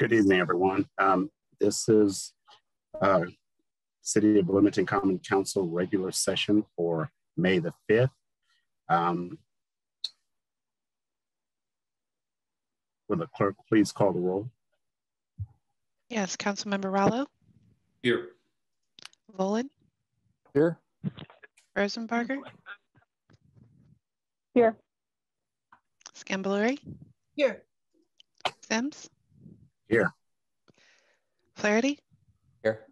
Good evening, everyone. This is City of Bloomington Common Council regular session for May the 5th. Will the clerk please call the roll? Yes, Councilmember Rallo. Here. Volin. Here. Rosenbarger. Here. Scambolery. Here. Sims. Here. Flaherty. Here.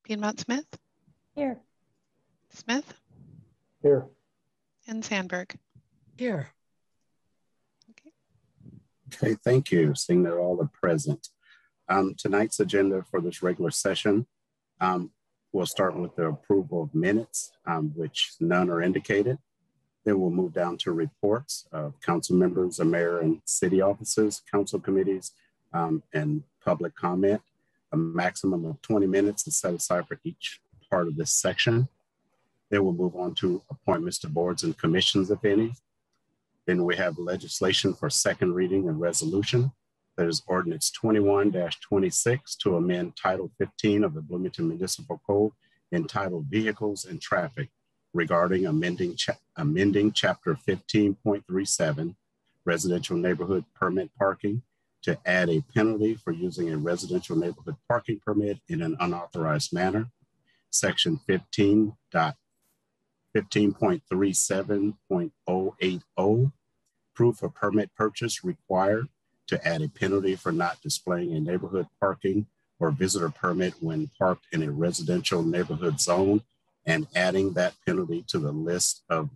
Piedmont Smith. Here. Smith. Here. And Sandberg. Here. Okay, thank you. Seeing that all are present. Tonight's agenda for this regular session, we'll start with the approval of minutes, which none are indicated. Then we'll move down to reports of council members, the mayor and city officers, council committees, and public comment. A maximum of 20 minutes is set aside for each part of this section. Then we'll move on to appointments to boards and commissions, if any. Then we have legislation for second reading and resolution. There's ordinance 21-26 to amend Title 15 of the Bloomington Municipal Code entitled Vehicles and Traffic regarding amending Chapter 15.37, Residential Neighborhood Permit Parking, to add a penalty for using a residential neighborhood parking permit in an unauthorized manner. Section 15.37.080, proof of permit purchase required to add a penalty for not displaying a neighborhood parking or visitor permit when parked in a residential neighborhood zone, and adding that penalty to the list of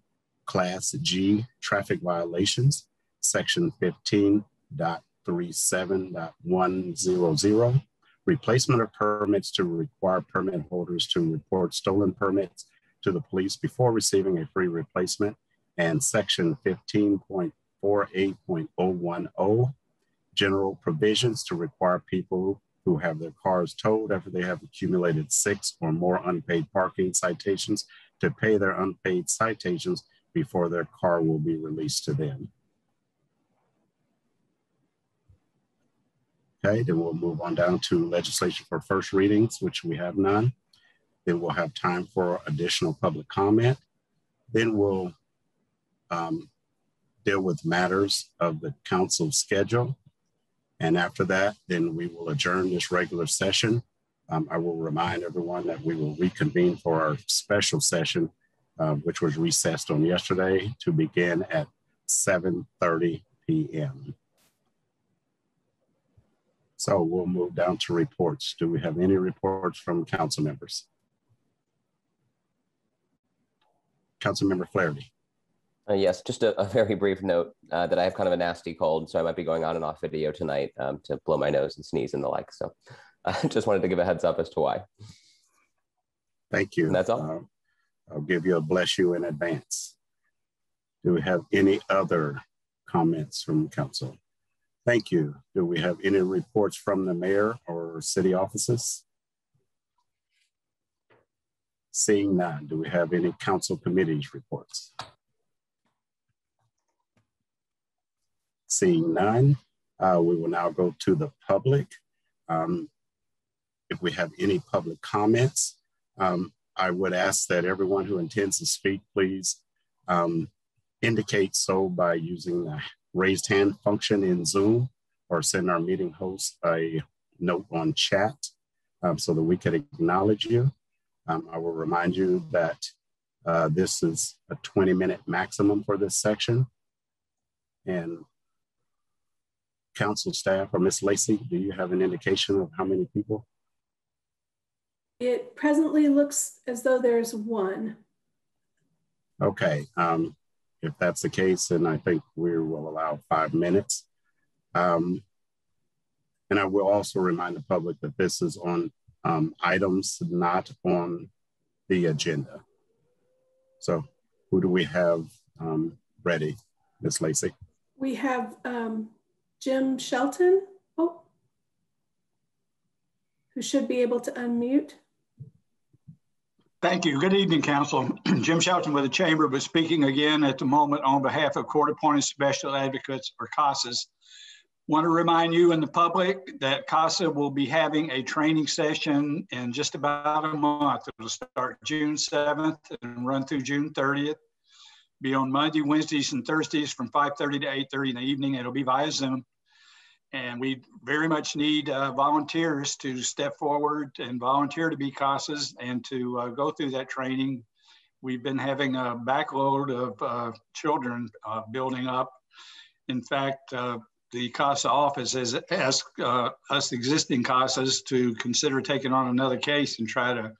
Class G traffic violations. Section 15.37.100, replacement of permits to require permit holders to report stolen permits to the police before receiving a free replacement, and section 15.48.010, general provisions to require people who have their cars towed after they have accumulated 6 or more unpaid parking citations to pay their unpaid citations before their car will be released to them. Okay, then we'll move on down to legislation for first readings, which we have none. Then we'll have time for additional public comment. Then we'll deal with matters of the council schedule. And after that, then we will adjourn this regular session. I will remind everyone that we will reconvene for our special session, which was recessed on yesterday, to begin at 7:30 p.m. So we'll move down to reports. Do we have any reports from council members? Councilmember Flaherty. Yes, just a very brief note that I have kind of a nasty cold, so I might be going on and off video tonight to blow my nose and sneeze and the like. So I just wanted to give a heads up as to why. Thank you. And that's all. I'll give you a bless you in advance. Do we have any other comments from council? Thank you. Do we have any reports from the mayor or city offices? Seeing none, do we have any council committees reports? Seeing none, we will now go to the public. If we have any public comments, I would ask that everyone who intends to speak, please indicate so by using the raised hand function in Zoom, or send our meeting host a note on chat so that we can acknowledge you. I will remind you that this is a 20-minute maximum for this section. And council staff or Ms. Lacey, do you have an indication of how many people? It presently looks as though there's one. Okay, if that's the case, then I think we will allow 5 minutes. And I will also remind the public that this is on items not on the agenda. So who do we have ready, Ms. Lacey? We have Jim Shelton, who should be able to unmute. Thank you. Good evening, Council. Jim Shelton with the Chamber, but speaking again at the moment on behalf of Court Appointed Special Advocates, or CASAs. Want to remind you and the public that CASA will be having a training session in just about a month. It'll start June 7th and run through June 30th. Be on Monday, Wednesdays, and Thursdays from 5:30 to 8:30 in the evening. It'll be via Zoom. And we very much need volunteers to step forward and volunteer to be CASAs and to go through that training. We've been having a backload of children building up. In fact, the CASA office has asked us existing CASAs to consider taking on another case and try to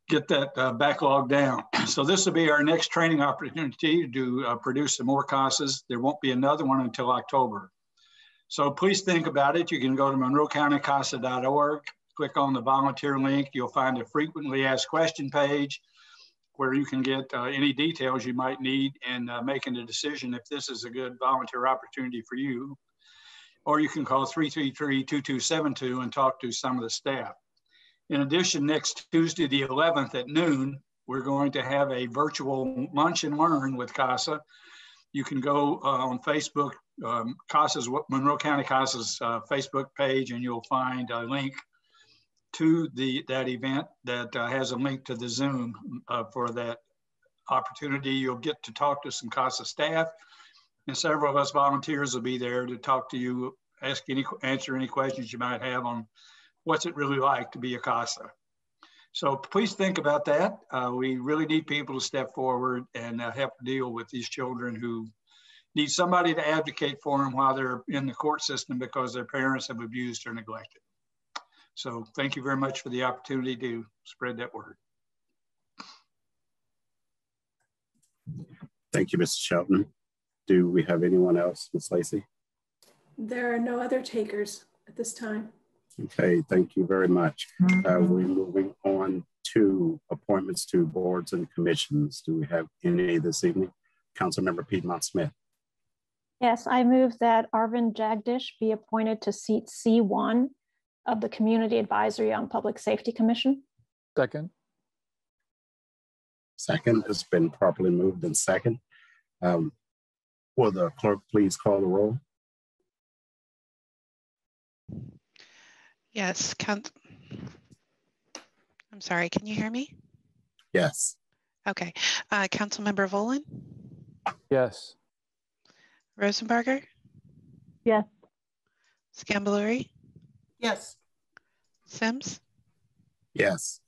get that backlog down. So this will be our next training opportunity to produce some more CASAs. There won't be another one until October. So please think about it. You can go to monroecountycasa.org, click on the volunteer link. You'll find a frequently asked question page where you can get any details you might need in making a decision if this is a good volunteer opportunity for you. Or you can call 333-2272 and talk to some of the staff. In addition, next Tuesday, the 11th at noon, we're going to have a virtual lunch and learn with CASA. You can go on Facebook, Monroe County CASA's Facebook page, and you'll find a link to that event that has a link to the Zoom for that opportunity. You'll get to talk to some CASA staff, and several of us volunteers will be there to talk to you, answer any questions you might have on what's it really like to be a CASA. So please think about that. We really need people to step forward and help deal with these children who need somebody to advocate for them while they're in the court system because their parents have abused or neglected. So thank you very much for the opportunity to spread that word. Thank you, Mr. Shelton. Do we have anyone else, Ms. Lacey? There are no other takers at this time. Okay, thank you very much. We're moving on to appointments to boards and commissions. Do we have any this evening? Councilmember Piedmont Smith. Yes, I move that Arvind Jagdish be appointed to seat C1 of the Community Advisory on Public Safety Commission. Second. Second has been properly moved and second. Will the clerk please call the roll? Yes, I'm sorry, can you hear me? Yes. Okay, Councilmember Volin? Yes. Rosenbarger? Yes. Scambalori? Yes. Sims? Yes.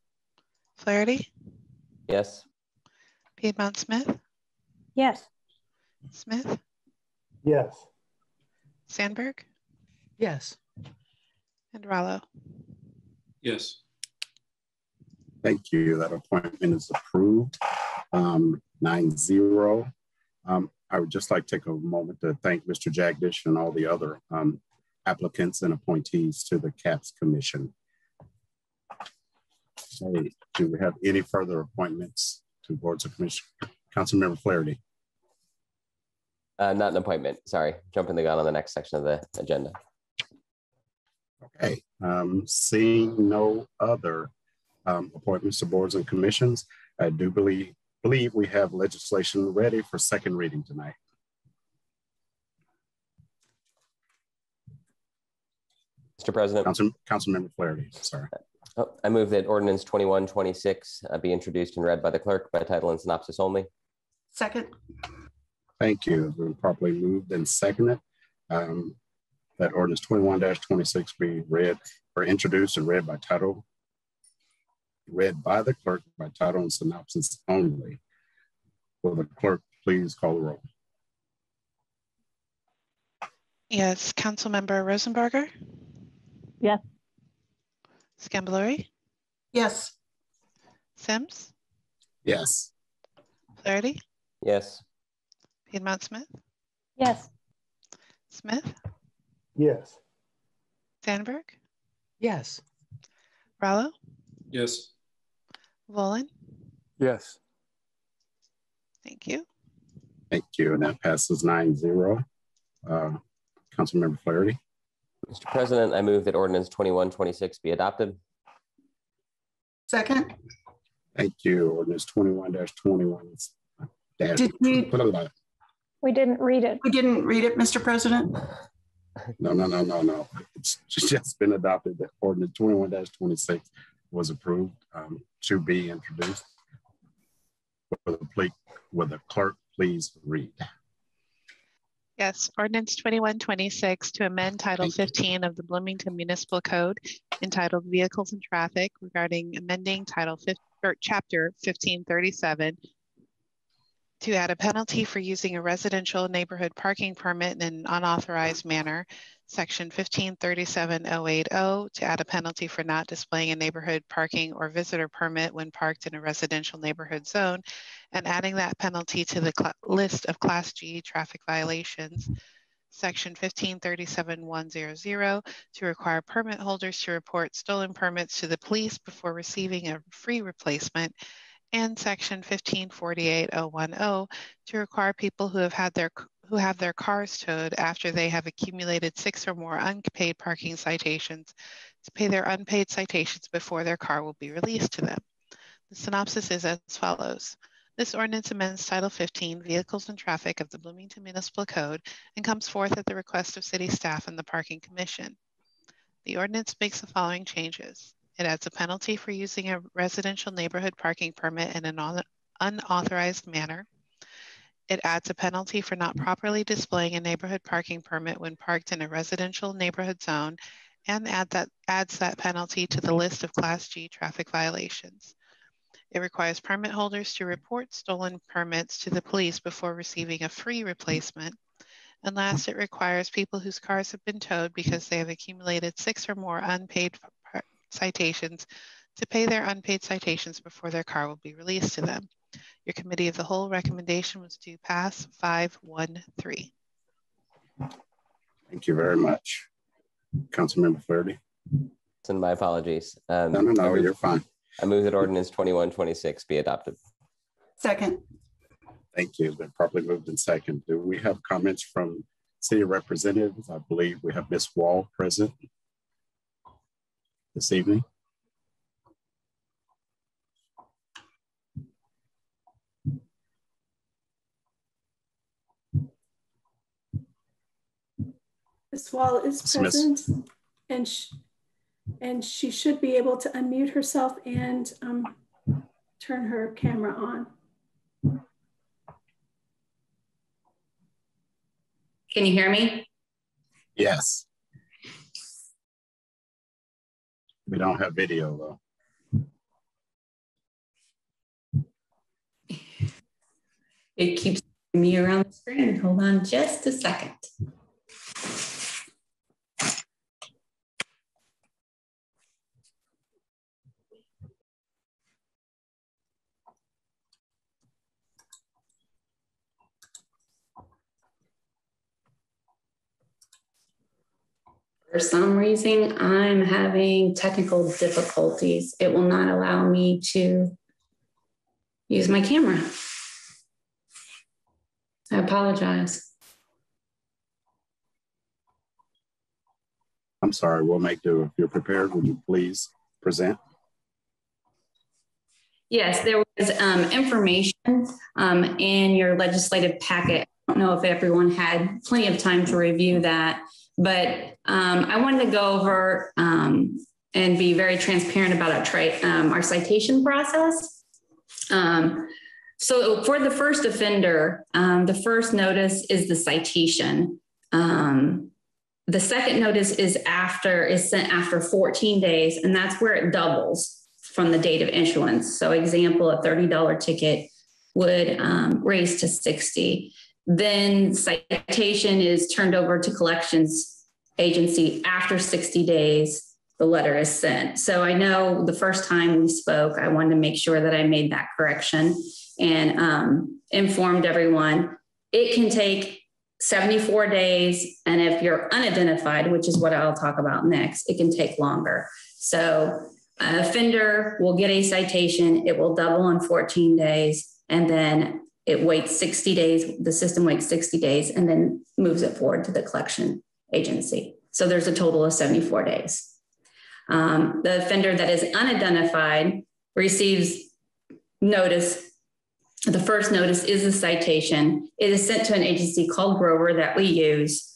Flaherty? Yes. Piedmont Smith? Yes. Smith? Yes. Sandberg? Yes. And Rallo? Yes. Thank you. That appointment is approved. 9-0. I would just like to take a moment to thank Mr. Jagdish and all the other applicants and appointees to the CAPS Commission. Okay. Do we have any further appointments to boards of commission? Councilmember Flaherty. Not an appointment. Sorry, jumping the gun on the next section of the agenda. Okay. Seeing no other appointments to boards and commissions, I do believe we have legislation ready for second reading tonight. Mr. President. Councilmember Flaherty, sorry. I move that ordinance 2126 be introduced and read by the clerk by title and synopsis only. Second. Thank you. It's been properly moved and seconded. That ordinance 21-26 be read or introduced and read by title, read by the clerk by title and synopsis only. Will the clerk please call the roll? Yes, Councilmember Rosenbarger? Yes. Scambalori? Yes. Sims? Yes. Flaherty? Yes. Piedmont Smith? Yes. Smith? Yes. Sandberg? Yes. Rallo? Yes. Volin? Yes. Thank you. Thank you. And that passes 9-0. Councilmember Flaherty. Mr. President, I move that ordinance 2126 be adopted. Second. Thank you. Ordinance 21-21. Did we didn't read it. We didn't read it, Mr. President. No. It's just been adopted. The ordinance 21-26 was approved to be introduced. Will the clerk please read? Yes, ordinance 2126 to amend Title 15 of the Bloomington Municipal Code entitled Vehicles and Traffic regarding amending Chapter 1537 to add a penalty for using a residential neighborhood parking permit in an unauthorized manner, Section 1537-080 to add a penalty for not displaying a neighborhood parking or visitor permit when parked in a residential neighborhood zone, and adding that penalty to the list of Class G traffic violations, Section 1537-100 to require permit holders to report stolen permits to the police before receiving a free replacement, and Section 1548-010 to require people who have their cars towed after they have accumulated 6 or more unpaid parking citations to pay their unpaid citations before their car will be released to them. The synopsis is as follows. This ordinance amends Title 15, Vehicles and Traffic of the Bloomington Municipal Code, and comes forth at the request of City staff and the Parking Commission. The ordinance makes the following changes. It adds a penalty for using a residential neighborhood parking permit in an unauthorized manner. It adds a penalty for not properly displaying a neighborhood parking permit when parked in a residential neighborhood zone, and adds that penalty to the list of Class G traffic violations. It requires permit holders to report stolen permits to the police before receiving a free replacement. And last, it requires people whose cars have been towed because they have accumulated 6 or more unpaid citations to pay their unpaid citations before their car will be released to them. Your committee of the whole recommendation was to pass 5-1-3. Thank you very much. Councilmember Flaherty. And my apologies. No, you're fine. I move that ordinance 2126 be adopted. Second. Thank you. It's been properly moved in second. Do we have comments from city representatives? I believe we have Ms. Wall present this evening. Ms. Wall is present, and she should be able to unmute herself and turn her camera on. Can you hear me? Yes. We don't have video though. It keeps me around the screen. Hold on just a second. For some reason, I'm having technical difficulties. It will not allow me to use my camera. I apologize. I'm sorry, we'll make do. If you're prepared, would you please present? Yes, there was information in your legislative packet. I don't know if everyone had plenty of time to review that, but I wanted to go over and be very transparent about our citation process. So for the first offender, the first notice is the citation. The second notice is sent after 14 days, and that's where it doubles from the date of issuance. So example, a $30 ticket would raise to $60. Then citation is turned over to collections agency after 60 days, the letter is sent. So I know the first time we spoke, I wanted to make sure that I made that correction and informed everyone. It can take 74 days. And if you're unidentified, which is what I'll talk about next, it can take longer. So an offender will get a citation, it will double in 14 days, and then it waits 60 days, the system waits 60 days, and then moves it forward to the collection agency. So there's a total of 74 days. The offender that is unidentified receives notice. The first notice is a citation. It is sent to an agency called Grover that we use.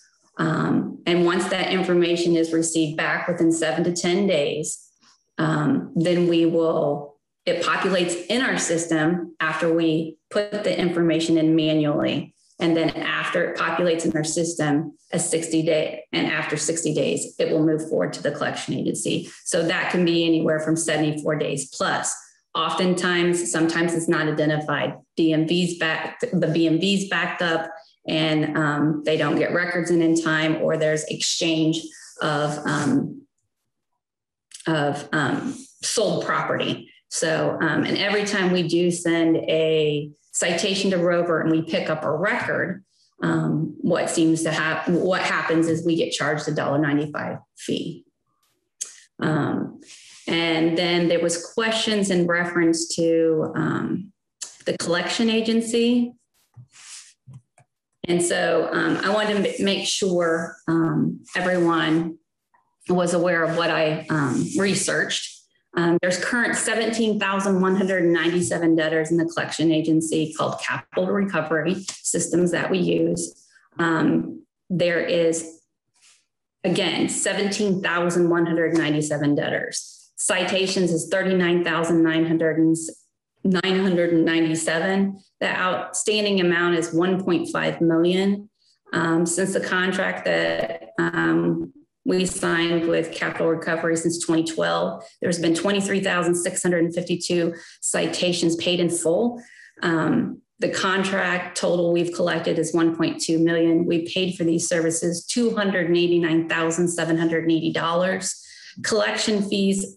And once that information is received back within 7 to 10 days, then it populates in our system after we put the information in manually. And then after it populates in our system, after 60 days, it will move forward to the collection agency. So that can be anywhere from 74 days plus. Oftentimes, sometimes it's not identified. The BMV's backed up and they don't get records in time, or there's exchange of sold property. So, and every time we do send a citation to Rover and we pick up a record, what happens is we get charged a $1.95 fee. And then there was questions in reference to the collection agency. And so I wanted to make sure everyone was aware of what I researched. There's current 17,197 debtors in the collection agency called Capital Recovery Systems that we use. There is, again, 17,197 debtors. Citations is 39,997. The outstanding amount is 1.5 million. Since the contract that we signed with Capital Recovery since 2012, there's been 23,652 citations paid in full. The contract total we've collected is 1.2 million. We paid for these services $289,780. Collection fees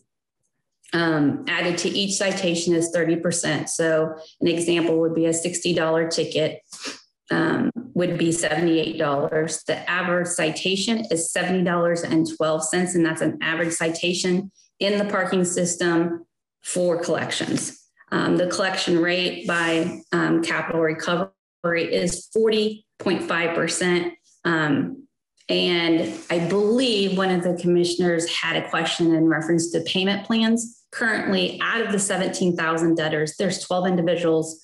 added to each citation is 30%. So an example would be a $60 ticket would be $78. The average citation is $70.12, and that's an average citation in the parking system for collections. The collection rate by Capital Recovery is 40.5%. And I believe one of the commissioners had a question in reference to payment plans. Currently, out of the 17,000 debtors, there's 12 individuals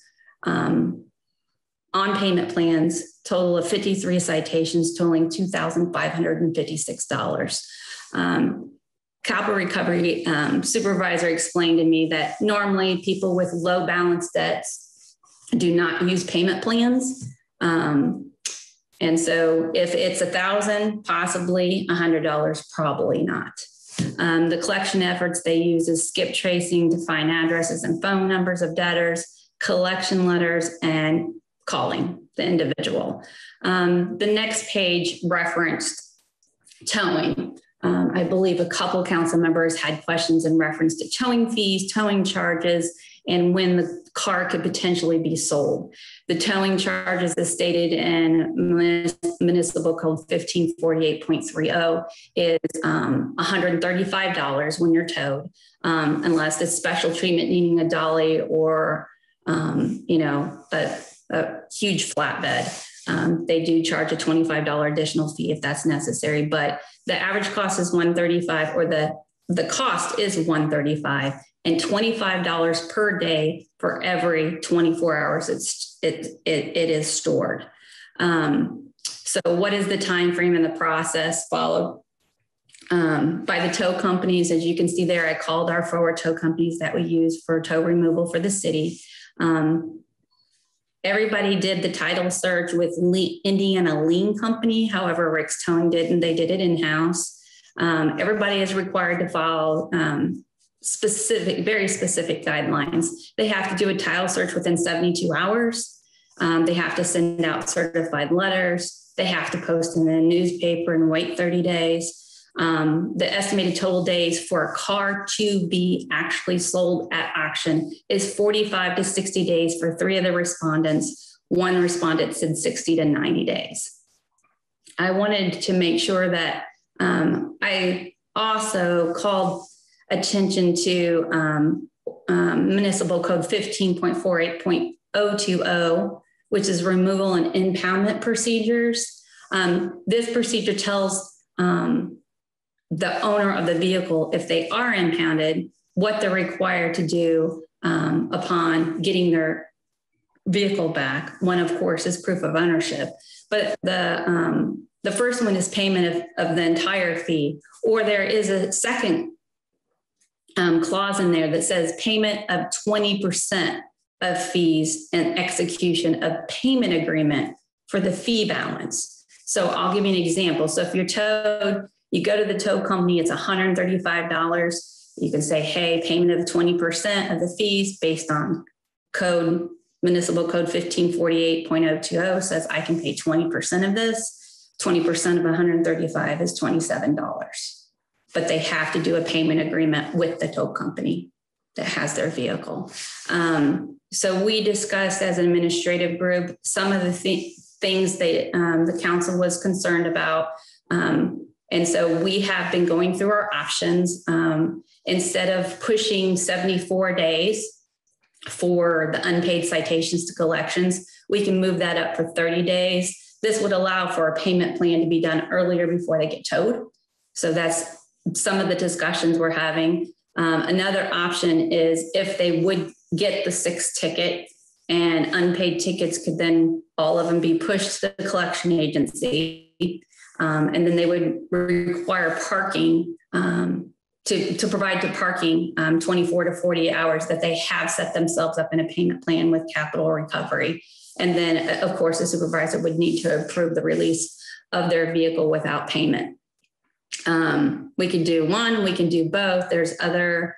on payment plans, total of 53 citations totaling $2,556. Capital Recovery supervisor explained to me that normally people with low balance debts do not use payment plans. And so if it's $1,000, possibly $100, probably not. The collection efforts they use is skip tracing to find addresses and phone numbers of debtors, collection letters, and calling the individual. The next page referenced towing. I believe a couple council members had questions in reference to towing fees, towing charges, and when the car could potentially be sold. The towing charges as stated in Municipal Code 1548.30 is $135 when you're towed, unless it's special treatment needing a dolly or, a huge flatbed. They do charge a $25 additional fee if that's necessary, but the average cost is $135, or the cost is $135, and $25 per day for every 24 hours it is stored. So what is the time frame in the process followed by the tow companies? As you can see there, I called our forward tow companies that we use for tow removal for the city. Everybody did the title search with Indiana Lien Company. However, Rick's Towing didn't. They did it in-house. Everybody is required to follow very specific guidelines. They have to do a title search within 72 hours. They have to send out certified letters. They have to post in the newspaper and wait 30 days. The estimated total days for a car to be actually sold at auction is 45 to 60 days for 3 of the respondents. 1 respondent said 60 to 90 days. I wanted to make sure that I also called attention to Municipal Code 15.48.020, which is removal and impoundment procedures. This procedure tells the owner of the vehicle, if they are impounded, what they're required to do upon getting their vehicle back. One, of course, is proof of ownership. But the the first one is payment of the entire fee, or there is a second clause in there that says payment of 20% of fees and execution of payment agreement for the fee balance. So I'll give you an example. So if you're towed, you go to the tow company, it's $135. You can say, hey, payment of 20% of the fees based on Municipal Code 1548.020 says I can pay 20% of this. 20% of 135 is $27. But they have to do a payment agreement with the tow company that has their vehicle. So we discussed as an administrative group some of the things that the council was concerned about. And so we have been going through our options. Instead of pushing 74 days for the unpaid citations to collections, we can move that up for 30 days. This would allow for a payment plan to be done earlier before they get towed. So that's some of the discussions we're having. Another option is if they would get the 6th ticket and unpaid tickets could then all of them be pushed to the collection agency. And then they would require parking to provide to parking 24 to 48 hours that they have set themselves up in a payment plan with Capital Recovery. And then, of course, the supervisor would need to approve the release of their vehicle without payment. We can do one, we can do both. There's other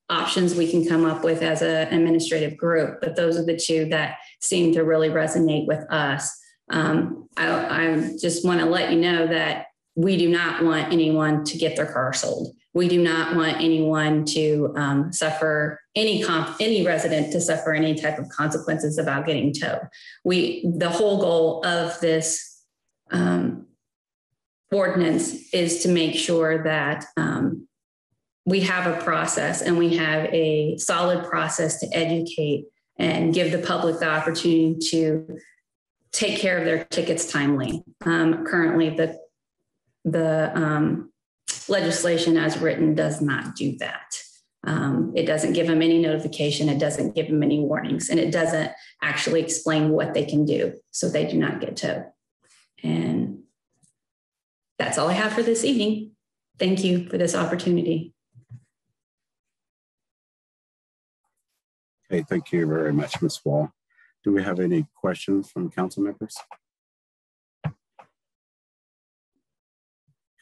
options we can come up with as an administrative group, but those are the two that seem to really resonate with us. I just want to let you know that we do not want anyone to get their car sold. We do not want anyone to suffer any resident to suffer any type of consequences about getting towed. The whole goal of this ordinance is to make sure that we have a process and we have a solid process to educate and give the public the opportunity to take care of their tickets timely. Currently, the legislation as written does not do that. It doesn't give them any notification. It doesn't give them any warnings, and it doesn't actually explain what they can do so they do not get towed. And that's all I have for this evening. Thank you for this opportunity. Okay, thank you very much, Ms. Wall. Do we have any questions from council members?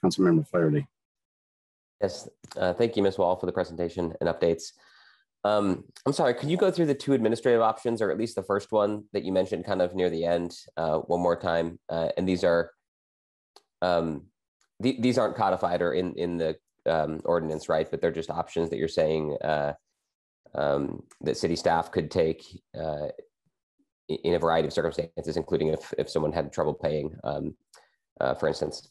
Councilmember Flaherty. Yes, thank you, Ms. Wall, for the presentation and updates. I'm sorry, could you go through the two administrative options, or at least the first one that you mentioned kind of near the end one more time? And these are these aren't codified or in the ordinance, right? But they're just options that you're saying that city staff could take in a variety of circumstances, including if someone had trouble paying, for instance.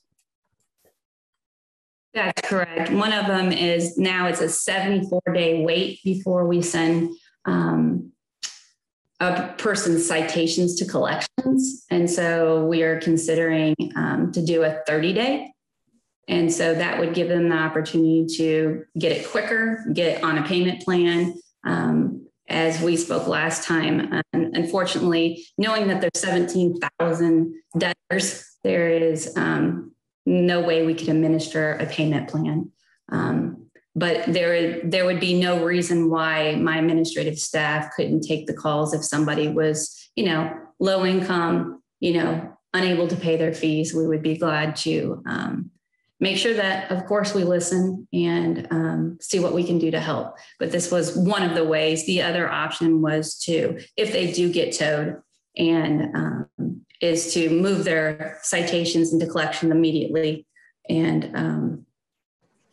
That's correct. One of them is now it's a 74-day wait before we send a person's citations to collections. And so we are considering to do a 30-day. And so that would give them the opportunity to get it quicker, get on a payment plan. As we spoke last time, unfortunately, knowing that there's 17,000 debtors, there is no way we could administer a payment plan. But there would be no reason why my administrative staff couldn't take the calls if somebody was, low income, unable to pay their fees. We would be glad to make sure that, of course, we listen and see what we can do to help. But this was one of the ways. The other option was to, if they do get towed, and is to move their citations into collection immediately. And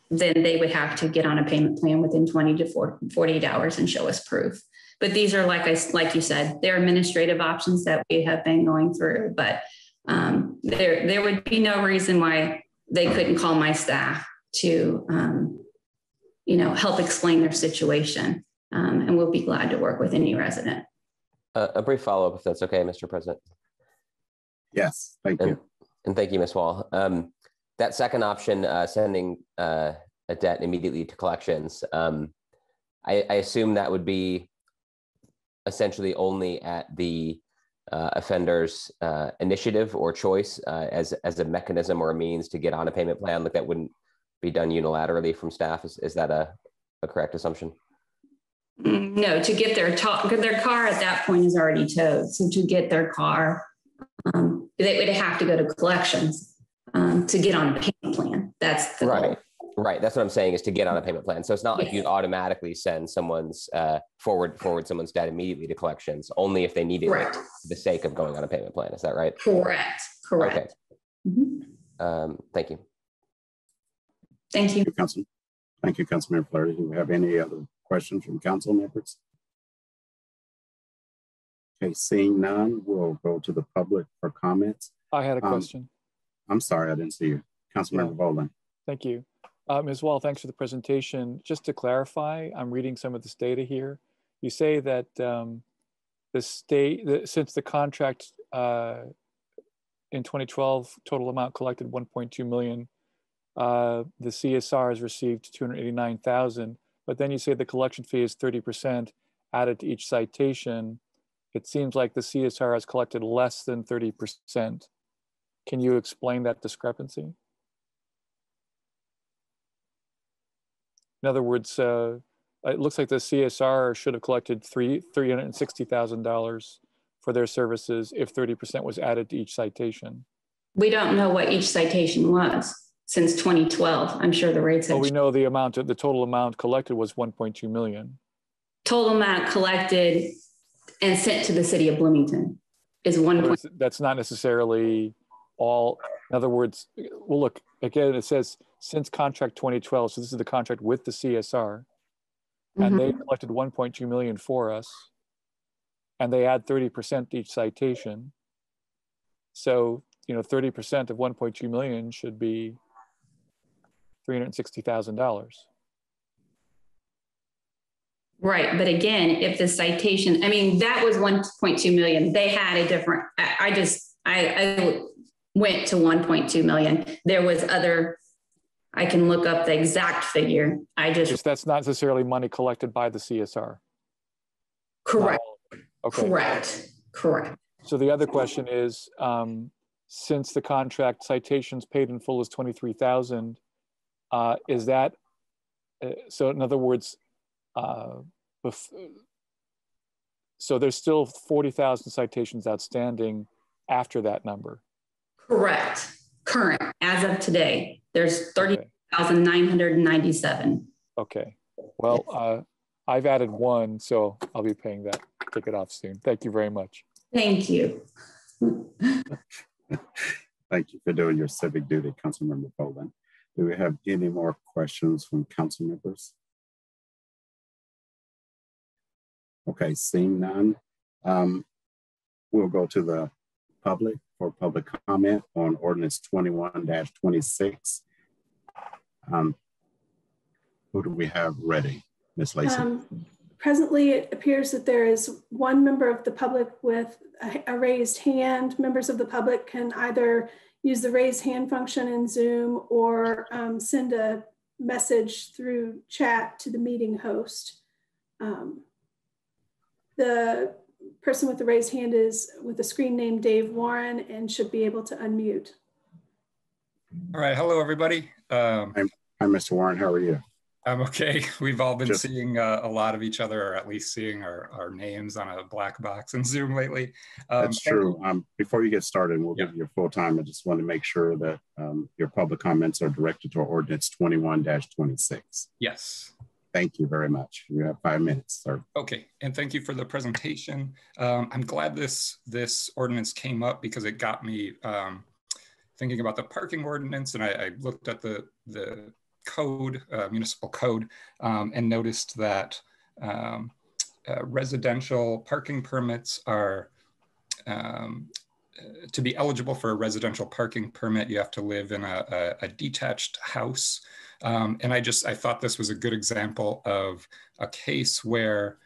then they would have to get on a payment plan within 20 to 48 hours and show us proof. But these are, like you said, they're administrative options that we have been going through. But there would be no reason why they couldn't call my staff to, help explain their situation. And we'll be glad to work with any resident. A brief follow-up, if that's okay, Mr. President. Yes, thank you. And thank you, Ms. Wall. That second option, sending a debt immediately to collections, I assume that would be essentially only at the offenders' initiative or choice as a mechanism or a means to get on a payment plan, like that wouldn't be done unilaterally from staff. Is that a correct assumption? No, to get their car at that point is already towed. So to get their car, they would have to go to collections to get on a payment plan. That's the goal. Right. That's what I'm saying, is to get on a payment plan. So it's not like you'd automatically send someone's forward someone's debt immediately to collections, only if they needed it for the sake of going on a payment plan. Is that right? Correct. Okay. Mm-hmm. Thank you. Thank you. Thank you, Councilmember Flaherty. Do we have any other questions from council members? Okay, seeing none, we'll go to the public for comments. I had a question. I'm sorry, I didn't see you. Councilmember Boland. Thank you. Ms. Wall, thanks for the presentation. Just to clarify, I'm reading some of this data here. You say that since the contract in 2012, total amount collected 1.2 million, the CSR has received 289,000, but then you say the collection fee is 30% added to each citation. It seems like the CSR has collected less than 30%. Can you explain that discrepancy? In other words, it looks like the CSR should have collected $360,000 for their services if 30% was added to each citation. We don't know what each citation was since 2012. I'm sure the rates have. Well, we know the total amount collected was 1.2 million. Total amount collected and sent to the city of Bloomington is 1. That's not necessarily all. In other words, well, look, again, it says since contract 2012, so this is the contract with the CSR, and they collected 1.2 million for us, and they add 30% to each citation. So, 30% of 1.2 million should be $360,000. Right, but again, if the citation, that was 1.2 million. They had a different, I went to 1.2 million. There was other, I can look up the exact figure. That's not necessarily money collected by the CSR. Correct. Okay. Correct. So the other question is, since the contract citations paid in full is 23,000, is that, so in other words, so there's still 40,000 citations outstanding after that number? Correct. Current, as of today, there's 30,997. Okay. Well, I've added one, so I'll be paying that ticket off soon. Thank you very much. Thank you. Thank you for doing your civic duty, Councilmember Boland. Do we have any more questions from council members? Okay, seeing none, we'll go to the public for public comment on ordinance 21-26. Who do we have ready? Ms. Lacey. Presently, it appears that there is one member of the public with a raised hand. Members of the public can either use the raise hand function in Zoom or send a message through chat to the meeting host. The person with the raised hand is with the screen name Dave Warren and should be able to unmute. All right, hello everybody. Hi, Mr. Warren, how are you? I'm okay. We've all been seeing a lot of each other, or at least seeing our names on a black box in Zoom lately. That's true. Before you get started, we'll give you full time. I just want to make sure that your public comments are directed to ordinance 21-26. Yes. Thank you very much. You have 5 minutes, sir. Okay, and thank you for the presentation. I'm glad this ordinance came up because it got me thinking about the parking ordinance, and I looked at the code, municipal code, and noticed that residential parking permits are, to be eligible for a residential parking permit, you have to live in a detached house. And I thought this was a good example of a case where,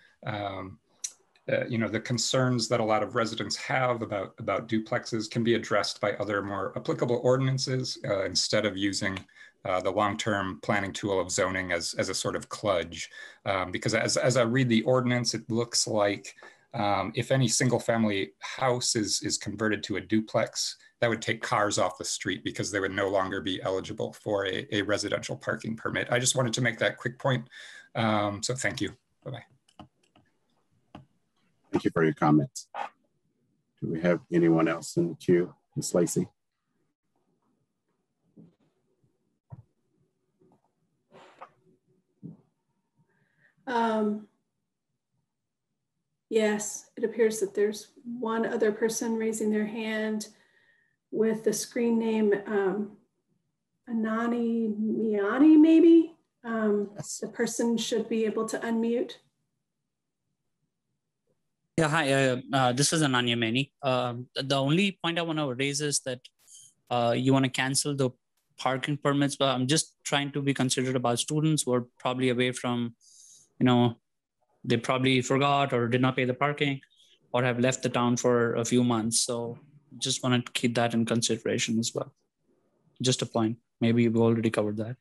the concerns that a lot of residents have about duplexes can be addressed by other more applicable ordinances instead of using the long-term planning tool of zoning as a sort of kludge. Because as I read the ordinance, it looks like If any single family house is converted to a duplex, that would take cars off the street because they would no longer be eligible for a residential parking permit. I just wanted to make that quick point. So thank you. Bye-bye. Thank you for your comments. Do we have anyone else in the queue? Ms. Lacy? Yes, it appears that there's one other person raising their hand with the screen name Anani Miani, maybe. Yes. The person should be able to unmute. Yeah, hi, this is Ananya Mani. The only point I want to raise is that you want to cancel the parking permits, but I'm just trying to be considerate about students who are probably away from, they probably forgot or did not pay the parking or have left the town for a few months. So just want to keep that in consideration as well. Just a point. Maybe you've already covered that.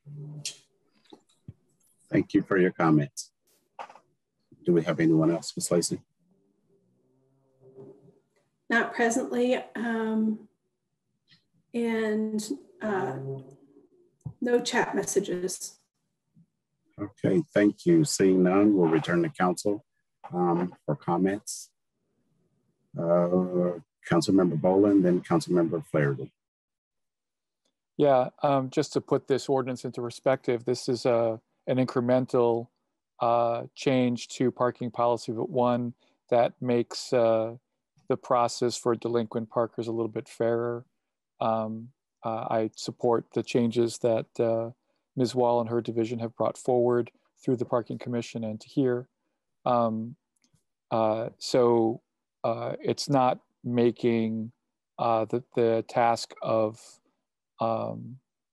Thank you for your comments. Do we have anyone else, Ms. Lacy? Not presently, and no chat messages. Okay, thank you. Seeing none, we'll return to council for comments. Councilmember Boland, then Councilmember Flaherty. Yeah, just to put this ordinance into perspective, this is an incremental change to parking policy, but one that makes the process for delinquent parkers a little bit fairer. I support the changes that Ms. Wall and her division have brought forward through the Parking Commission and to here. So it's not making the task of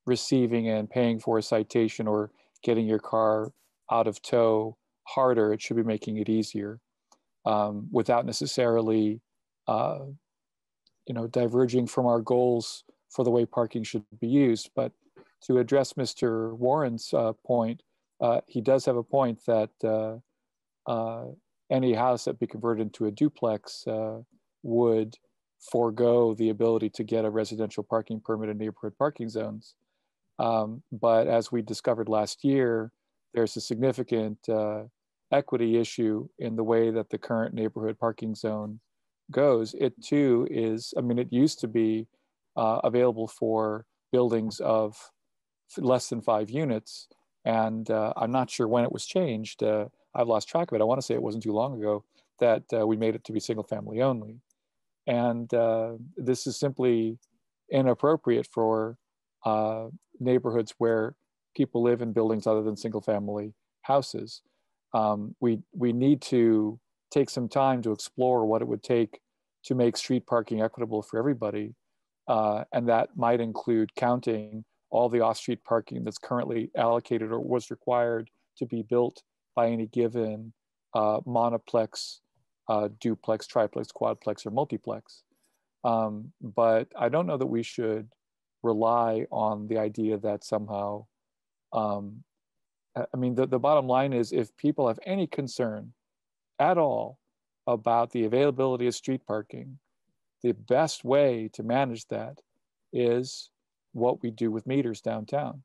receiving and paying for a citation or getting your car out of tow harder. It should be making it easier without necessarily diverging from our goals for the way parking should be used. But to address Mr. Warren's point, he does have a point that any house that be converted into a duplex would forego the ability to get a residential parking permit in neighborhood parking zones. But as we discovered last year, there's a significant equity issue in the way that the current neighborhood parking zone goes. It too is, it used to be available for buildings of less than 5 units. And I'm not sure when it was changed. I've lost track of it. I want to say it wasn't too long ago that we made it to be single family only. And this is simply inappropriate for neighborhoods where people live in buildings other than single family houses. We need to take some time to explore what it would take to make street parking equitable for everybody. And that might include counting all the off-street parking that's currently allocated or was required to be built by any given monoplex, duplex, triplex, quadplex, or multiplex. But I don't know that we should rely on the idea that somehow, the bottom line is if people have any concern at all about the availability of street parking, the best way to manage that is what we do with meters downtown.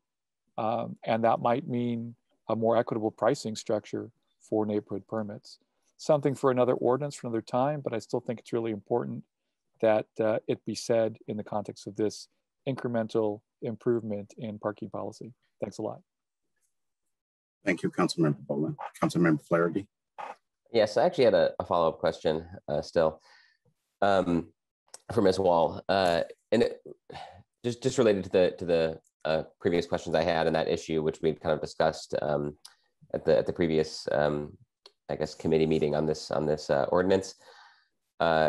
And that might mean a more equitable pricing structure for neighborhood permits. Something for another ordinance for another time, but I still think it's really important that it be said in the context of this incremental improvement in parking policy. Thanks a lot. Thank you, Councilmember Boland. Councilmember Flaherty. Yes, I actually had a follow-up question still for Ms. Wall. And just related to the previous questions I had and that issue, which we kind of discussed at the previous, I guess, committee meeting on this ordinance.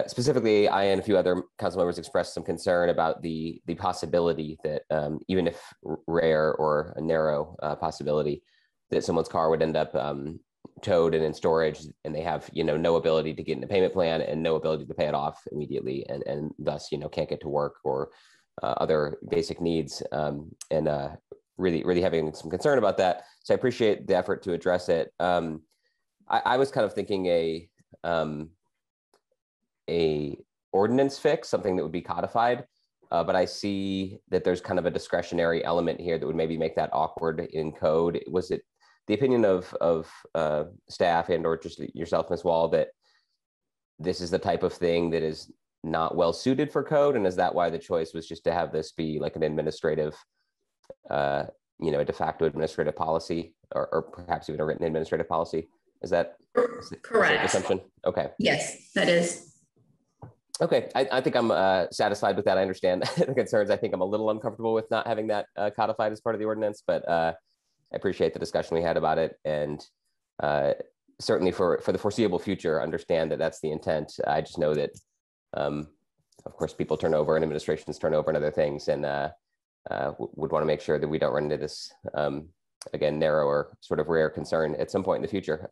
Specifically, I and a few other council members expressed some concern about the possibility that even if rare or a narrow possibility that someone's car would end up towed and in storage, and they have no ability to get in a payment plan and no ability to pay it off immediately, and thus can't get to work or other basic needs, and really having some concern about that. So I appreciate the effort to address it. I was kind of thinking a ordinance fix, something that would be codified. But I see that there's kind of a discretionary element here that would maybe make that awkward in code. Was it the opinion of staff and or just yourself, Ms. Wall, that this is the type of thing that is not well suited for code? And is that why the choice was just to have this be like an administrative, a de facto administrative policy, or perhaps even a written administrative policy? Is that correct? Assumption? Okay. Yes, that is. Okay, I think I'm satisfied with that. I understand the concerns. I think I'm a little uncomfortable with not having that codified as part of the ordinance, but I appreciate the discussion we had about it, and certainly for the foreseeable future, understand that that's the intent. I just know that, of course, people turn over and administrations turn over and other things, and would want to make sure that we don't run into this, again, narrower sort of rare concern at some point in the future.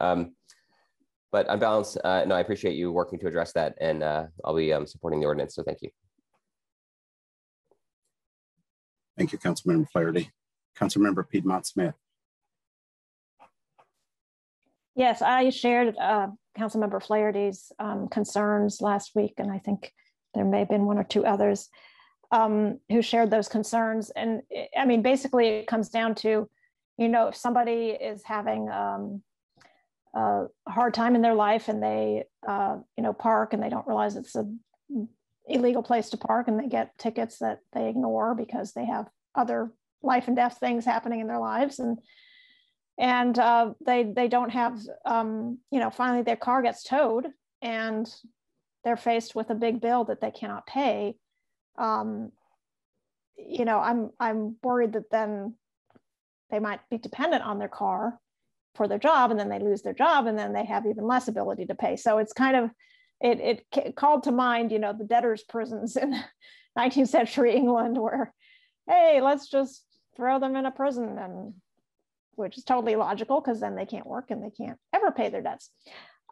But on balance, no, I appreciate you working to address that, and I'll be supporting the ordinance, so thank you. Thank you, Councilmember Flaherty. Councilmember Piedmont Smith. Yes, I shared Councilmember Flaherty's concerns last week, and I think there may have been one or two others who shared those concerns. And I mean, basically it comes down to, if somebody is having a hard time in their life and they, park and they don't realize it's an illegal place to park, and they get tickets that they ignore because they have other life and death things happening in their lives. And they don't have, finally their car gets towed and they're faced with a big bill that they cannot pay. I'm worried that then they might be dependent on their car for their job, and then they lose their job, and then they have even less ability to pay. So it's kind of, it called to mind, the debtors' prisons in 19th century England, where, hey, let's just throw them in a prison, and which is totally logical because then they can't work and they can't ever pay their debts.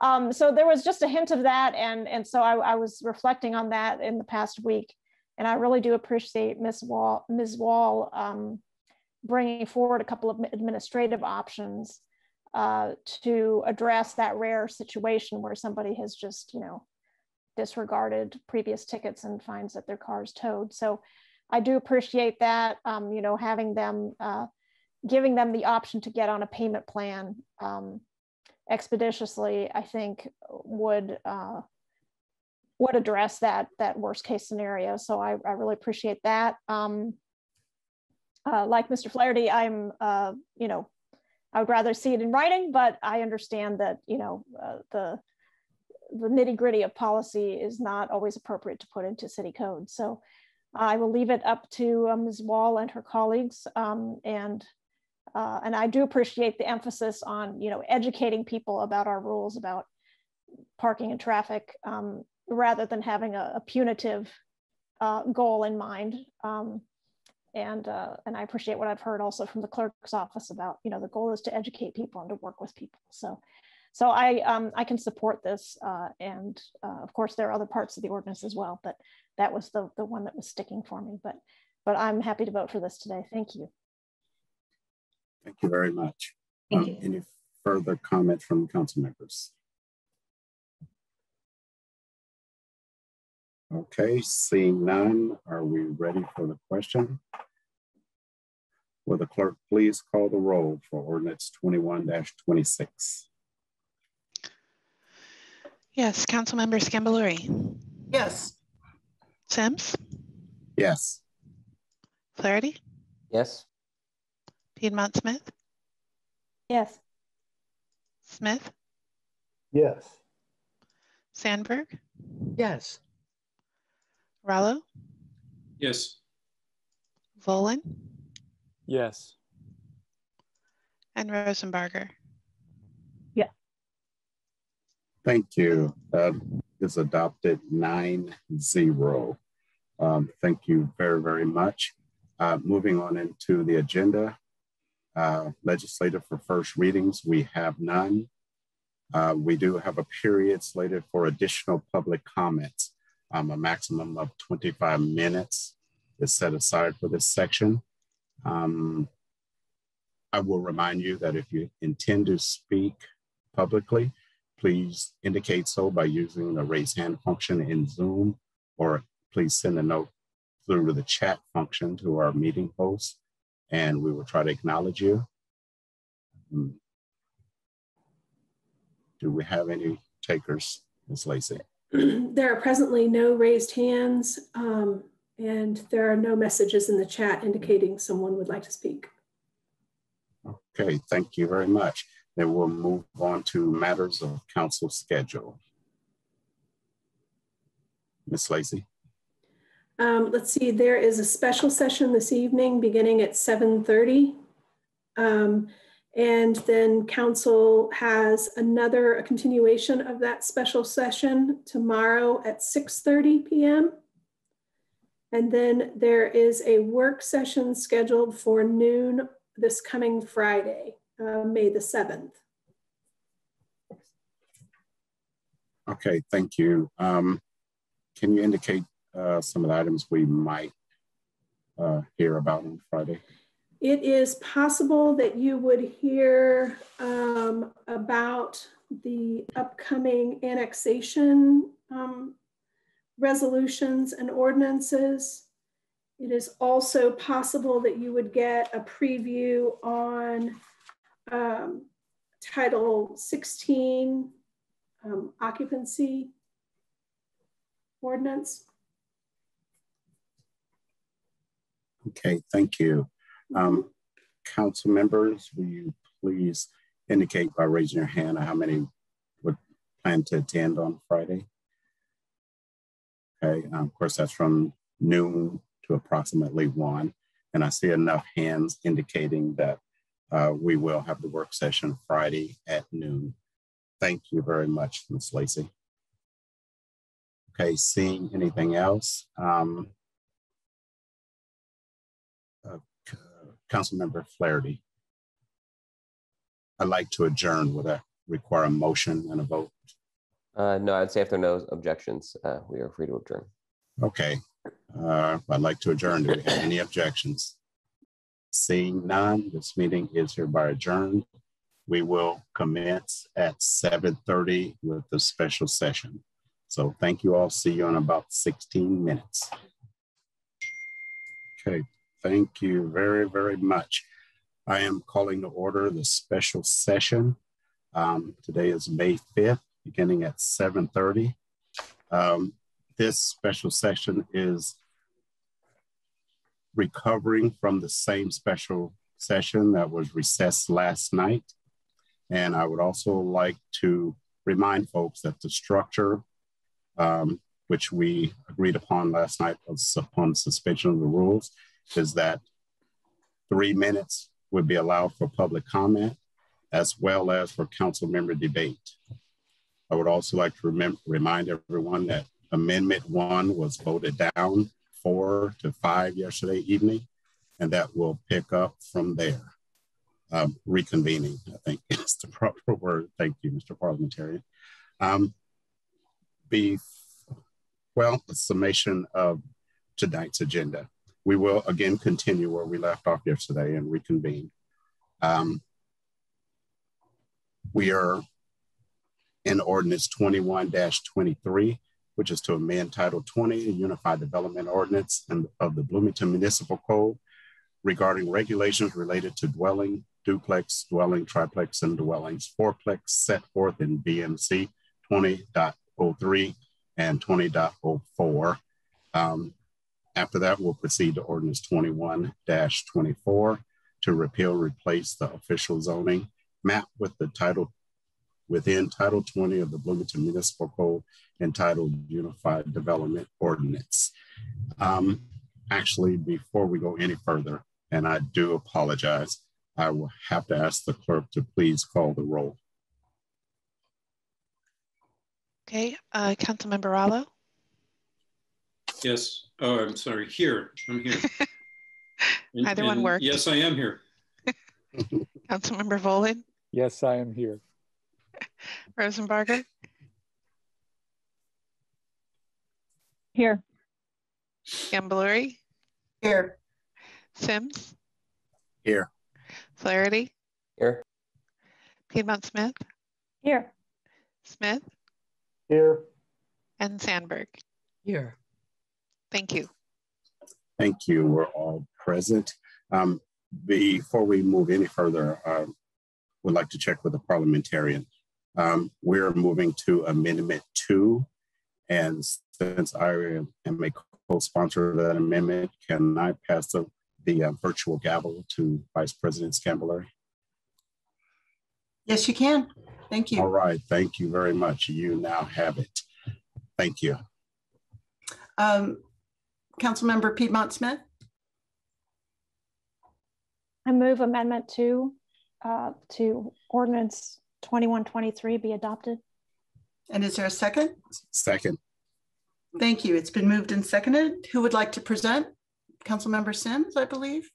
So there was just a hint of that, and so I was reflecting on that in the past week, and I really do appreciate Ms. Wall bringing forward a couple of administrative options to address that rare situation where somebody has just, disregarded previous tickets and finds that their car is towed. So I do appreciate that, having them, giving them the option to get on a payment plan expeditiously, I think would address that worst case scenario. So I really appreciate that. Like Mr. Flaherty, I'm, I would rather see it in writing, but I understand that, the nitty gritty of policy is not always appropriate to put into city code. So I will leave it up to Ms. Wall and her colleagues. And I do appreciate the emphasis on, educating people about our rules about parking and traffic, rather than having a punitive goal in mind. And I appreciate what I've heard also from the clerk's office about, the goal is to educate people and to work with people. So I can support this, and of course there are other parts of the ordinance as well, but that was the one that was sticking for me. But I'm happy to vote for this today. Thank you. Thank you very much. Any further comments from the council members? Okay, seeing none, are we ready for the question? Will the clerk please call the roll for ordinance 21-26? Yes, Councilmember Scanballuri. Yes. Sims? Yes. Flaherty? Yes. Piedmont Smith? Yes. Smith? Yes. Sandberg? Yes. Rallo? Yes. Volin? Yes. And Rosenbarger? Yeah. Thank you. That is adopted 9-0. Thank you very, very much. Moving on into the agenda, legislative for first readings, we have none. We do have a period slated for additional public comments. A maximum of 25 minutes is set aside for this section. I will remind you that if you intend to speak publicly, please indicate so by using the raise hand function in Zoom, or please send a note through the chat function to our meeting host, and we will try to acknowledge you. Do we have any takers, Ms. Lacy? There are presently no raised hands, and there are no messages in the chat indicating someone would like to speak. Okay, thank you very much. Then we'll move on to matters of council schedule. Ms. Lacy? Let's see, there is a special session this evening beginning at 7:30. And then council has a continuation of that special session tomorrow at 6:30 p.m. And then there is a work session scheduled for noon this coming Friday, May the 7th. Okay, thank you. Can you indicate some of the items we might hear about on Friday? It is possible that you would hear about the upcoming annexation resolutions and ordinances. It is also possible that you would get a preview on Title 16 occupancy ordinance. Okay, thank you. Council members, will you please indicate by raising your hand how many would plan to attend on Friday? Okay, of course, that's from noon to approximately 1. And I see enough hands indicating that we will have the work session Friday at noon. Thank you very much, Ms. Lacy. Okay, seeing anything else? Councilmember Flaherty. I'd like to adjourn. Would that require a motion and a vote? No, I'd say if there are no objections, we are free to adjourn. Okay, I'd like to adjourn. Do we have any objections? Seeing none, this meeting is hereby adjourned. We will commence at 7:30 with the special session. So thank you all. See you in about 16 minutes. Okay. Thank you very, very much. I am calling to order the special session. Today is May 5th, beginning at 7:30. This special session is recovering from the same special session that was recessed last night. And I would also like to remind folks that the structure, which we agreed upon last night upon suspension of the rules, is that 3 minutes would be allowed for public comment as well as for council member debate. I would also like to remind everyone that Amendment 1 was voted down 4 to 5 yesterday evening, and that will pick up from there. Reconvening, I think is the proper word. Thank you, Mr. Parliamentarian. Well, a summation of tonight's agenda. We will again continue where we left off yesterday and reconvene. We are in Ordinance 21-23, which is to amend Title 20, Unified Development Ordinance of the Bloomington Municipal Code regarding regulations related to dwelling, duplex, dwelling, triplex, and dwellings, fourplex set forth in BMC 20.03 and 20.04. After that, we'll proceed to Ordinance 21-24 to repeal, replace the official zoning map with the title within Title 20 of the Bloomington Municipal Code entitled Unified Development Ordinance. Actually, before we go any further, and I do apologize, I will have to ask the clerk to please call the roll. Okay, Councilmember Rallo? Yes. Oh, I'm sorry. Here. I'm here. Either one works. Yes, I am here. Councilmember Volin? Yes, I am here. Rosenbarger? Here. Gambaluri? Here. Sims? Here. Flaherty? Here. Piedmont Smith? Here. Smith, Here. and Sandberg. Here. Thank you. Thank you. We're all present. Before we move any further, would like to check with the parliamentarian. We're moving to Amendment 2, and since I am a co-sponsor of that amendment, can I pass the virtual gavel to Vice President Scambolery? Yes, you can. Thank you. All right. Thank you very much. You now have it. Thank you. Councilmember Piedmont Smith. I move Amendment 2 to Ordinance 2123 be adopted. And is there a second? Second. Thank you. It's been moved and seconded. Who would like to present? Councilmember Sims, I believe.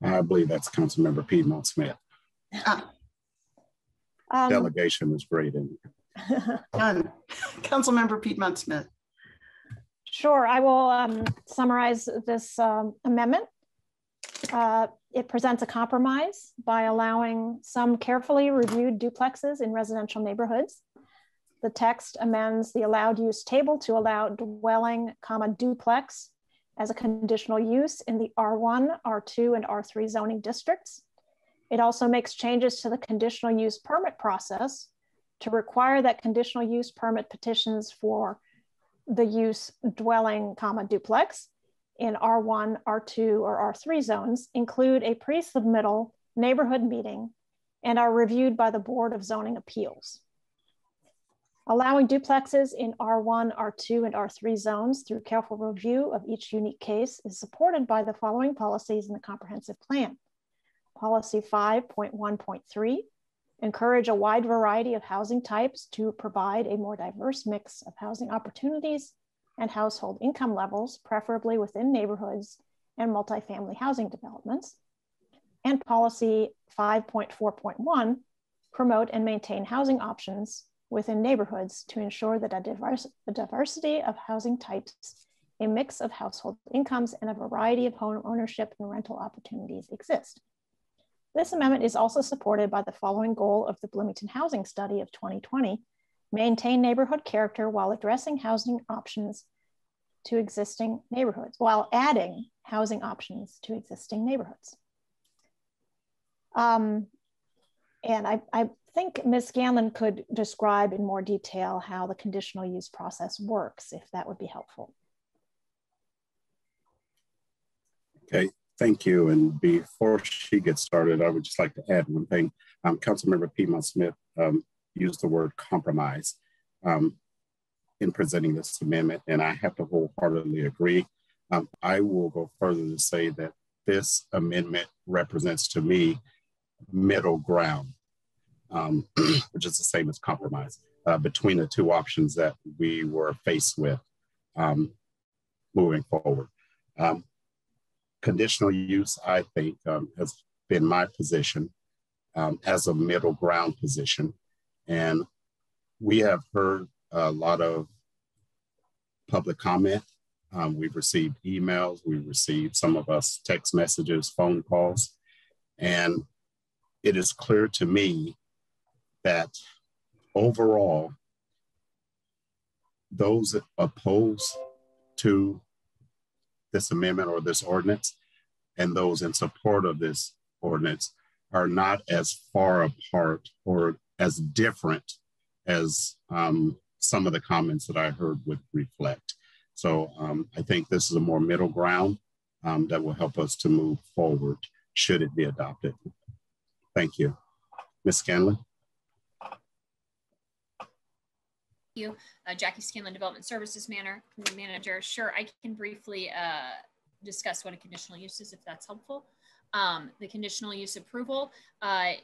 I believe that's Councilmember Piedmont Smith. Delegation is great. Done. Councilmember Piedmont Smith. Sure, I will summarize this amendment. It presents a compromise by allowing some carefully reviewed duplexes in residential neighborhoods. The text amends the allowed use table to allow dwelling, duplex as a conditional use in the R1, R2, and R3 zoning districts. It also makes changes to the conditional use permit process to require that conditional use permit petitions for the use dwelling, duplex in R1, R2, or R3 zones include a pre-submittal neighborhood meeting and are reviewed by the Board of Zoning Appeals. Allowing duplexes in R1, R2, and R3 zones through careful review of each unique case is supported by the following policies in the comprehensive plan. Policy 5.1.3, encourage a wide variety of housing types to provide a more diverse mix of housing opportunities and household income levels, preferably within neighborhoods and multifamily housing developments. And policy 5.4.1, promote and maintain housing options within neighborhoods to ensure that a diversity of housing types, a mix of household incomes, and a variety of home ownership and rental opportunities exist. This amendment is also supported by the following goal of the Bloomington Housing Study of 2020, maintain neighborhood character while addressing housing options to existing neighborhoods, while adding housing options to existing neighborhoods. And I think Ms. Scanlon could describe in more detail how the conditional use process works, if that would be helpful. Okay, thank you. And before she gets started, I would just like to add one thing. Councilmember Piedmont Smith used the word compromise in presenting this amendment, and I have to wholeheartedly agree. I will go further to say that this amendment represents to me middle ground, which is the same as compromise, between the two options that we were faced with moving forward. Conditional use, I think, has been my position as a middle ground position. And we have heard a lot of public comment. We've received emails, we've received some of us text messages, phone calls, and it is clear to me that overall, those opposed to this amendment or this ordinance and those in support of this ordinance are not as far apart or as different as some of the comments that I heard would reflect. So I think this is a more middle ground that will help us to move forward should it be adopted. Thank you. Ms. Scanlon. You, Jackie Scanlon, Development Services Manager. Sure, I can briefly discuss what a conditional use is if that's helpful. The conditional use approval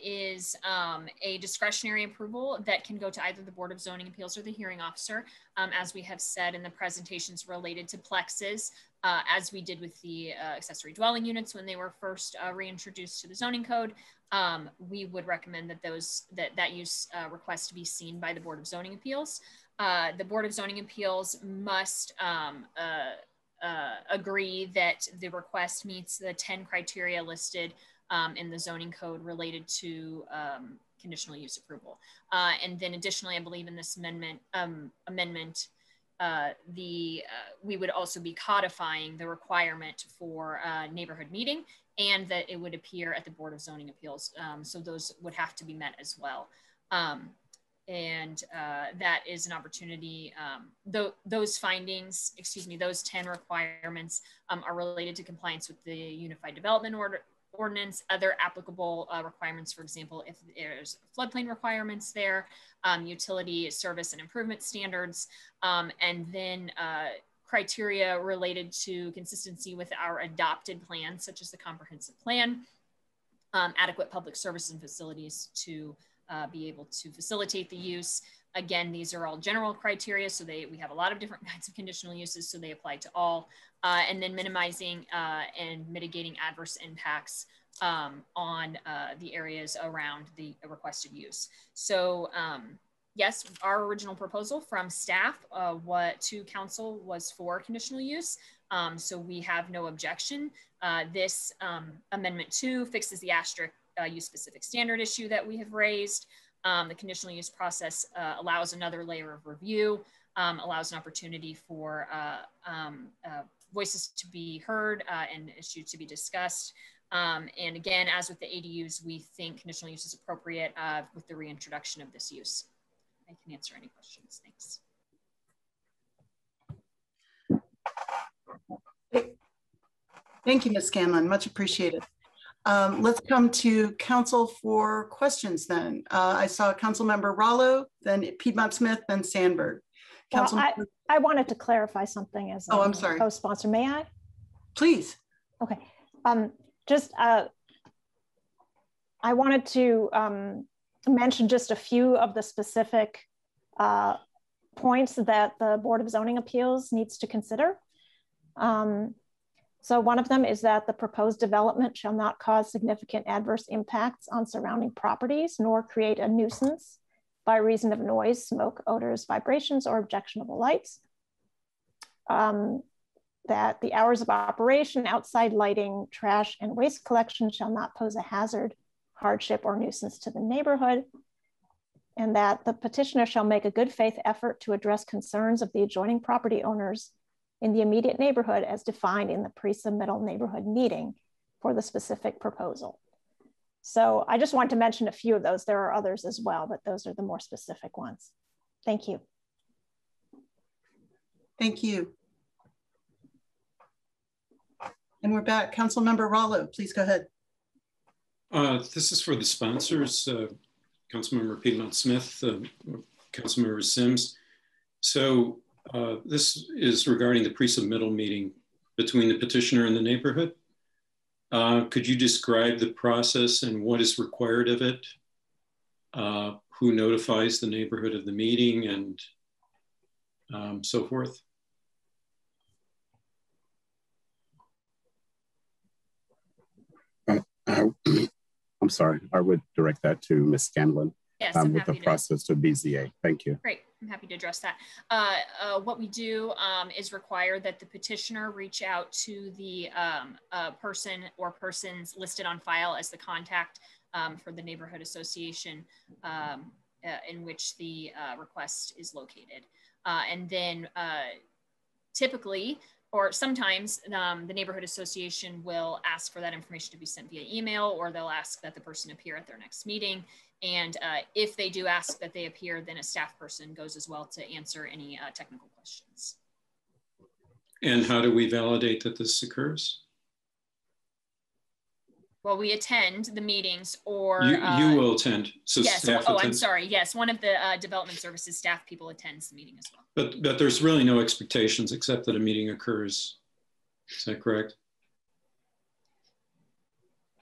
is a discretionary approval that can go to either the Board of Zoning Appeals or the hearing officer, as we have said in the presentations related to plexes, as we did with the accessory dwelling units when they were first reintroduced to the zoning code. We would recommend that that use request to be seen by the Board of Zoning Appeals. The Board of Zoning Appeals must agree that the request meets the 10 criteria listed in the zoning code related to conditional use approval. And then additionally, I believe in this amendment, we would also be codifying the requirement for neighborhood meeting, and that it would appear at the Board of Zoning Appeals. So those would have to be met as well. That is an opportunity. Those findings, excuse me, those 10 requirements are related to compliance with the Unified Development Ordinance, other applicable requirements, for example, if there's floodplain requirements there, utility service and improvement standards, and then criteria related to consistency with our adopted plans, such as the comprehensive plan, adequate public services and facilities to be able to facilitate the use. Again, these are all general criteria, so we have a lot of different kinds of conditional uses, so they apply to all. And then minimizing and mitigating adverse impacts on the areas around the requested use. So yes, our original proposal from staff to council was for conditional use. So we have no objection. This amendment 2 fixes the asterisk use specific standard issue that we have raised. The conditional use process allows another layer of review, allows an opportunity for voices to be heard and issues to be discussed. And again, as with the ADUs, we think conditional use is appropriate with the reintroduction of this use. I can answer any questions. Thanks. Thank you, Ms. Scanlon, much appreciated. Let's come to council for questions then. I saw Councilmember Rallo, then Piedmont Smith, then Sandberg. Well, I wanted to clarify something as I'm sorry. Co-sponsor. May I? Please. Okay. I wanted to mention just a few of the specific points that the Board of Zoning Appeals needs to consider. So one of them is that the proposed development shall not cause significant adverse impacts on surrounding properties, nor create a nuisance by reason of noise, smoke, odors, vibrations, or objectionable lights. That the hours of operation, outside lighting, trash, and waste collection shall not pose a hazard, hardship, or nuisance to the neighborhood. And that the petitioner shall make a good faith effort to address concerns of the adjoining property owners in the immediate neighborhood as defined in the pre-submittal neighborhood meeting for the specific proposal. So I just want to mention a few of those. There are others as well, but those are the more specific ones. Thank you. Thank you. And we're back. Councilmember Rallo, please go ahead. This is for the sponsors, Councilmember Piedmont Smith, Councilmember Sims. So this is regarding the pre-submittal meeting between the petitioner and the neighborhood. Could you describe the process and what is required of it? Who notifies the neighborhood of the meeting and so forth? I'm sorry, I would direct that to Ms. Scanlon. Yes, with the process to BZA. Thank you. Great, I'm happy to address that. What we do is require that the petitioner reach out to the person or persons listed on file as the contact for the neighborhood association in which the request is located. And then typically, or sometimes the neighborhood association will ask for that information to be sent via email, or they'll ask that the person appear at their next meeting. And if they do ask that they appear, then a staff person goes as well to answer any technical questions. And how do we validate that this occurs? Well, we attend the meetings, or you will attend. So yes. Staff Oh, attends. I'm sorry. Yes, one of the development services staff people attends the meeting as well. But there's really no expectations except that a meeting occurs. Is that correct?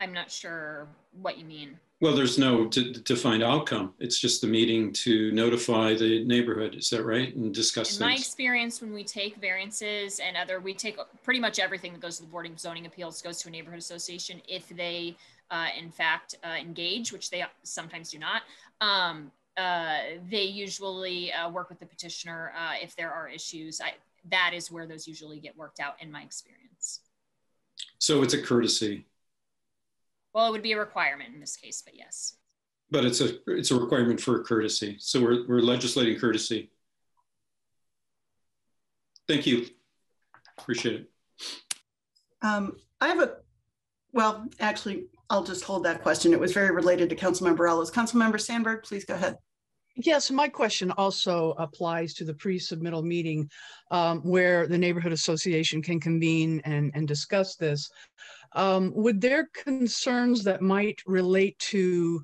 I'm not sure what you mean. Well, there's no defined outcome. It's just the meeting to notify the neighborhood. Is that right? And discuss In my experience, when we take variances and we take pretty much everything that goes to the Board of Zoning Appeals goes to a neighborhood association if they, in fact, engage, which they sometimes do not. They usually work with the petitioner if there are issues. That is where those usually get worked out in my experience. So it's a courtesy. Well, it would be a requirement in this case, but yes. But it's a requirement for a courtesy. So we're legislating courtesy. Thank you. Appreciate it. I have well, actually, I'll just hold that question. It was very related to Councilmember Rallo's. Councilmember Sandberg, please go ahead. Yes, my question also applies to the pre-submittal meeting where the neighborhood association can convene and discuss this. Would there concerns that might relate to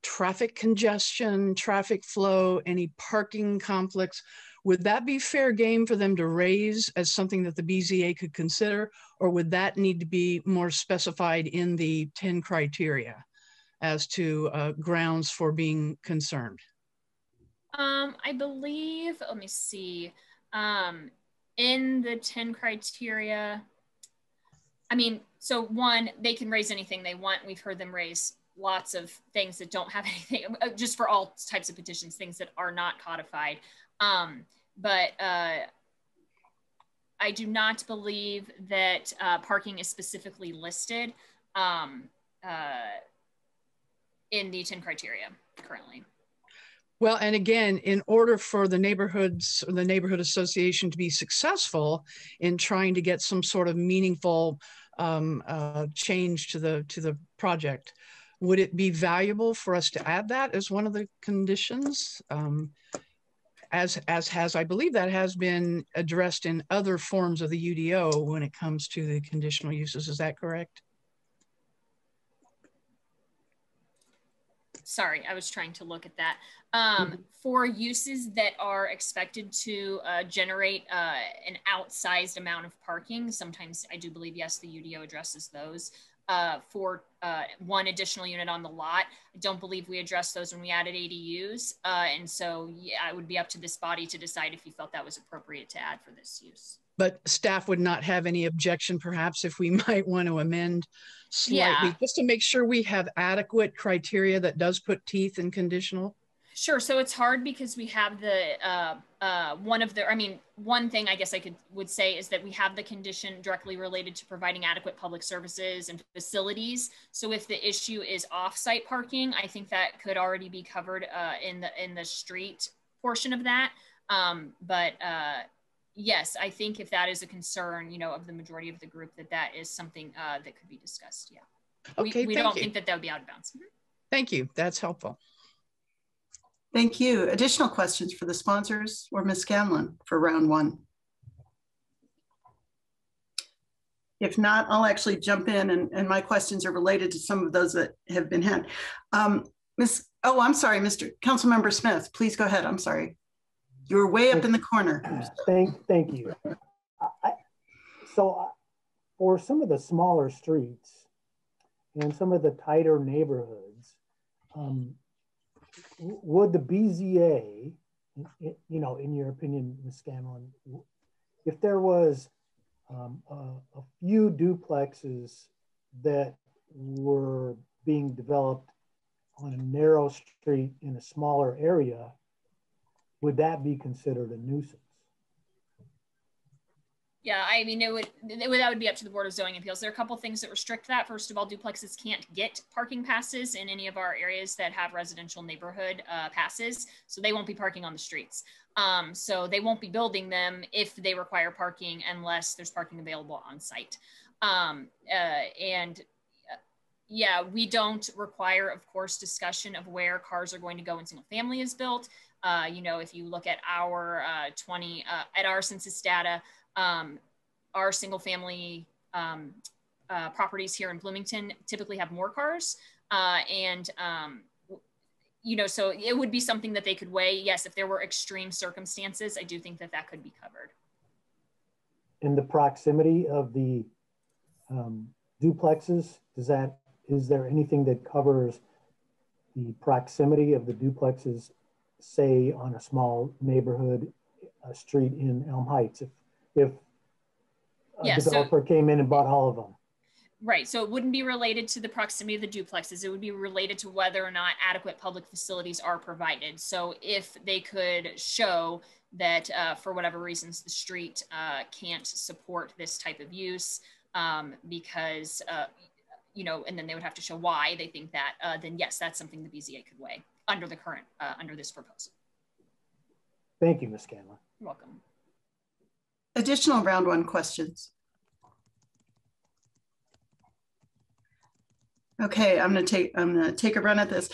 traffic congestion, traffic flow, any parking conflicts? Would that be fair game for them to raise as something that the BZA could consider, or would that need to be more specified in the 10 criteria as to grounds for being concerned? I believe, let me see, in the 10 criteria, I mean, so one, they can raise anything they want. We've heard them raise lots of things that don't have anything, just for all types of petitions, things that are not codified. But I do not believe that parking is specifically listed in the 10 criteria currently. Well, and again, in order for the neighborhoods or the neighborhood association to be successful in trying to get some sort of meaningful change to the project, would it be valuable for us to add that as one of the conditions? As has, I believe that has been addressed in other forms of the UDO when it comes to the conditional uses. Is that correct? Sorry, I was trying to look at that. For uses that are expected to generate an outsized amount of parking, sometimes I do believe, yes, the UDO addresses those. For one additional unit on the lot, I don't believe we addressed those when we added ADUs. And so yeah, it would be up to this body to decide if you felt that was appropriate to add for this use. But staff would not have any objection, perhaps, if we might want to amend slightly, just to make sure we have adequate criteria that does put teeth in conditional? Sure. So it's hard because we have the one thing I guess I would say is that we have the condition directly related to providing adequate public services and facilities. So if the issue is off-site parking, I think that could already be covered in the street portion of that. Yes, I think if that is a concern, you know, of the majority of the group, that is something that could be discussed. Yeah. Okay. We don't think that would be out of bounds. Thank you. That's helpful. Thank you. Additional questions for the sponsors or Ms. Scanlon for round one? If not, I'll actually jump in, and my questions are related to some of those that have been had. I'm sorry, Mr. Councilmember Smith, please go ahead. I'm sorry. You're way up in the corner. Thank you. So for some of the smaller streets and some of the tighter neighborhoods, would the BZA, you know, in your opinion, Ms. Scanlon, if there was a few duplexes that were being developed on a narrow street in a smaller area, would that be considered a nuisance? Yeah, I mean, that would be up to the Board of Zoning Appeals. There are a couple of things that restrict that. First of all, duplexes can't get parking passes in any of our areas that have residential neighborhood passes, so they won't be parking on the streets. So they won't be building them if they require parking unless there's parking available on site. Yeah, we don't require, of course, discussion of where cars are going to go when single family is built. You know, if you look at our our census data, our single family properties here in Bloomington typically have more cars. You know, so it would be something that they could weigh. Yes, if there were extreme circumstances, I do think that could be covered. In the proximity of the duplexes, is there anything that covers the proximity of the duplexes, say on a small neighborhood street in Elm Heights, if a developer came in and bought all of them? Right, so it wouldn't be related to the proximity of the duplexes. It would be related to whether or not adequate public facilities are provided. So if they could show that for whatever reasons the street can't support this type of use because you know, and then they would have to show why they think that, then yes, that's something the BZA could weigh under the current, under this proposal. Thank you, Ms. Scanlon. You're welcome. Additional round one questions. Okay, I'm gonna take a run at this.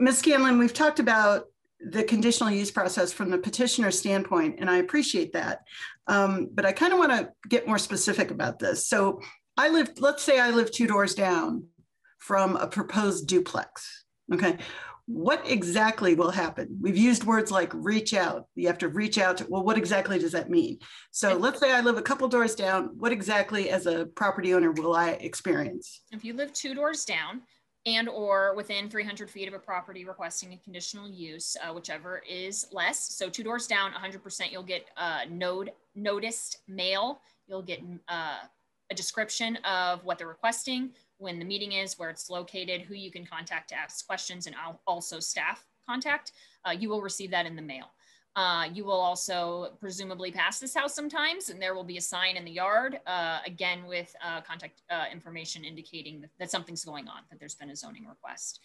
Ms. Scanlon, we've talked about the conditional use process from the petitioner standpoint, and I appreciate that. But I kind of want to get more specific about this. So let's say I live 2 doors down from a proposed duplex, okay? What exactly will happen? We've used words like reach out. You have to reach out to, well, what exactly does that mean? So let's say I live a couple doors down. What exactly as a property owner will I experience? If you live 2 doors down and or within 300 feet of a property requesting a conditional use, whichever is less. So 2 doors down, 100% you'll get noticed mail. You'll get a description of what they're requesting, when the meeting is, where it's located, who you can contact to ask questions, and also staff contact. You will receive that in the mail. You will also presumably pass this house sometimes, and there will be a sign in the yard, again, with contact information indicating that something's going on, that there's been a zoning request.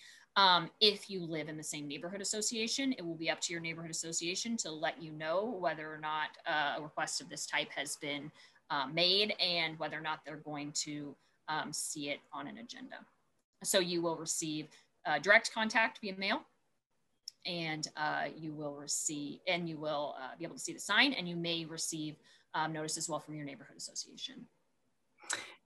If you live in the same neighborhood association, it will be up to your neighborhood association to let you know whether or not a request of this type has been made and whether or not they're going to see it on an agenda. So you will receive direct contact via mail, and you will be able to see the sign, and you may receive notice as well from your neighborhood association.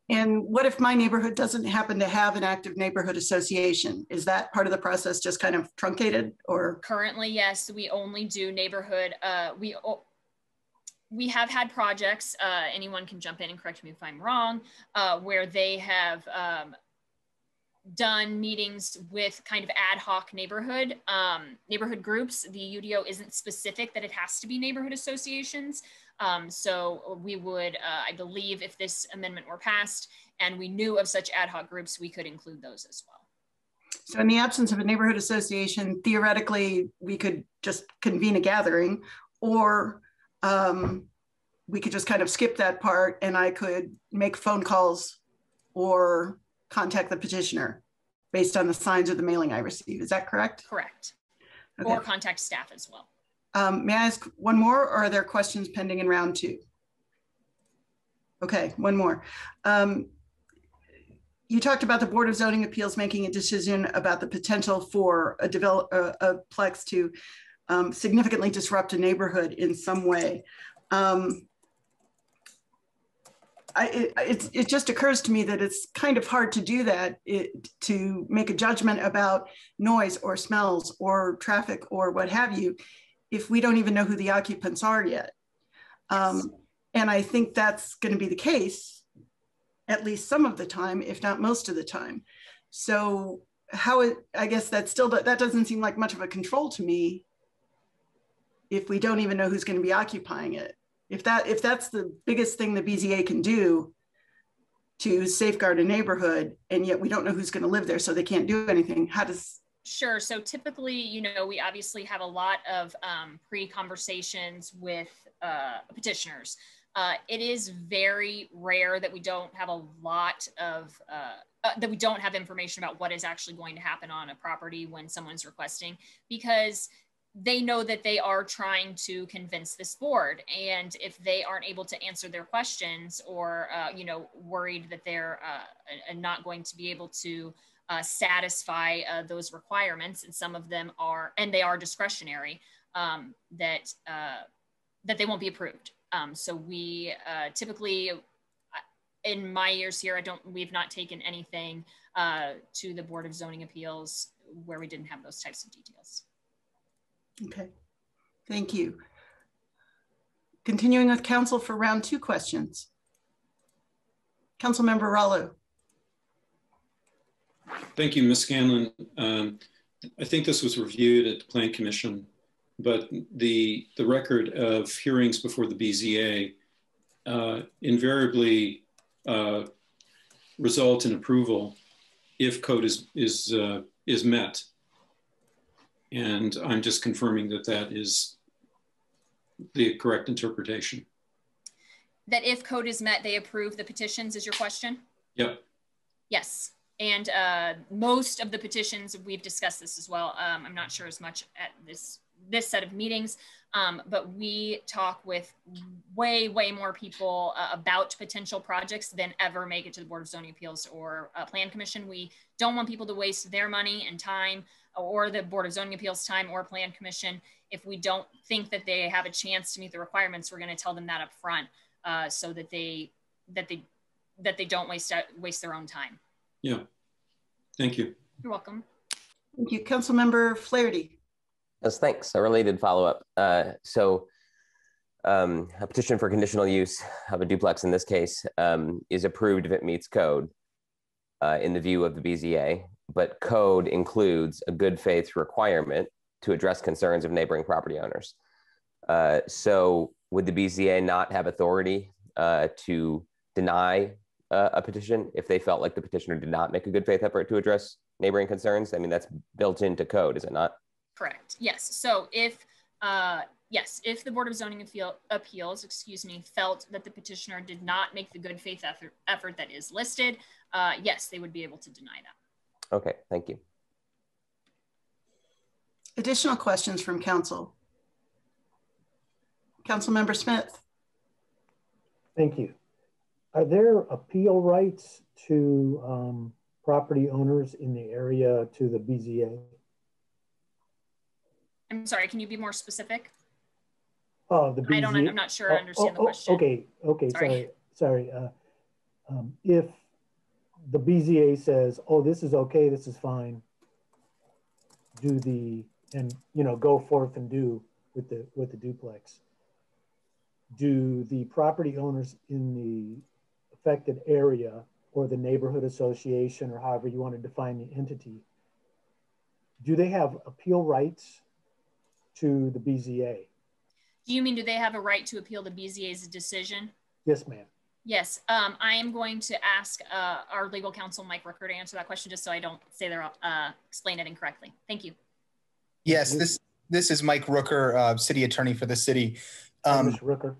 And what if my neighborhood doesn't happen to have an active neighborhood association? Is that part of the process just kind of truncated, or? Currently, yes, we only do neighborhood. We have had projects, anyone can jump in and correct me if I'm wrong, where they have done meetings with kind of ad hoc neighborhood groups. The UDO isn't specific that it has to be neighborhood associations. So we would, I believe if this amendment were passed and we knew of such ad hoc groups, we could include those as well. So in the absence of a neighborhood association, theoretically, we could just convene a gathering, or we could just kind of skip that part and I could make phone calls or contact the petitioner based on the signs or the mailing I receive. Is that correct? Correct. Okay. Or contact staff as well. May I ask one more, or are there questions pending in round 2? Okay, one more. You talked about the Board of Zoning Appeals making a decision about the potential for a plex to significantly disrupt a neighborhood in some way. It just occurs to me that it's kind of hard to do that, to make a judgment about noise or smells or traffic or what have you, if we don't even know who the occupants are yet. And I think that's going to be the case, at least some of the time, if not most of the time. So I guess that doesn't seem like much of a control to me if we don't even know who's going to be occupying it. If that's the biggest thing the BZA can do to safeguard a neighborhood, and yet we don't know who's going to live there, so they can't do anything, how does? Sure. So typically, you know, we obviously have a lot of pre-conversations with petitioners. It is very rare that we don't have a lot of, that we don't have information about what is actually going to happen on a property when someone's requesting, because they know that they are trying to convince this board. And if they aren't able to answer their questions, or, you know, worried that they're not going to be able to satisfy those requirements, and some of them are, and they are discretionary, that they won't be approved. So we typically, in my years here, we've not taken anything to the Board of Zoning Appeals where we didn't have those types of details. Okay, thank you. Continuing with council for round 2 questions. Councilmember Rallo. Thank you, Ms. Scanlon. I think this was reviewed at the Plan Commission, but the record of hearings before the BZA invariably result in approval if code is met. And I'm just confirming that that is the correct interpretation. That if code is met, they approve the petitions, is your question? Yep. Yes. And most of the petitions, we've discussed this as well. I'm not sure as much at this set of meetings, but we talk with way more people about potential projects than ever make it to the Board of Zoning Appeals or Plan Commission. We don't want people to waste their money and time, or the Board of Zoning Appeals time or Plan Commission. If we don't think that they have a chance to meet the requirements, we're going to tell them that up front, so that they don't waste their own time. Yeah, thank you. You're welcome. Thank you. Councilmember Flaherty. Yes, thanks. A related follow-up. A petition for conditional use of a duplex in this case is approved if it meets code in the view of the BZA, but code includes a good faith requirement to address concerns of neighboring property owners. So would the BZA not have authority to deny a petition if they felt like the petitioner did not make a good faith effort to address neighboring concerns? I mean, that's built into code, is it not? Correct. Yes. So if the Board of Zoning Appeals, felt that the petitioner did not make the good faith effort that is listed, yes, they would be able to deny that. Okay, thank you. Additional questions from council? Councilmember Smith. Thank you. Are there appeal rights to property owners in the area to the BZA? I'm sorry, can you be more specific? Oh, the BZA. I'm not sure I understand the question. Okay, sorry. If the BZA says, oh, this is okay, this is fine, go forth and do with the duplex. Do the property owners in the affected area or the neighborhood association, or however you want to define the entity, do they have appeal rights to the BZA? Do you mean, do they have a right to appeal the BZA's decision? Yes, ma'am. Yes, I am going to ask our legal counsel, Mike Rooker, to answer that question, just so I don't say they're explain it incorrectly. Thank you. Yes, this is Mike Rooker, city attorney for the city. Mr. Rooker.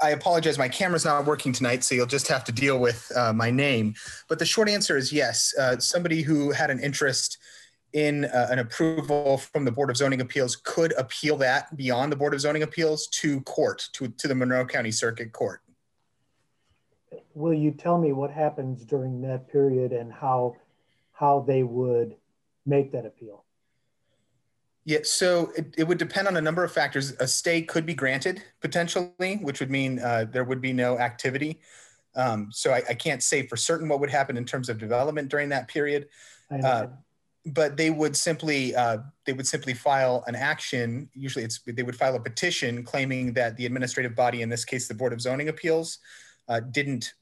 I apologize, my camera's not working tonight, so you'll just have to deal with my name. But the short answer is yes. Somebody who had an interest in an approval from the Board of Zoning Appeals could appeal that beyond the Board of Zoning Appeals to court, to the Monroe County Circuit Court. Will you tell me what happens during that period and how they would make that appeal? Yeah, so it would depend on a number of factors. A stay could be granted potentially, which would mean there would be no activity. So I can't say for certain what would happen in terms of development during that period. But they would simply file an action. Usually they would file a petition claiming that the administrative body, in this case, the Board of Zoning Appeals, didn't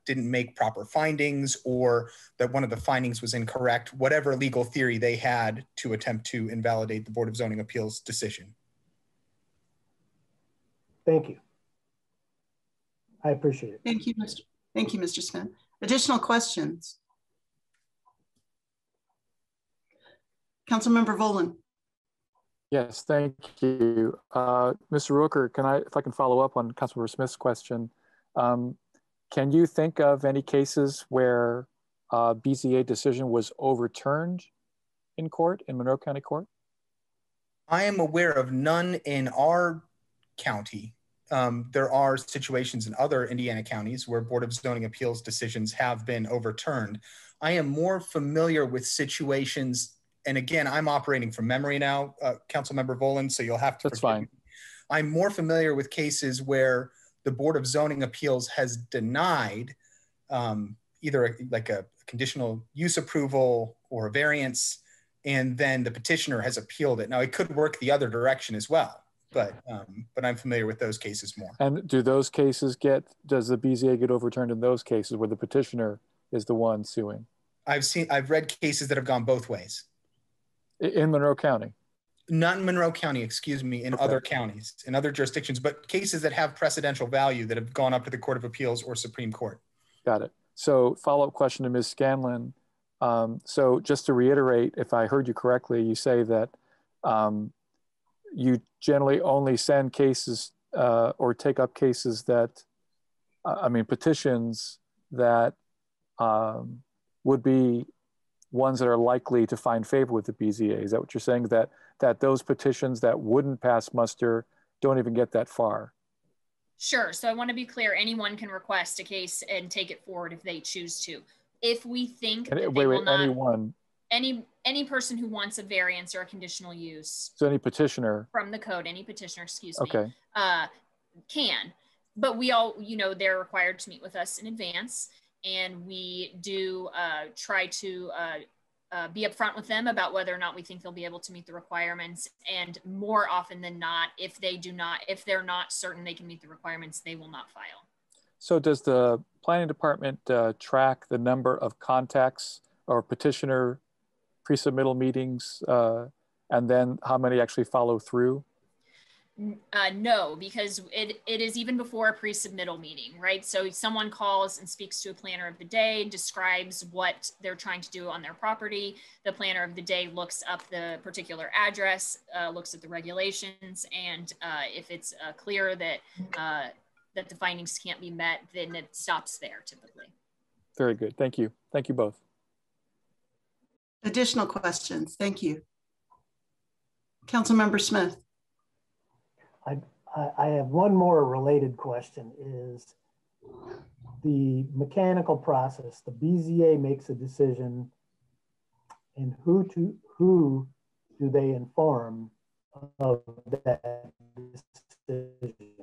make proper findings, or that one of the findings was incorrect, whatever legal theory they had to attempt to invalidate the Board of Zoning Appeals decision. Thank you. I appreciate it. Thank you, Mr. Smith. Additional questions? Councilmember Volin. Yes, thank you. Mr. Rooker, if I can follow up on Councilmember Smith's question, can you think of any cases where a BZA decision was overturned in court, in Monroe County Court? I am aware of none in our county. There are situations in other Indiana counties where Board of Zoning Appeals decisions have been overturned. I am more familiar with situations, and again, I'm operating from memory now, Councilmember Volin, so you'll have to forgive me. I'm more familiar with cases where the Board of Zoning Appeals has denied either like a conditional use approval or a variance, and then the petitioner has appealed it. Now, it could work the other direction as well, but I'm familiar with those cases more. And do those cases does the BZA get overturned in those cases where the petitioner is the one suing? I've read cases that have gone both ways. In Monroe County? Not in Monroe County, excuse me, in other counties, in other jurisdictions, but cases that have precedential value that have gone up to the Court of Appeals or Supreme Court. Got it. So follow-up question to Ms. Scanlon. So just to reiterate, if I heard you correctly, you say that you generally only send cases or take up cases that, petitions that would be ones that are likely to find favor with the BZA. Is that what you're saying? That those petitions that wouldn't pass muster don't even get that far? Sure. So I want to be clear. Anyone can request a case and take it forward if they choose to. If we think that anyone. Any person who wants a variance or a conditional use. So any petitioner. From the code, any petitioner, excuse me. Okay. Can. But we all, they're required to meet with us in advance. And we do try to be upfront with them about whether or not we think they'll be able to meet the requirements. And more often than not, if they're not certain they can meet the requirements, they will not file. So does the planning department track the number of contacts or petitioner pre-submittal meetings and then how many actually follow through? No, because it is even before a pre-submittal meeting, right? So someone calls and speaks to a planner of the day, describes what they're trying to do on their property. The planner of the day looks up the particular address, looks at the regulations, and if it's clear that that the findings can't be met, then it stops there typically. Very good. Thank you. Thank you both. Additional questions? Thank you. Councilmember Smith. I have one more related question. Is the mechanical process, the BZA makes a decision, and who do they inform of that decision?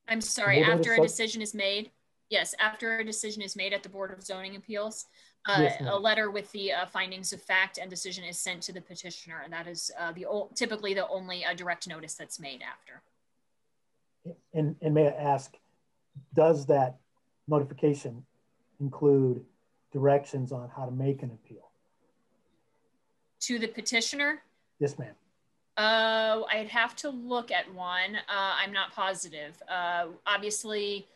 I'm sorry, after a decision is made? Yes, after a decision is made at the Board of Zoning Appeals, yes, a letter with the findings of fact and decision is sent to the petitioner, and that is typically the only direct notice that's made after. And may I ask, does that notification include directions on how to make an appeal? To the petitioner? Yes, ma'am. I'd have to look at one. I'm not positive. Obviously,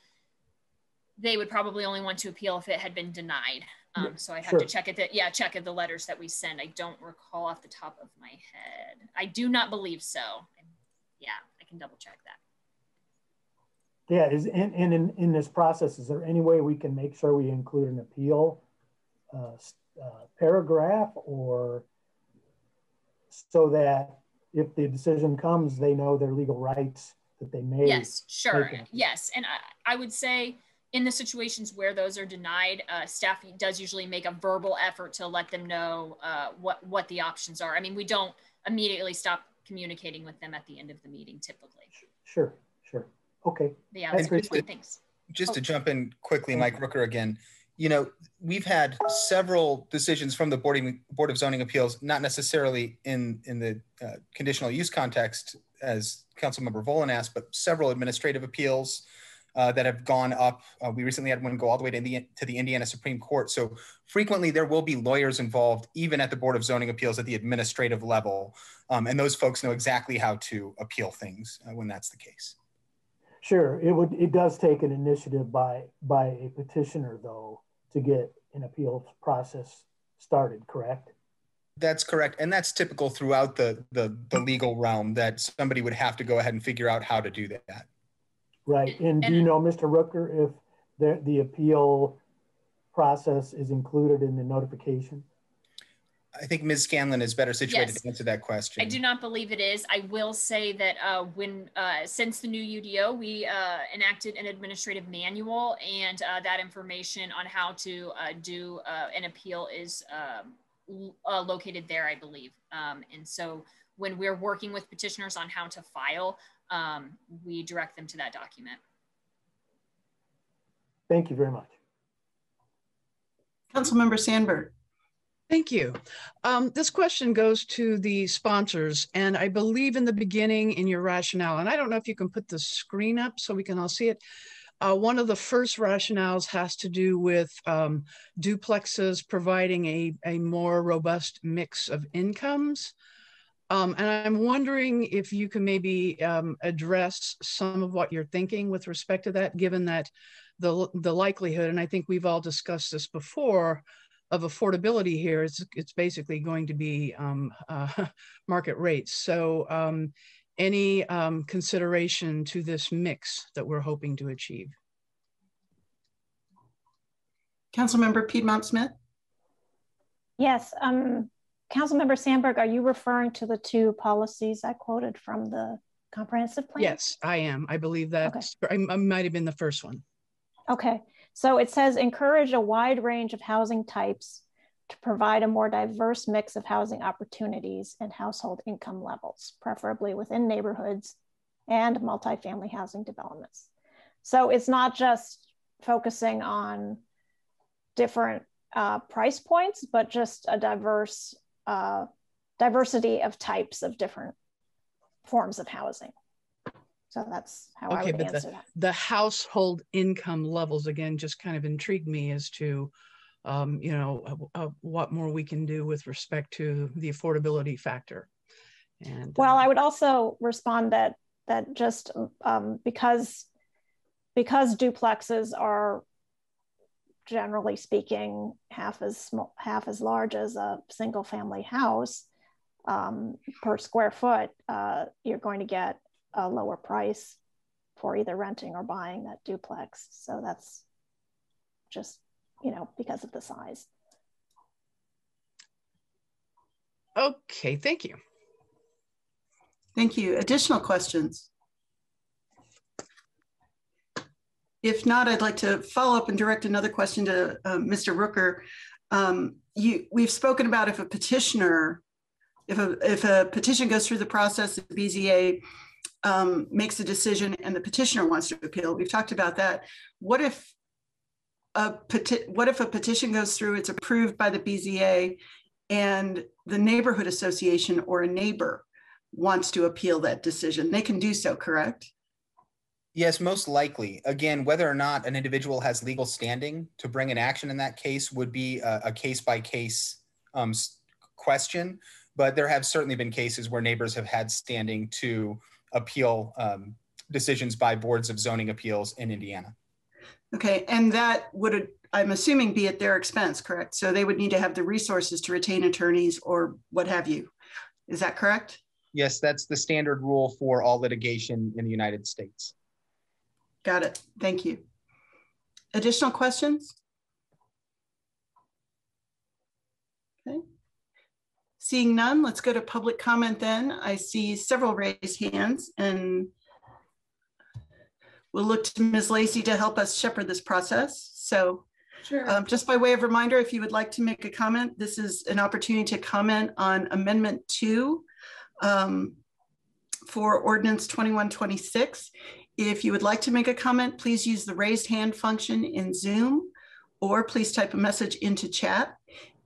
they would probably only want to appeal if it had been denied. So I'd have to check at the letters that we send. I don't recall off the top of my head. I do not believe so. Yeah, I can double check that. Yeah, in this process, is there any way we can make sure we include an appeal paragraph, or so that if the decision comes, they know their legal rights that they may? Yes, sure. Yes, and I would say in the situations where those are denied, staff does usually make a verbal effort to let them know what the options are. I mean, we don't immediately stop communicating with them at the end of the meeting, typically. Sure. Okay. Yeah, that's great point. Thanks. Just to jump in quickly, Mike Rooker again. We've had several decisions from the Board of Zoning Appeals, not necessarily in the conditional use context, as Councilmember Volin asked, but several administrative appeals that have gone up. We recently had one go all the way to the Indiana Supreme Court. So frequently there will be lawyers involved, even at the Board of Zoning Appeals at the administrative level. And those folks know exactly how to appeal things when that's the case. Sure, it does take an initiative by a petitioner, though, to get an appeals process started, correct? That's correct. And that's typical throughout the legal realm, that somebody would have to go ahead and figure out how to do that. Right. And do you know, Mr. Rooker, if the appeal process is included in the notification? I think Ms. Scanlon is better situated to answer that question. I do not believe it is. I will say that since the new UDO, we enacted an administrative manual, and that information on how to do an appeal is located there, I believe. And so when we're working with petitioners on how to file, we direct them to that document. Thank you very much. Councilmember Sandberg. Thank you. This question goes to the sponsors, and I believe in the beginning in your rationale, and I don't know if you can put the screen up so we can all see it. One of the first rationales has to do with duplexes providing a more robust mix of incomes. And I'm wondering if you can maybe address some of what you're thinking with respect to that, given that the likelihood, and I think we've all discussed this before, of affordability here, it's basically going to be market rates. So any consideration to this mix that we're hoping to achieve? Councilmember Piedmont Smith? Yes, Councilmember Sandberg, are you referring to the two policies I quoted from the comprehensive plan? Yes, I am. I believe that I might have been the first one. Okay, so it says encourage a wide range of housing types to provide a more diverse mix of housing opportunities and household income levels, preferably within neighborhoods and multifamily housing developments. So it's not just focusing on different price points, but just a diversity of types of different forms of housing. So that's how I would answer that. The household income levels, again, just kind of intrigued me as to, you know, what more we can do with respect to the affordability factor. And well, I would also respond that just because duplexes are generally speaking half as large as a single family house per square foot, you're going to get a lower price for either renting or buying that duplex. So that's just, you know, because of the size. Okay, thank you. Thank you. Additional questions? If not, I'd like to follow up and direct another question to Mr. Rooker. We've spoken about if a petitioner, if a petition goes through the process, the BZA makes a decision and the petitioner wants to appeal. We've talked about that. What if a petition goes through, it's approved by the BZA, and the neighborhood association or a neighbor wants to appeal that decision? They can do so, correct? Yes, most likely. Again, whether or not an individual has legal standing to bring an action in that case would be a case-by-case question, but there have certainly been cases where neighbors have had standing to appeal decisions by boards of zoning appeals in Indiana. Okay, and that would, I'm assuming, be at their expense, correct? So they would need to have the resources to retain attorneys or what have you. Is that correct? Yes, that's the standard rule for all litigation in the United States. Got it. Thank you. Additional questions? Okay. Seeing none, let's go to public comment then. I see several raised hands, and we'll look to Ms. Lacey to help us shepherd this process. So sure. Just by way of reminder, if you would like to make a comment, this is an opportunity to comment on Amendment 2 for Ordinance 2126. If you would like to make a comment, please use the raised hand function in Zoom, or please type a message into chat.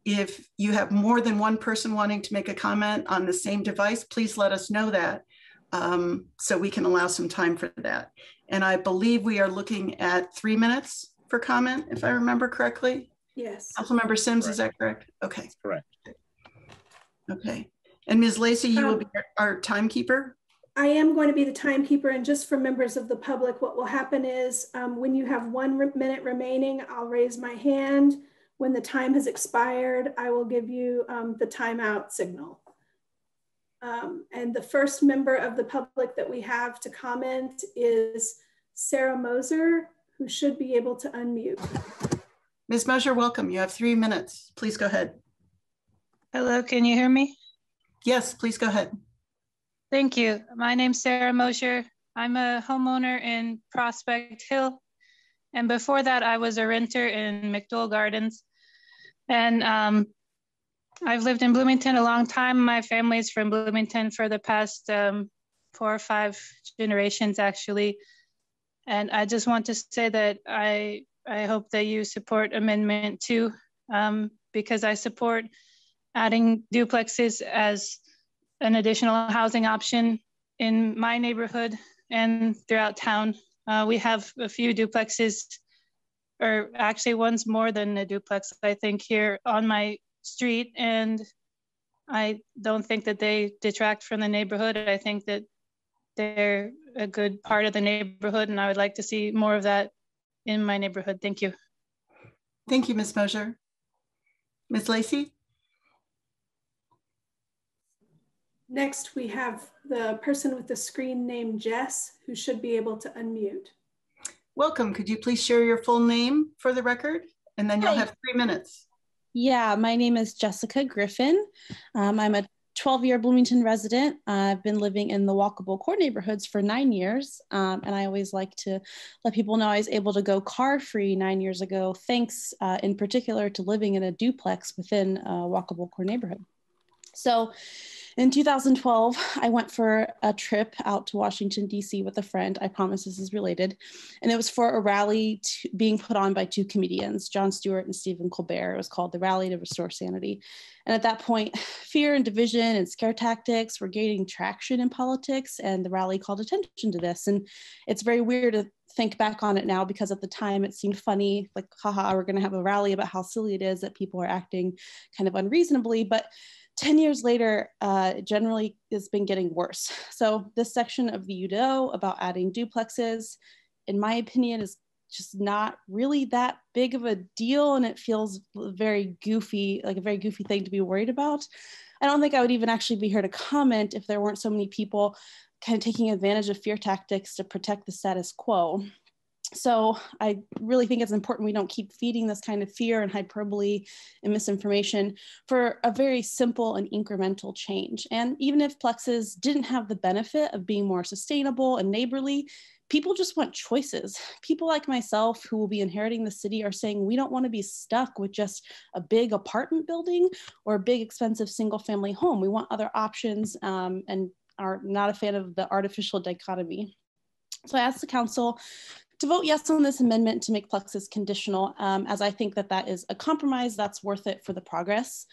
If you have more than one person wanting to make a comment on the same device, please let us know that so we can allow some time for that. And I believe we are looking at 3 minutes for comment, if I remember correctly. Yes. Councilmember Sims, correct. Is that correct? Okay. That's correct. Okay. And Ms. Lacey, you will be our timekeeper? I am going to be the timekeeper, and just for members of the public, what will happen is when you have 1 minute remaining, I'll raise my hand. When the time has expired, I will give you the timeout signal. And the first member of the public that we have to comment is Sarah Moser, who should be able to unmute. Ms. Moser, welcome. You have 3 minutes. Please go ahead. Hello, can you hear me? Yes, please go ahead. Thank you. My name's Sarah Mosher. I'm a homeowner in Prospect Hill. And before that, I was a renter in McDowell Gardens. And I've lived in Bloomington a long time. My family's from Bloomington for the past 4 or 5 generations, actually. And I just want to say that I hope that you support Amendment 2 because I support adding duplexes as an additional housing option in my neighborhood and throughout town. We have a few duplexes, or actually one's more than a duplex, I think, here on my street. And I don't think that they detract from the neighborhood. I think that they're a good part of the neighborhood, and I would like to see more of that in my neighborhood. Thank you. Thank you, Ms. Mosher. Ms. Lacey? Next, we have the person with the screen named Jess, who should be able to unmute. Welcome. Could you please share your full name for the record? and then you'll have 3 minutes. Yeah, my name is Jessica Griffin. I'm a 12-year Bloomington resident. I've been living in the walkable core neighborhoods for 9 years. And I always like to let people know I was able to go car-free 9 years ago, thanks in particular to living in a duplex within a walkable core neighborhood. So in 2012, I went for a trip out to Washington, D.C. with a friend. I promise this is related. And it was for a rally being put on by 2 comedians, Jon Stewart and Stephen Colbert. It was called the Rally to Restore Sanity. And at that point, fear and division and scare tactics were gaining traction in politics, and the rally called attention to this. And it's very weird to think back on it now, because at the time it seemed funny, like, haha, we're going to have a rally about how silly it is that people are acting kind of unreasonably. But 10 years later, generally has been getting worse. So this section of the UDO about adding duplexes, in my opinion, is just not really that big of a deal. And it feels very goofy, like a very goofy thing to be worried about. I don't think I would even actually be here to comment if there weren't so many people kind of taking advantage of fear tactics to protect the status quo. So I really think it's important we don't keep feeding this kind of fear and hyperbole and misinformation for a very simple and incremental change. And even if plexes didn't have the benefit of being more sustainable and neighborly, people just want choices. People like myself who will be inheriting the city are saying we don't want to be stuck with just a big apartment building or a big expensive single family home. We want other options and are not a fan of the artificial dichotomy. So I asked the council to vote yes on this amendment to make plexes conditional, as I think that that is a compromise that's worth it for the progress.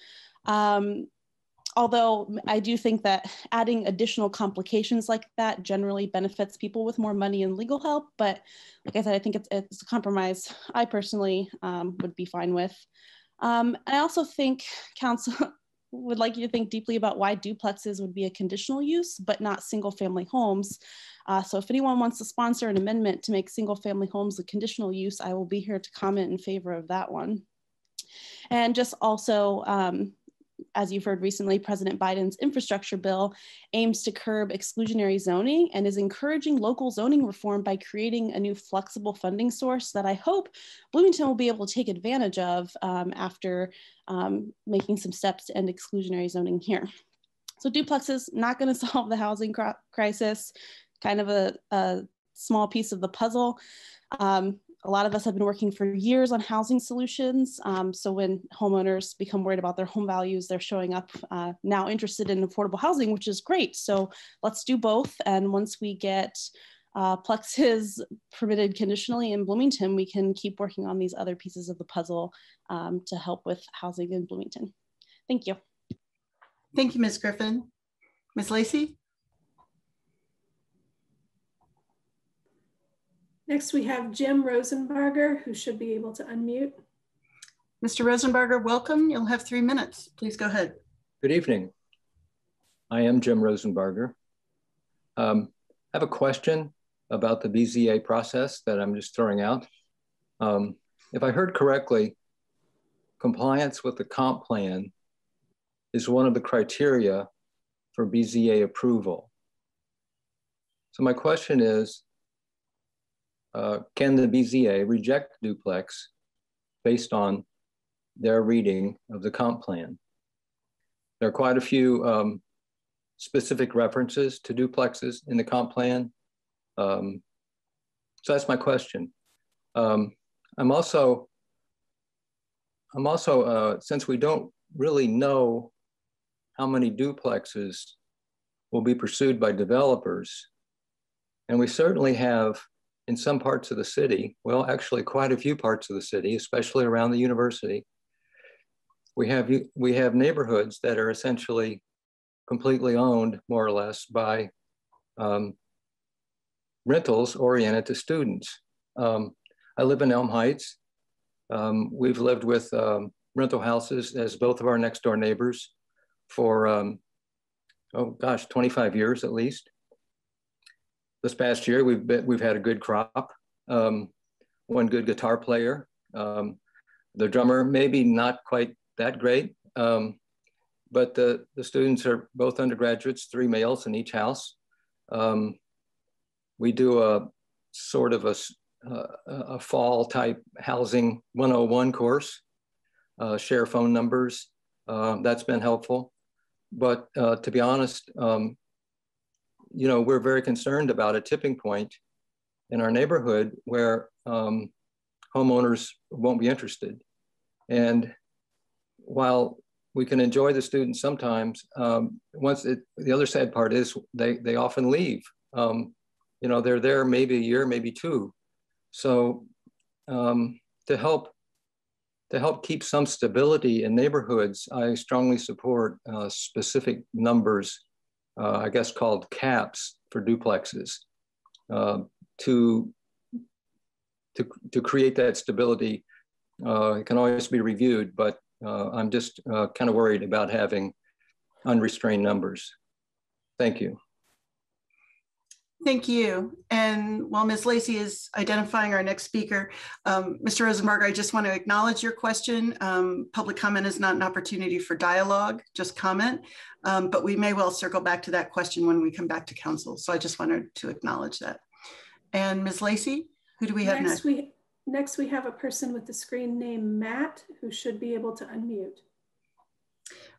Although I do think that adding additional complications like that generally benefits people with more money and legal help. But like I said, I think it's a compromise I personally would be fine with. I also think council would like you to think deeply about why duplexes would be a conditional use, but not single family homes. So if anyone wants to sponsor an amendment to make single family homes a conditional use, I will be here to comment in favor of that one. And just also, as you've heard recently, President Biden's infrastructure bill aims to curb exclusionary zoning and is encouraging local zoning reform by creating a new flexible funding source that I hope Bloomington will be able to take advantage of after making some steps to end exclusionary zoning here. So duplexes, not going to solve the housing crisis, kind of a small piece of the puzzle. A lot of us have been working for years on housing solutions. So when homeowners become worried about their home values, they're showing up now interested in affordable housing, which is great. So let's do both. And once we get plexes permitted conditionally in Bloomington, we can keep working on these other pieces of the puzzle to help with housing in Bloomington. Thank you. Thank you, Ms. Griffin. Ms. Lacey? Next, we have Jim Rosenbarger, who should be able to unmute. Mr. Rosenbarger, welcome. You'll have 3 minutes. Please go ahead. Good evening. I am Jim Rosenbarger. I have a question about the BZA process that I'm just throwing out. If I heard correctly, compliance with the comp plan is one of the criteria for BZA approval. So my question is, can the BZA reject duplex based on their reading of the comp plan? There are quite a few specific references to duplexes in the comp plan. So that's my question. I'm also, since we don't really know how many duplexes will be pursued by developers, and we certainly have in some parts of the city, well, actually quite a few parts of the city, especially around the university, we have neighborhoods that are essentially completely owned, more or less, by rentals oriented to students. I live in Elm Heights. We've lived with rental houses as both of our next door neighbors for, oh gosh, 25 years at least. This past year, we've had a good crop. One good guitar player. The drummer, maybe not quite that great, but the students are both undergraduates, 3 males in each house. We do a sort of a fall type housing 101 course, share phone numbers. That's been helpful. But to be honest, you know, we're very concerned about a tipping point in our neighborhood where homeowners won't be interested. And while we can enjoy the students sometimes, the other sad part is they often leave. You know, they're there maybe a year, maybe two. So to help keep some stability in neighborhoods, I strongly support specific numbers, I guess called caps for duplexes, to create that stability. It can always be reviewed, but I'm just kind of worried about having unrestrained numbers. Thank you. Thank you. And while Ms. Lacey is identifying our next speaker, Mr. Rosenberg, I just want to acknowledge your question. Public comment is not an opportunity for dialogue, just comment, but we may well circle back to that question when we come back to council. So I just wanted to acknowledge that. And Ms. Lacey, who do we have next? Next, we have a person with the screen name Matt, who should be able to unmute.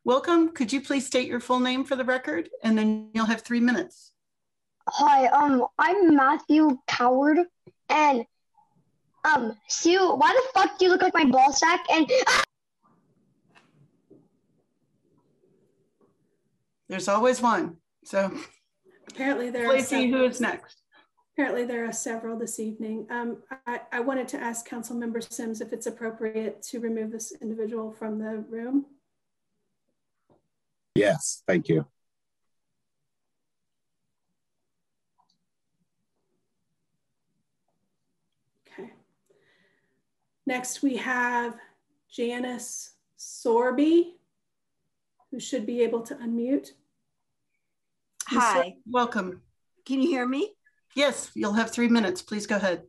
Welcome. Could you please state your full name for the record? And then you'll have 3 minutes. Hi, I'm Matthew Coward, and Sue, why the fuck do you look like my ball sack? And there's always one. So apparently there are several. Who is next? Apparently there are several this evening. I wanted to ask Councilmember Sims if it's appropriate to remove this individual from the room. Yes, thank you. Okay. Next we have Janice Sorby, who should be able to unmute. Hi. Welcome. Can you hear me? Yes, you'll have 3 minutes. Please go ahead.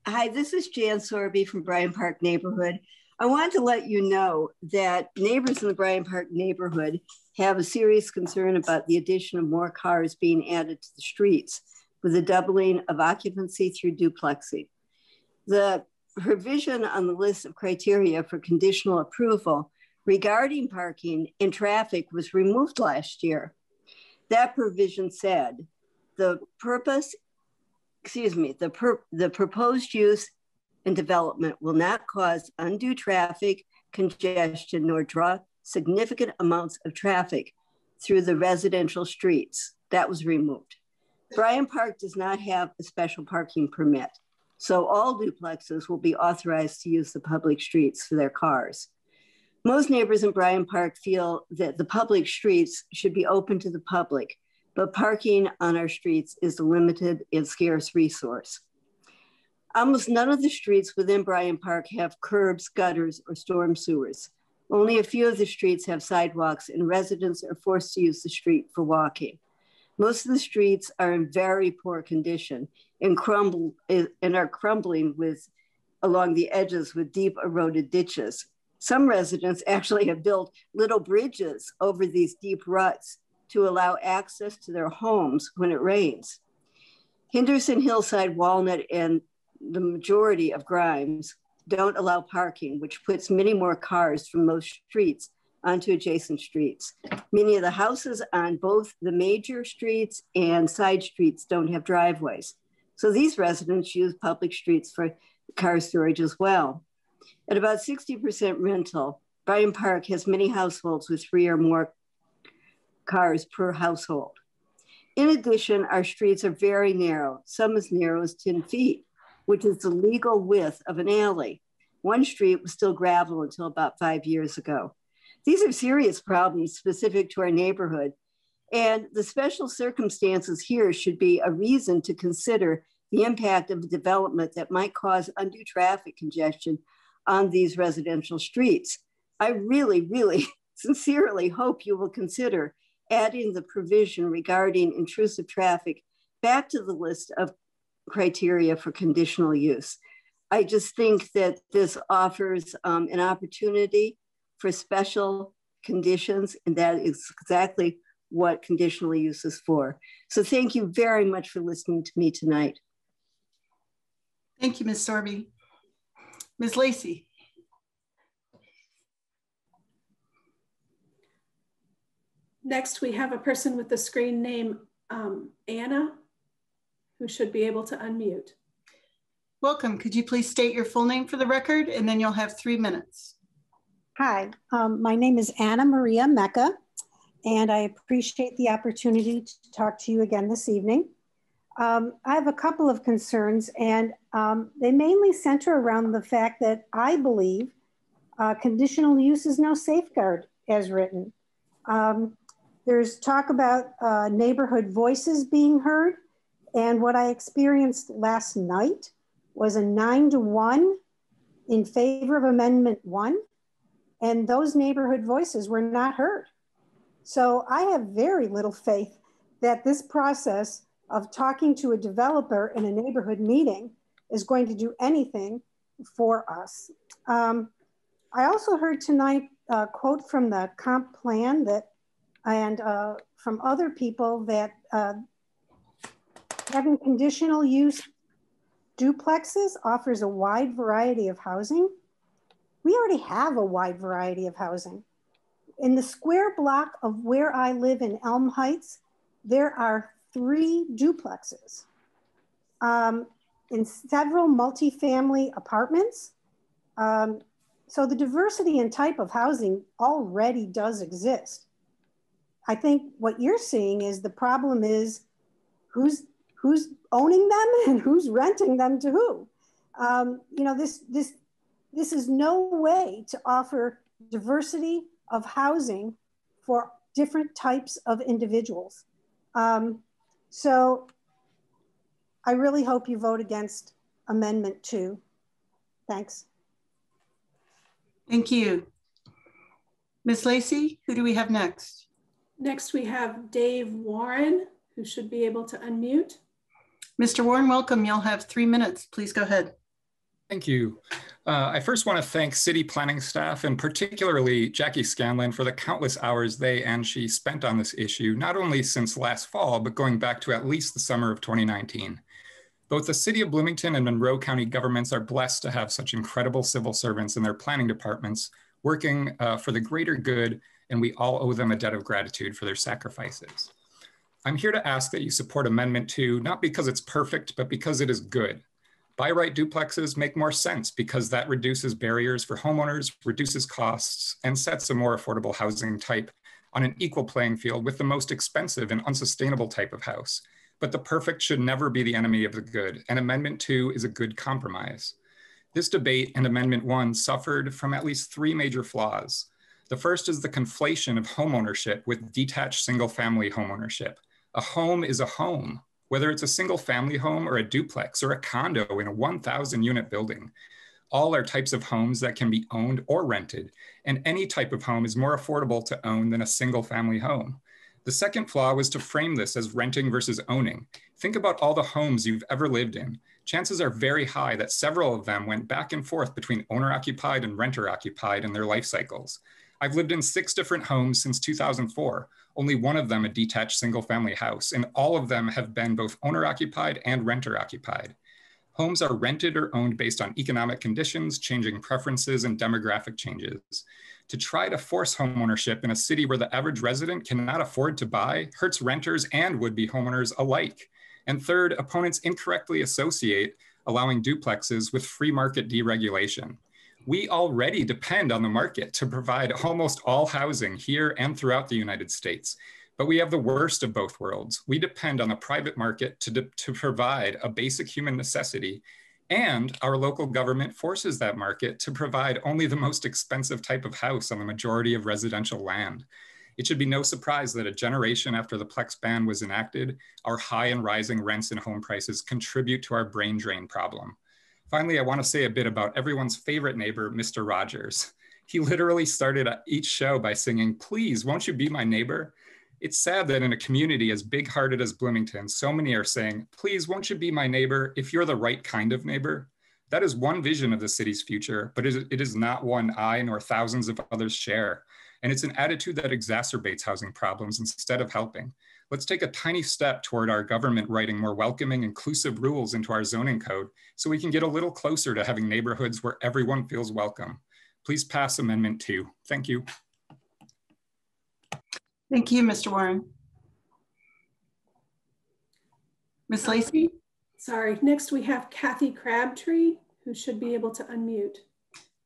Hi, this is Jan Sorby from Bryan Park neighborhood. I wanted to let you know that neighbors in the Bryan Park neighborhood have a serious concern about the addition of more cars being added to the streets with a doubling of occupancy through duplexing. The provision on the list of criteria for conditional approval regarding parking and traffic was removed last year. That provision said, the proposed use and development will not cause undue traffic congestion nor draw significant amounts of traffic through the residential streets. That was removed. Bryan Park does not have a special parking permit, so all duplexes will be authorized to use the public streets for their cars. Most neighbors in Bryan Park feel that the public streets should be open to the public, but parking on our streets is a limited and scarce resource. Almost none of the streets within Bryan Park have curbs, gutters, or storm sewers. Only a few of the streets have sidewalks, and residents are forced to use the street for walking. Most of the streets are in very poor condition and are crumbling along the edges with deep eroded ditches. Some residents actually have built little bridges over these deep ruts to allow access to their homes when it rains. Henderson, Hillside, Walnut, and the majority of Grimes don't allow parking, which puts many more cars from most streets onto adjacent streets. Many of the houses on both the major streets and side streets don't have driveways. So these residents use public streets for car storage as well. At about 60% rental, Bryan Park has many households with 3 or more cars per household. In addition, our streets are very narrow, some as narrow as 10 feet, which is the legal width of an alley. One street was still gravel until about 5 years ago. These are serious problems specific to our neighborhood, and the special circumstances here should be a reason to consider the impact of a development that might cause undue traffic congestion on these residential streets. I really, really sincerely hope you will consider adding the provision regarding intrusive traffic back to the list of criteria for conditional use. I just think that this offers an opportunity for special conditions, and that is exactly what conditional use is for. So thank you very much for listening to me tonight. Thank you, Ms. Sorby. Ms. Lacey. Next, we have a person with the screen name Anna, who should be able to unmute. Welcome. Could you please state your full name for the record, and then you'll have 3 minutes. Hi, my name is Anna Maria Mecca, and I appreciate the opportunity to talk to you again this evening. I have a couple of concerns, and they mainly center around the fact that I believe conditional use is no safeguard as written. There's talk about neighborhood voices being heard, and what I experienced last night was a 9-to-1 in favor of Amendment 1, and those neighborhood voices were not heard. So I have very little faith that this process of talking to a developer in a neighborhood meeting is going to do anything for us. I also heard tonight a quote from the comp plan that, and from other people, that having conditional use duplexes offers a wide variety of housing. We already have a wide variety of housing. In the square block of where I live in Elm Heights, there are 3 duplexes. In several multifamily apartments. So the diversity and type of housing already does exist. I think what you're seeing is the problem is who's owning them and who's renting them to who. You know, this is no way to offer diversity of housing for different types of individuals. So I really hope you vote against Amendment 2. Thanks. Thank you. Ms. Lacey, who do we have next? Next, we have Dave Warren, who should be able to unmute. Mr. Warren, welcome. You'll have 3 minutes. Please go ahead. Thank you. I first want to thank city planning staff and particularly Jackie Scanlon for the countless hours they and she spent on this issue, not only since last fall, but going back to at least the summer of 2019. Both the City of Bloomington and Monroe County governments are blessed to have such incredible civil servants in their planning departments working for the greater good, and we all owe them a debt of gratitude for their sacrifices. I'm here to ask that you support Amendment 2, not because it's perfect, but because it is good. By right duplexes make more sense because that reduces barriers for homeowners, reduces costs, and sets a more affordable housing type on an equal playing field with the most expensive and unsustainable type of house. But the perfect should never be the enemy of the good, and Amendment 2 is a good compromise. This debate and Amendment 1 suffered from at least 3 major flaws. The first is the conflation of homeownership with detached single-family homeownership. A home is a home, whether it's a single-family home or a duplex or a condo in a 1,000-unit building. All are types of homes that can be owned or rented, and any type of home is more affordable to own than a single-family home. The second flaw was to frame this as renting versus owning. Think about all the homes you've ever lived in. Chances are very high that several of them went back and forth between owner-occupied and renter-occupied in their life cycles. I've lived in 6 different homes since 2004, only one of them a detached single-family house, and all of them have been both owner-occupied and renter-occupied. Homes are rented or owned based on economic conditions, changing preferences, and demographic changes. To try to force homeownership in a city where the average resident cannot afford to buy hurts renters and would-be homeowners alike. And third, opponents incorrectly associate allowing duplexes with free market deregulation. We already depend on the market to provide almost all housing here and throughout the United States, but we have the worst of both worlds. We depend on the private market to provide a basic human necessity, and our local government forces that market to provide only the most expensive type of house on the majority of residential land. It should be no surprise that a generation after the Plex ban was enacted, our high and rising rents and home prices contribute to our brain drain problem. Finally, I want to say a bit about everyone's favorite neighbor, Mr. Rogers. He literally started each show by singing, "Please, won't you be my neighbor?" It's sad that in a community as big-hearted as Bloomington, so many are saying, "Please, won't you be my neighbor if you're the right kind of neighbor?" That is one vision of the city's future, but it is not one I nor thousands of others share. And it's an attitude that exacerbates housing problems instead of helping. Let's take a tiny step toward our government writing more welcoming, inclusive rules into our zoning code so we can get a little closer to having neighborhoods where everyone feels welcome. Please pass Amendment 2. Thank you. Thank you, Mr. Warren. Ms. Lacey? Sorry, next we have Kathy Crabtree, who should be able to unmute.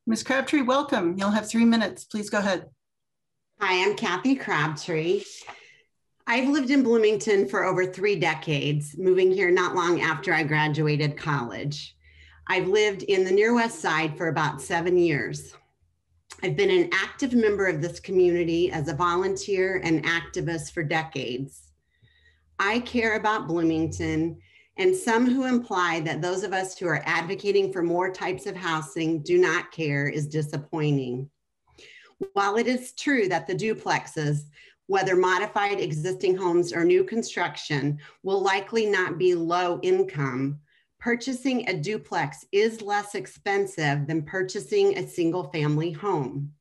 Ms. Crabtree, welcome. You'll have 3 minutes. Please go ahead. Hi, I'm Kathy Crabtree. I've lived in Bloomington for over 3 decades, moving here not long after I graduated college. I've lived in the Near West Side for about 7 years. I've been an active member of this community as a volunteer and activist for decades. I care about Bloomington, and some who imply that those of us who are advocating for more types of housing do not care is disappointing. While it is true that the duplexes, whether modified existing homes or new construction, will likely not be low income, purchasing a duplex is less expensive than purchasing a single family home.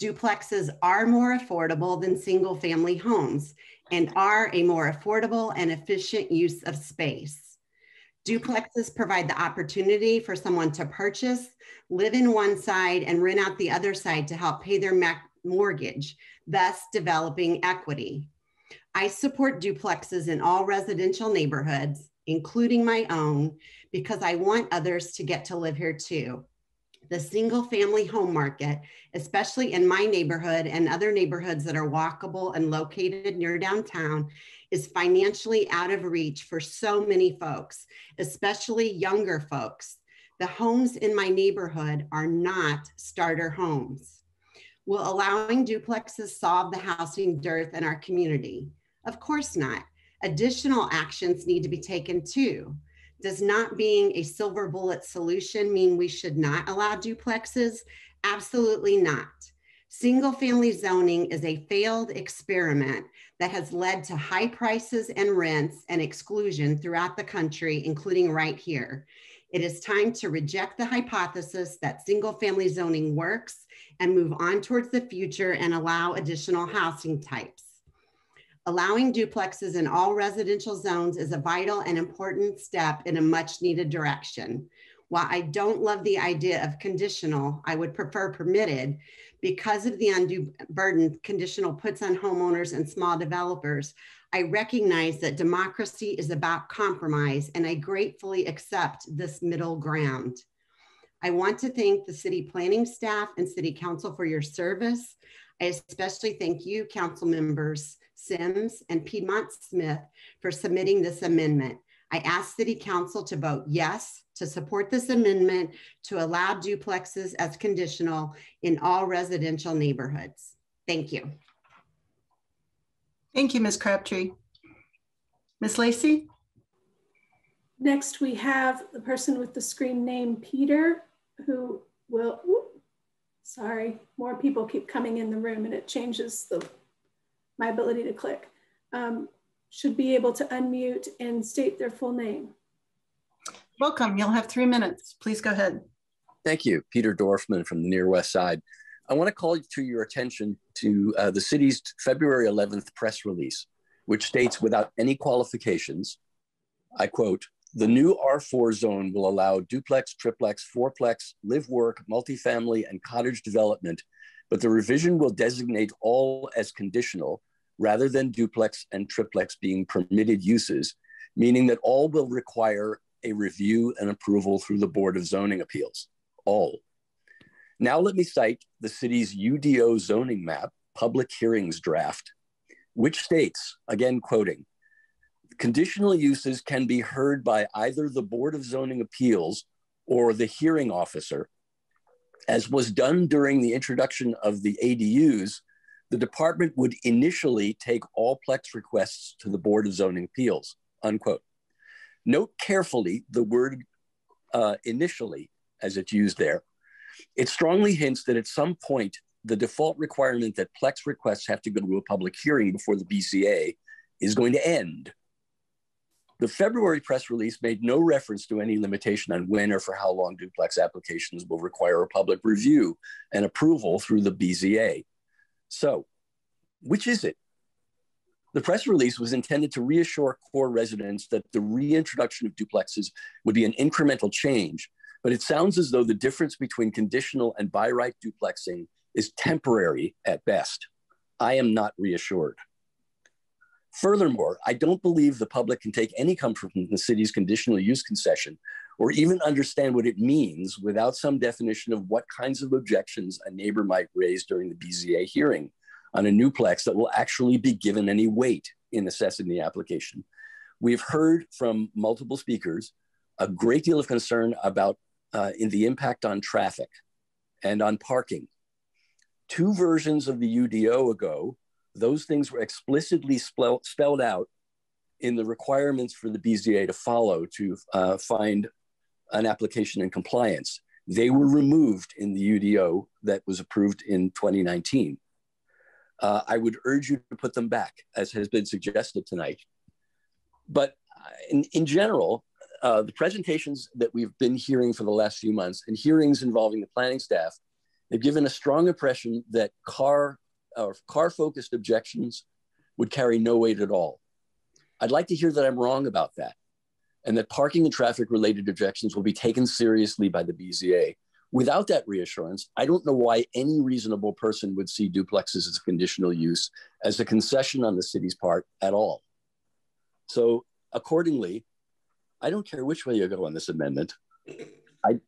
Duplexes are more affordable than single family homes and are a more affordable and efficient use of space. Duplexes provide the opportunity for someone to purchase, live in one side, and rent out the other side to help pay their mortgage, thus developing equity. I support duplexes in all residential neighborhoods, including my own, because I want others to get to live here too. The single family home market, especially in my neighborhood and other neighborhoods that are walkable and located near downtown, is financially out of reach for so many folks, especially younger folks. The homes in my neighborhood are not starter homes. Will allowing duplexes solve the housing dearth in our community? Of course not. Additional actions need to be taken too. Does not being a silver bullet solution mean we should not allow duplexes? Absolutely not. Single family zoning is a failed experiment that has led to high prices and rents and exclusion throughout the country, including right here. It is time to reject the hypothesis that single family zoning works and move on towards the future and allow additional housing types. Allowing duplexes in all residential zones is a vital and important step in a much needed direction. While I don't love the idea of conditional, I would prefer permitted because of the undue burden conditional puts on homeowners and small developers. I recognize that democracy is about compromise, and I gratefully accept this middle ground. I want to thank the city planning staff and city council for your service. I especially thank you, council members Sims and Piedmont Smith, for submitting this amendment. I ask City Council to vote yes to support this amendment to allow duplexes as conditional in all residential neighborhoods. Thank you. Thank you, Ms. Crabtree. Ms. Lacey? Next, we have the person with the screen name Peter, who will, sorry, more people keep coming in the room and it changes my ability to click, should be able to unmute and state their full name. Welcome, you'll have 3 minutes. Please go ahead. Thank you, Peter Dorfman from the Near West Side. I want to call to your attention to the city's February 11th press release, which states without any qualifications, I quote, "The new R4 zone will allow duplex, triplex, fourplex, live work, multifamily, and cottage development, but the revision will designate all as conditional rather than duplex and triplex being permitted uses, meaning that all will require a review and approval through the Board of Zoning Appeals, all." Now let me cite the city's UDO zoning map, public hearings draft, which states, again quoting, "Conditional uses can be heard by either the Board of Zoning Appeals or the hearing officer. As was done during the introduction of the ADUs, the department would initially take all plex requests to the Board of Zoning Appeals," unquote. Note carefully the word initially as it's used there. It strongly hints that at some point, the default requirement that plex requests have to go to a public hearing before the BZA is going to end. The February press release made no reference to any limitation on when or for how long duplex applications will require a public review and approval through the BZA. So, which is it? The press release was intended to reassure core residents that the reintroduction of duplexes would be an incremental change, but it sounds as though the difference between conditional and by right duplexing is temporary at best. I am not reassured. Furthermore, I don't believe the public can take any comfort from the city's conditional use concession or even understand what it means without some definition of what kinds of objections a neighbor might raise during the BZA hearing on a newplex that will actually be given any weight in assessing the application. We've heard from multiple speakers a great deal of concern about in the impact on traffic and on parking. Two versions of the UDO ago, those things were explicitly spelled out in the requirements for the BZA to follow to find an application in compliance. They were removed in the UDO that was approved in 2019. I would urge you to put them back, as has been suggested tonight. But in general, the presentations that we've been hearing for the last few months and hearings involving the planning staff have given a strong impression that car-focused objections would carry no weight at all. I'd like to hear that I'm wrong about that, and that parking and traffic-related objections will be taken seriously by the BZA. Without that reassurance, I don't know why any reasonable person would see duplexes as a conditional use, as a concession on the city's part at all. So accordingly, I don't care which way you go on this amendment.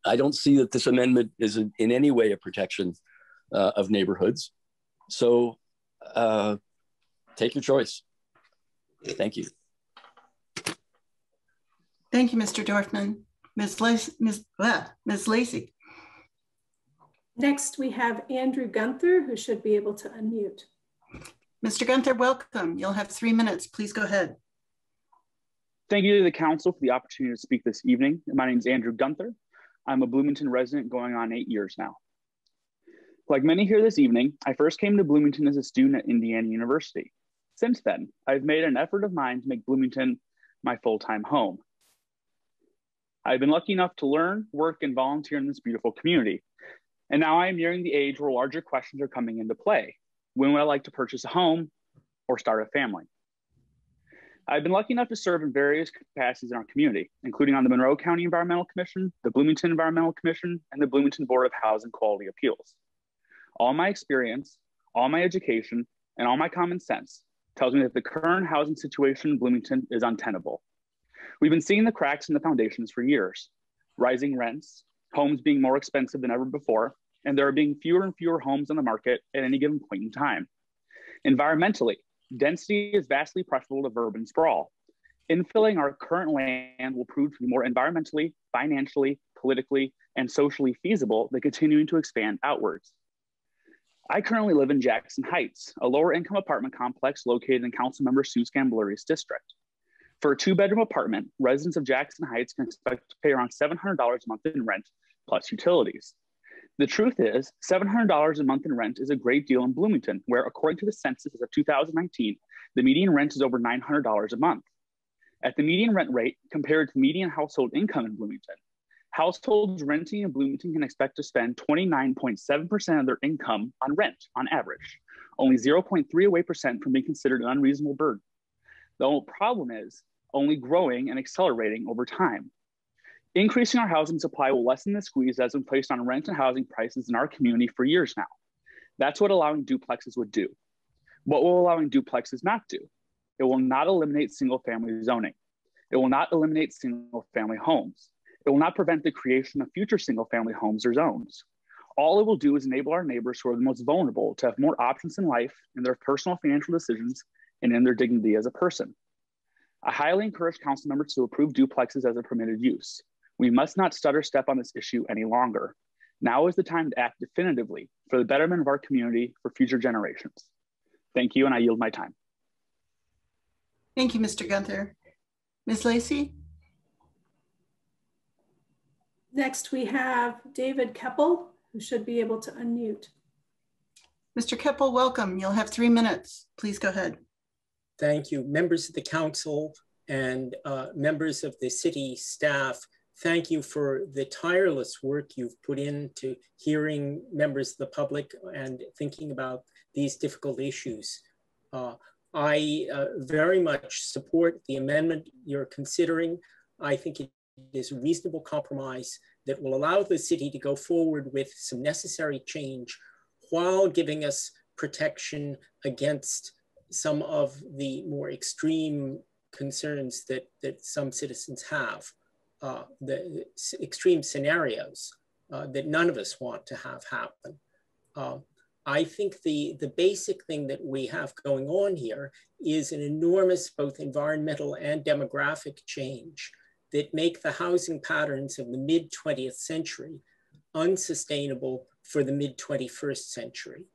I don't see that this amendment is in any way a protection of neighborhoods. So take your choice. Thank you. Thank you, Mr. Dorfman. Ms. Lacey. Next, we have Andrew Gunther, who should be able to unmute. Mr. Gunther, welcome. You'll have 3 minutes. Please go ahead. Thank you to the council for the opportunity to speak this evening. My name is Andrew Gunther. I'm a Bloomington resident going on 8 years now. Like many here this evening, I first came to Bloomington as a student at Indiana University. Since then, I've made an effort of mine to make Bloomington my full-time home. I've been lucky enough to learn, work, and volunteer in this beautiful community. And now I am nearing the age where larger questions are coming into play. When would I like to purchase a home or start a family? I've been lucky enough to serve in various capacities in our community, including on the Monroe County Environmental Commission, the Bloomington Environmental Commission, and the Bloomington Board of Housing Quality Appeals. All my experience, all my education, and all my common sense tells me that the current housing situation in Bloomington is untenable. We've been seeing the cracks in the foundations for years. Rising rents, homes being more expensive than ever before, and there are being fewer and fewer homes on the market at any given point in time. Environmentally, density is vastly preferable to urban sprawl. Infilling our current land will prove to be more environmentally, financially, politically, and socially feasible than continuing to expand outwards. I currently live in Jackson Heights, a lower income apartment complex located in Councilmember Sue Scamboluri's district. For a 2-bedroom apartment, residents of Jackson Heights can expect to pay around $700 a month in rent plus utilities. The truth is, $700 a month in rent is a great deal in Bloomington, where according to the census of 2019, the median rent is over $900 a month. At the median rent rate compared to median household income in Bloomington, households renting in Bloomington can expect to spend 29.7% of their income on rent on average, only 0.3% from being considered an unreasonable burden. The whole problem is only growing and accelerating over time. Increasing our housing supply will lessen the squeeze that has been placed on rent and housing prices in our community for years now. That's what allowing duplexes would do. What will allowing duplexes not do? It will not eliminate single-family zoning. It will not eliminate single-family homes. It will not prevent the creation of future single-family homes or zones. All it will do is enable our neighbors who are the most vulnerable to have more options in life, in their personal financial decisions, and in their dignity as a person. I highly encourage council members to approve duplexes as a permitted use. We must not stutter step on this issue any longer. Now is the time to act definitively for the betterment of our community for future generations. Thank you, and I yield my time. Thank you, Mr. Gunther. Ms. Lacey? Next, we have David Keppel, who should be able to unmute. Mr. Keppel, welcome. You'll have 3 minutes. Please go ahead. Thank you. Members of the council and members of the city staff, thank you for the tireless work you've put into hearing members of the public and thinking about these difficult issues. I very much support the amendment you're considering. I think it is a reasonable compromise that will allow the city to go forward with some necessary change while giving us protection against some of the more extreme concerns that some citizens have, the extreme scenarios that none of us want to have happen. I think the basic thing that we have going on here is an enormous both environmental and demographic change that make the housing patterns of the mid-20th century unsustainable for the mid-21st century.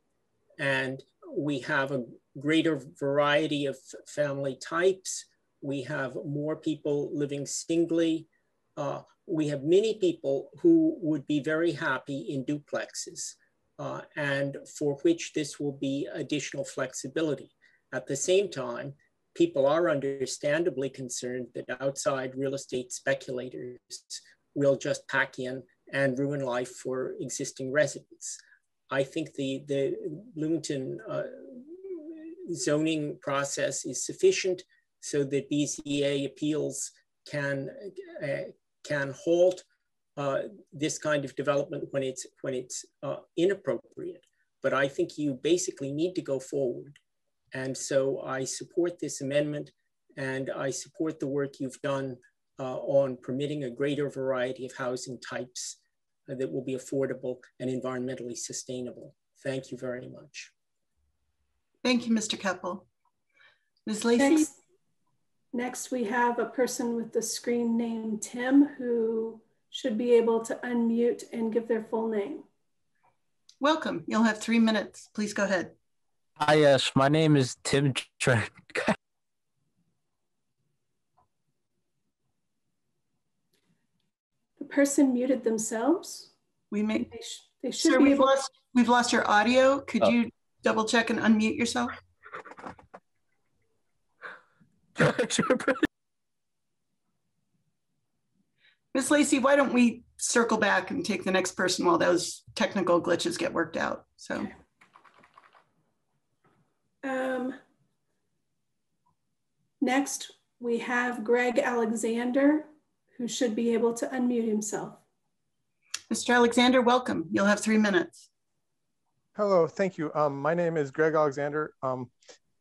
And we have a greater variety of family types. We have more people living singly. We have many people who would be very happy in duplexes and for which this will be additional flexibility. At the same time, people are understandably concerned that outside real estate speculators will just pack in and ruin life for existing residents. I think the Bloomington zoning process is sufficient so that BZA appeals can halt this kind of development when it's inappropriate. But I think you basically need to go forward. And so I support this amendment, and I support the work you've done on permitting a greater variety of housing types that will be affordable and environmentally sustainable. Thank you very much. Thank you, Mr. Keppel. Ms. Lacey? Next, we have a person with the screen name Tim who should be able to unmute and give their full name. Welcome. You'll have 3 minutes. Please go ahead. Hi, yes, my name is Tim. The person muted themselves. We may. They should Sir, be able. We've lost your audio. Could you double check and unmute yourself? Ms. Lacey, why don't we circle back and take the next person while those technical glitches get worked out? So. Okay. Next, we have Greg Alexander, who should be able to unmute himself. Mr. Alexander, welcome. You'll have 3 minutes. Hello, thank you. My name is Greg Alexander.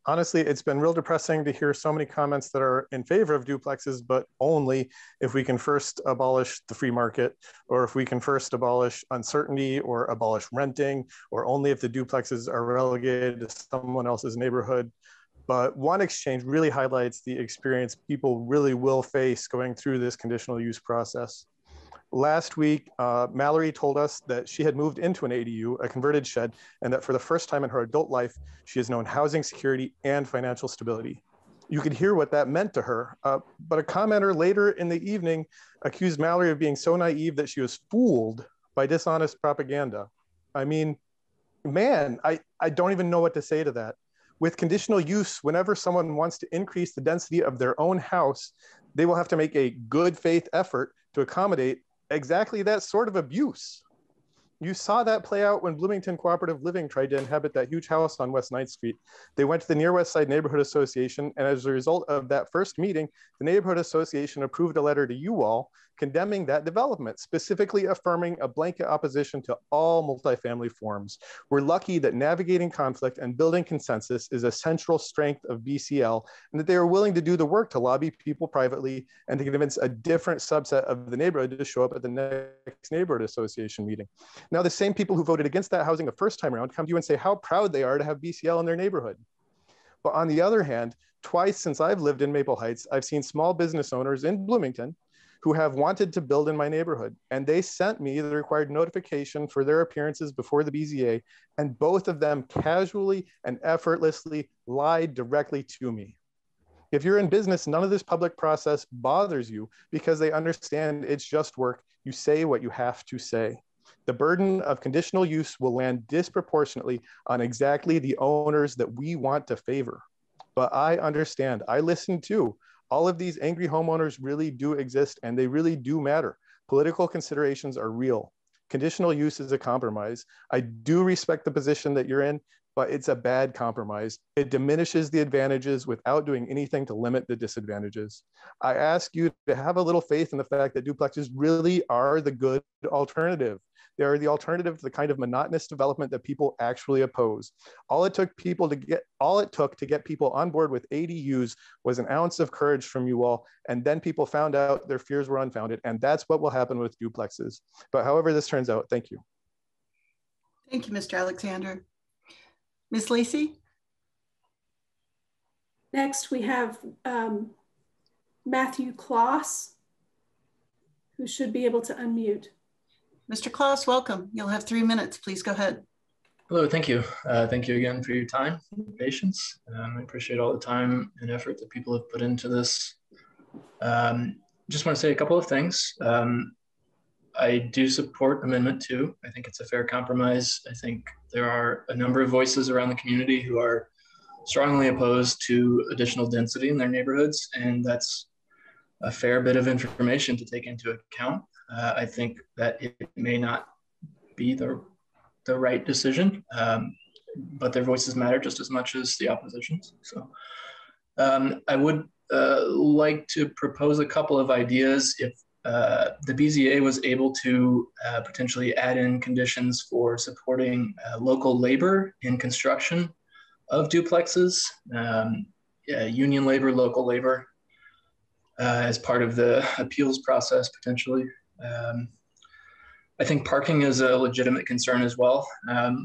Honestly, it's been real depressing to hear so many comments that are in favor of duplexes, but only if we can first abolish the free market, or if we can first abolish uncertainty or abolish renting, or only if the duplexes are relegated to someone else's neighborhood. But one exchange really highlights the experience people really will face going through this conditional use process. Last week, Mallory told us that she had moved into an ADU, a converted shed, and that for the first time in her adult life, she has known housing security and financial stability. You could hear what that meant to her, but a commenter later in the evening accused Mallory of being so naive that she was fooled by dishonest propaganda. I mean, man, I don't even know what to say to that. With conditional use, whenever someone wants to increase the density of their own house, they will have to make a good faith effort to accommodate exactly that sort of abuse. You saw that play out when Bloomington Cooperative Living tried to inhabit that huge house on West 9th Street. They went to the Near West Side Neighborhood Association, and as a result of that first meeting, the Neighborhood Association approved a letter to you all condemning that development, specifically affirming a blanket opposition to all multifamily forms. We're lucky that navigating conflict and building consensus is a central strength of BCL, and that they are willing to do the work to lobby people privately and to convince a different subset of the neighborhood to show up at the next Neighborhood Association meeting. Now, the same people who voted against that housing the first time around come to you and say how proud they are to have BCL in their neighborhood. But on the other hand, twice since I've lived in Maple Heights, I've seen small business owners in Bloomington who have wanted to build in my neighborhood. And they sent me the required notification for their appearances before the BZA, and both of them casually and effortlessly lied directly to me. If you're in business, none of this public process bothers you because they understand it's just work. You say what you have to say. The burden of conditional use will land disproportionately on exactly the owners that we want to favor. But I understand, I listen too. All of these angry homeowners really do exist and they really do matter. Political considerations are real. Conditional use is a compromise. I do respect the position that you're in, but it's a bad compromise. It diminishes the advantages without doing anything to limit the disadvantages. I ask you to have a little faith in the fact that duplexes really are the good alternative. They are the alternative to the kind of monotonous development that people actually oppose. All it took to get people on board with ADUs was an ounce of courage from you all, and then people found out their fears were unfounded, and that's what will happen with duplexes. But however this turns out, thank you. Thank you, Mr. Alexander. Ms. Lacey? Next, we have Matthew Kloss, who should be able to unmute. Mr. Kloss, welcome. You'll have 3 minutes. Please go ahead. Hello, thank you. Thank you again for your time and patience. I appreciate all the time and effort that people have put into this. Just want to say a couple of things. I do support Amendment 2. I think it's a fair compromise. I think there are a number of voices around the community who are strongly opposed to additional density in their neighborhoods, and that's a fair bit of information to take into account. I think that it may not be the right decision, but their voices matter just as much as the opposition's. So I would like to propose a couple of ideas if the BZA was able to potentially add in conditions for supporting local labor in construction of duplexes, union labor, local labor, as part of the appeals process potentially. I think parking is a legitimate concern as well.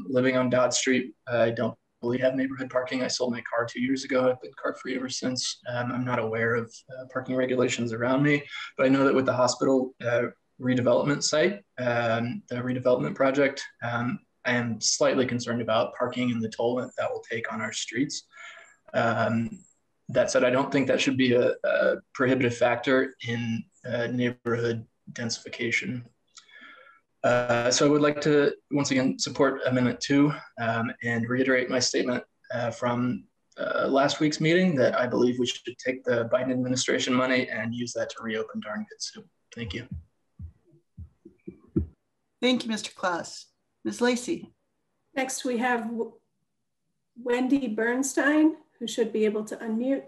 Living on Dodd Street, I don't really have neighborhood parking. I sold my car 2 years ago. I've been car-free ever since. I'm not aware of parking regulations around me, but I know that with the hospital redevelopment site, the redevelopment project, I am slightly concerned about parking and the toll that will take on our streets. That said, I don't think that should be a prohibitive factor in neighborhood densification. So I would like to once again support Amendment 2 and reiterate my statement from last week's meeting that I believe we should take the Biden administration money and use that to reopen Darn Good Soup. Thank you. Thank you, Mr. Kloss. Ms. Lacey. Next, we have Wendy Bernstein, who should be able to unmute.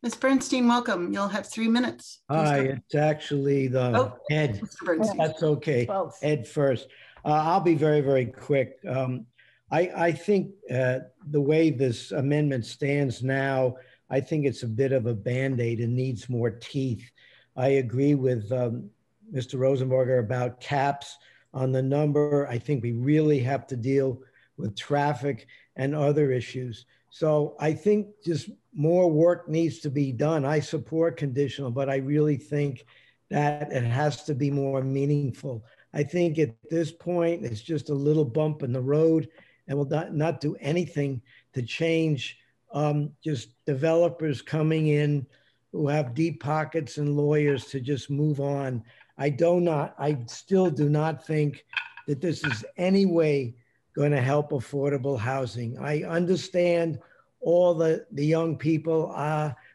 Ms. Bernstein, welcome. You'll have 3 minutes. Hi, it's actually the Ed. That's okay. Ed first. I'll be very, very quick. I think the way this amendment stands now, I think it's a bit of a Band-Aid and needs more teeth. I agree with Mr. Rosenberger about caps on the number. I think we really have to deal with traffic and other issues. So I think just more work needs to be done. I support conditional, but I really think that it has to be more meaningful. I think at this point, it's just a little bump in the road and will not do anything to change just developers coming in who have deep pockets and lawyers to just move on. I still do not think that this is any way going to help affordable housing. I understand all the young people.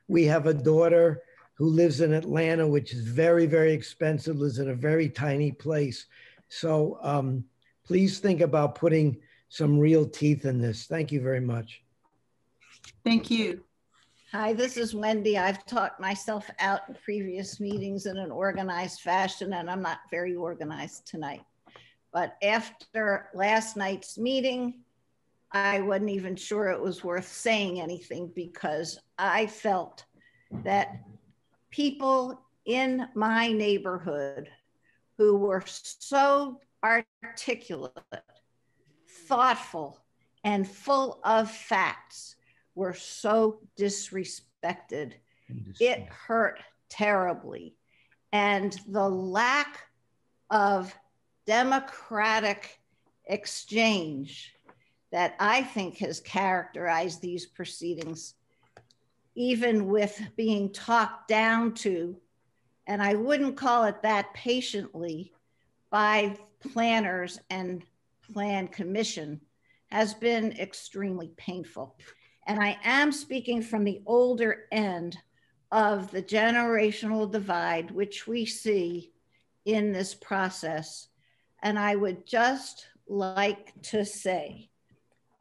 We have a daughter who lives in Atlanta, which is very, very expensive, lives in a very tiny place. So please think about putting some real teeth in this. Thank you very much. Thank you. Hi, this is Wendy. I've talked myself out in previous meetings in an organized fashion, and I'm not very organized tonight. But after last night's meeting, I wasn't even sure it was worth saying anything because I felt that people in my neighborhood who were so articulate, thoughtful, and full of facts were so disrespected. It hurt terribly. And the lack of democratic exchange that I think has characterized these proceedings, even with being talked down to, and I wouldn't call it that patiently, by planners and plan commission, has been extremely painful. And I am speaking from the older end of the generational divide, which we see in this process. And I would just like to say,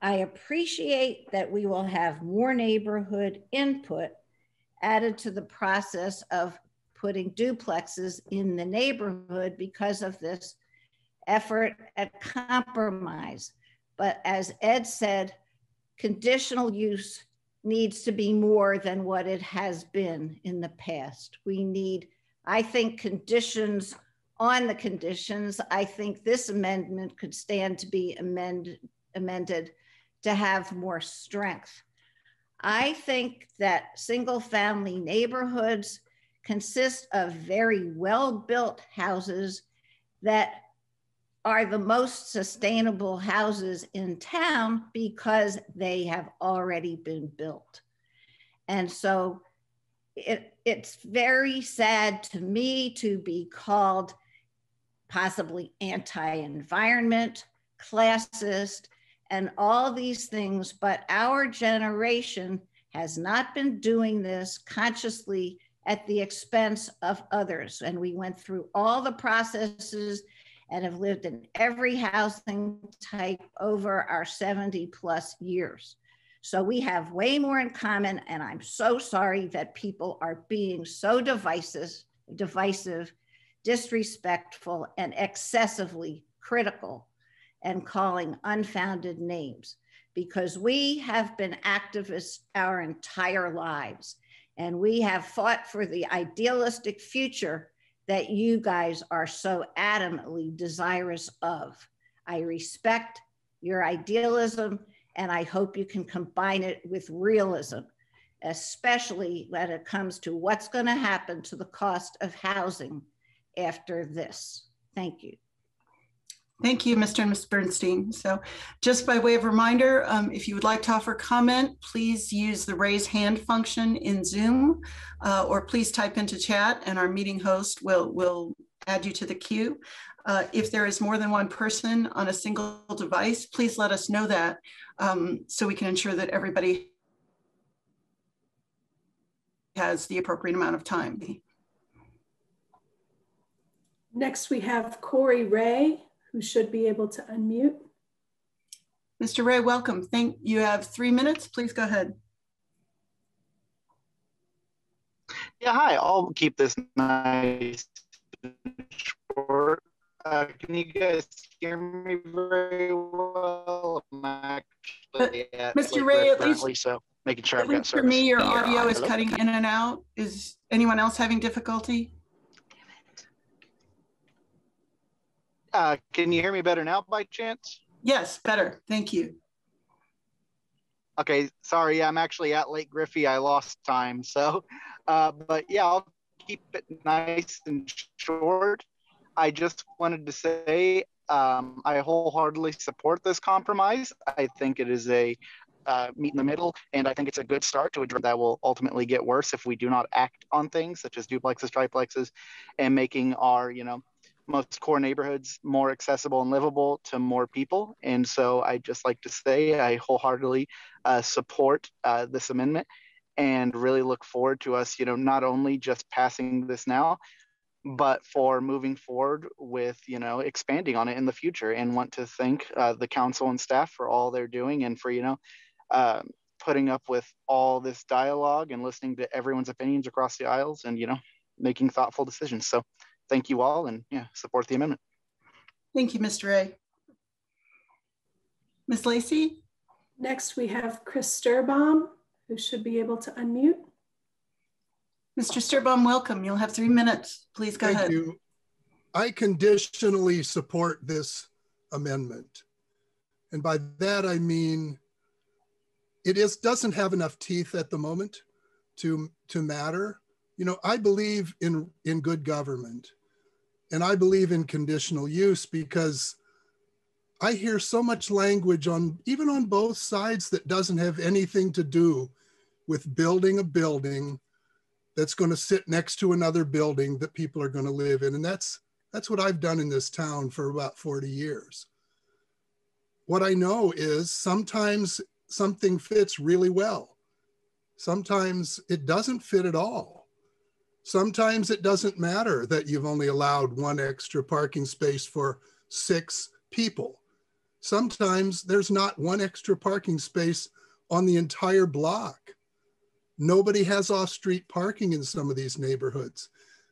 I appreciate that we will have more neighborhood input added to the process of putting duplexes in the neighborhood because of this effort at compromise. But as Ed said, conditional use needs to be more than what it has been in the past. We need, I think, conditions on the conditions. I think this amendment could stand to be amended to have more strength. I think that single-family neighborhoods consist of very well-built houses that are the most sustainable houses in town because they have already been built. And so it's very sad to me to be called possibly anti-environment, classist, and all these things, but our generation has not been doing this consciously at the expense of others. And we went through all the processes and have lived in every housing type over our 70+ years. So we have way more in common, and I'm so sorry that people are being so divisive, disrespectful, and excessively critical and calling unfounded names, because we have been activists our entire lives, and we have fought for the idealistic future that you guys are so adamantly desirous of. I respect your idealism, and I hope you can combine it with realism, especially when it comes to what's going to happen to the cost of housing after this. Thank you. Thank you, Mr. and Ms. Bernstein. So just by way of reminder, if you would like to offer comment, please use the raise hand function in Zoom, or please type into chat and our meeting host will add you to the queue. If there is more than one person on a single device, please let us know that so we can ensure that everybody has the appropriate amount of time. Next, we have Corey Ray, who should be able to unmute. Mr. Ray, welcome. You have 3 minutes. Please go ahead. Yeah, hi. I'll keep this nice and short. Can you guys hear me very well? I'm actually Mr. Ray, at least, so making sure I've got for service. me, your audio is Hello? cutting in and out. Is anyone else having difficulty? Can you hear me better now by chance? Yes, better. Thank you. Okay, sorry, I'm actually at Lake Griffey. I lost time. So, but yeah, I'll keep it nice and short. I just wanted to say I wholeheartedly support this compromise. I think it is a meet in the middle, and I think it's a good start to a drug that will ultimately get worse if we do not act on things such as duplexes, triplexes, and making our, most core neighborhoods more accessible and livable to more people. And so I just like to say I wholeheartedly support this amendment and really look forward to us, not only just passing this now, but for moving forward with, expanding on it in the future, and want to thank the council and staff for all they're doing and for, putting up with all this dialogue and listening to everyone's opinions across the aisles and, making thoughtful decisions. So thank you all, and support the amendment. Thank you, Mr. Ray. Ms. Lacey? Next, we have Chris Sturbaum, who should be able to unmute. Mr. Sturbaum, welcome. You'll have 3 minutes. Please go ahead. Thank you. I conditionally support this amendment. And by that, I mean, it doesn't have enough teeth at the moment to matter. I believe in good government, and I believe in conditional use, because I hear so much language even on both sides that doesn't have anything to do with building a building that's going to sit next to another building that people are going to live in. And that's what I've done in this town for about 40 years. What I know is sometimes something fits really well. Sometimes it doesn't fit at all. Sometimes it doesn't matter that you've only allowed one extra parking space for 6 people. Sometimes there's not one extra parking space on the entire block. Nobody has off-street parking in some of these neighborhoods.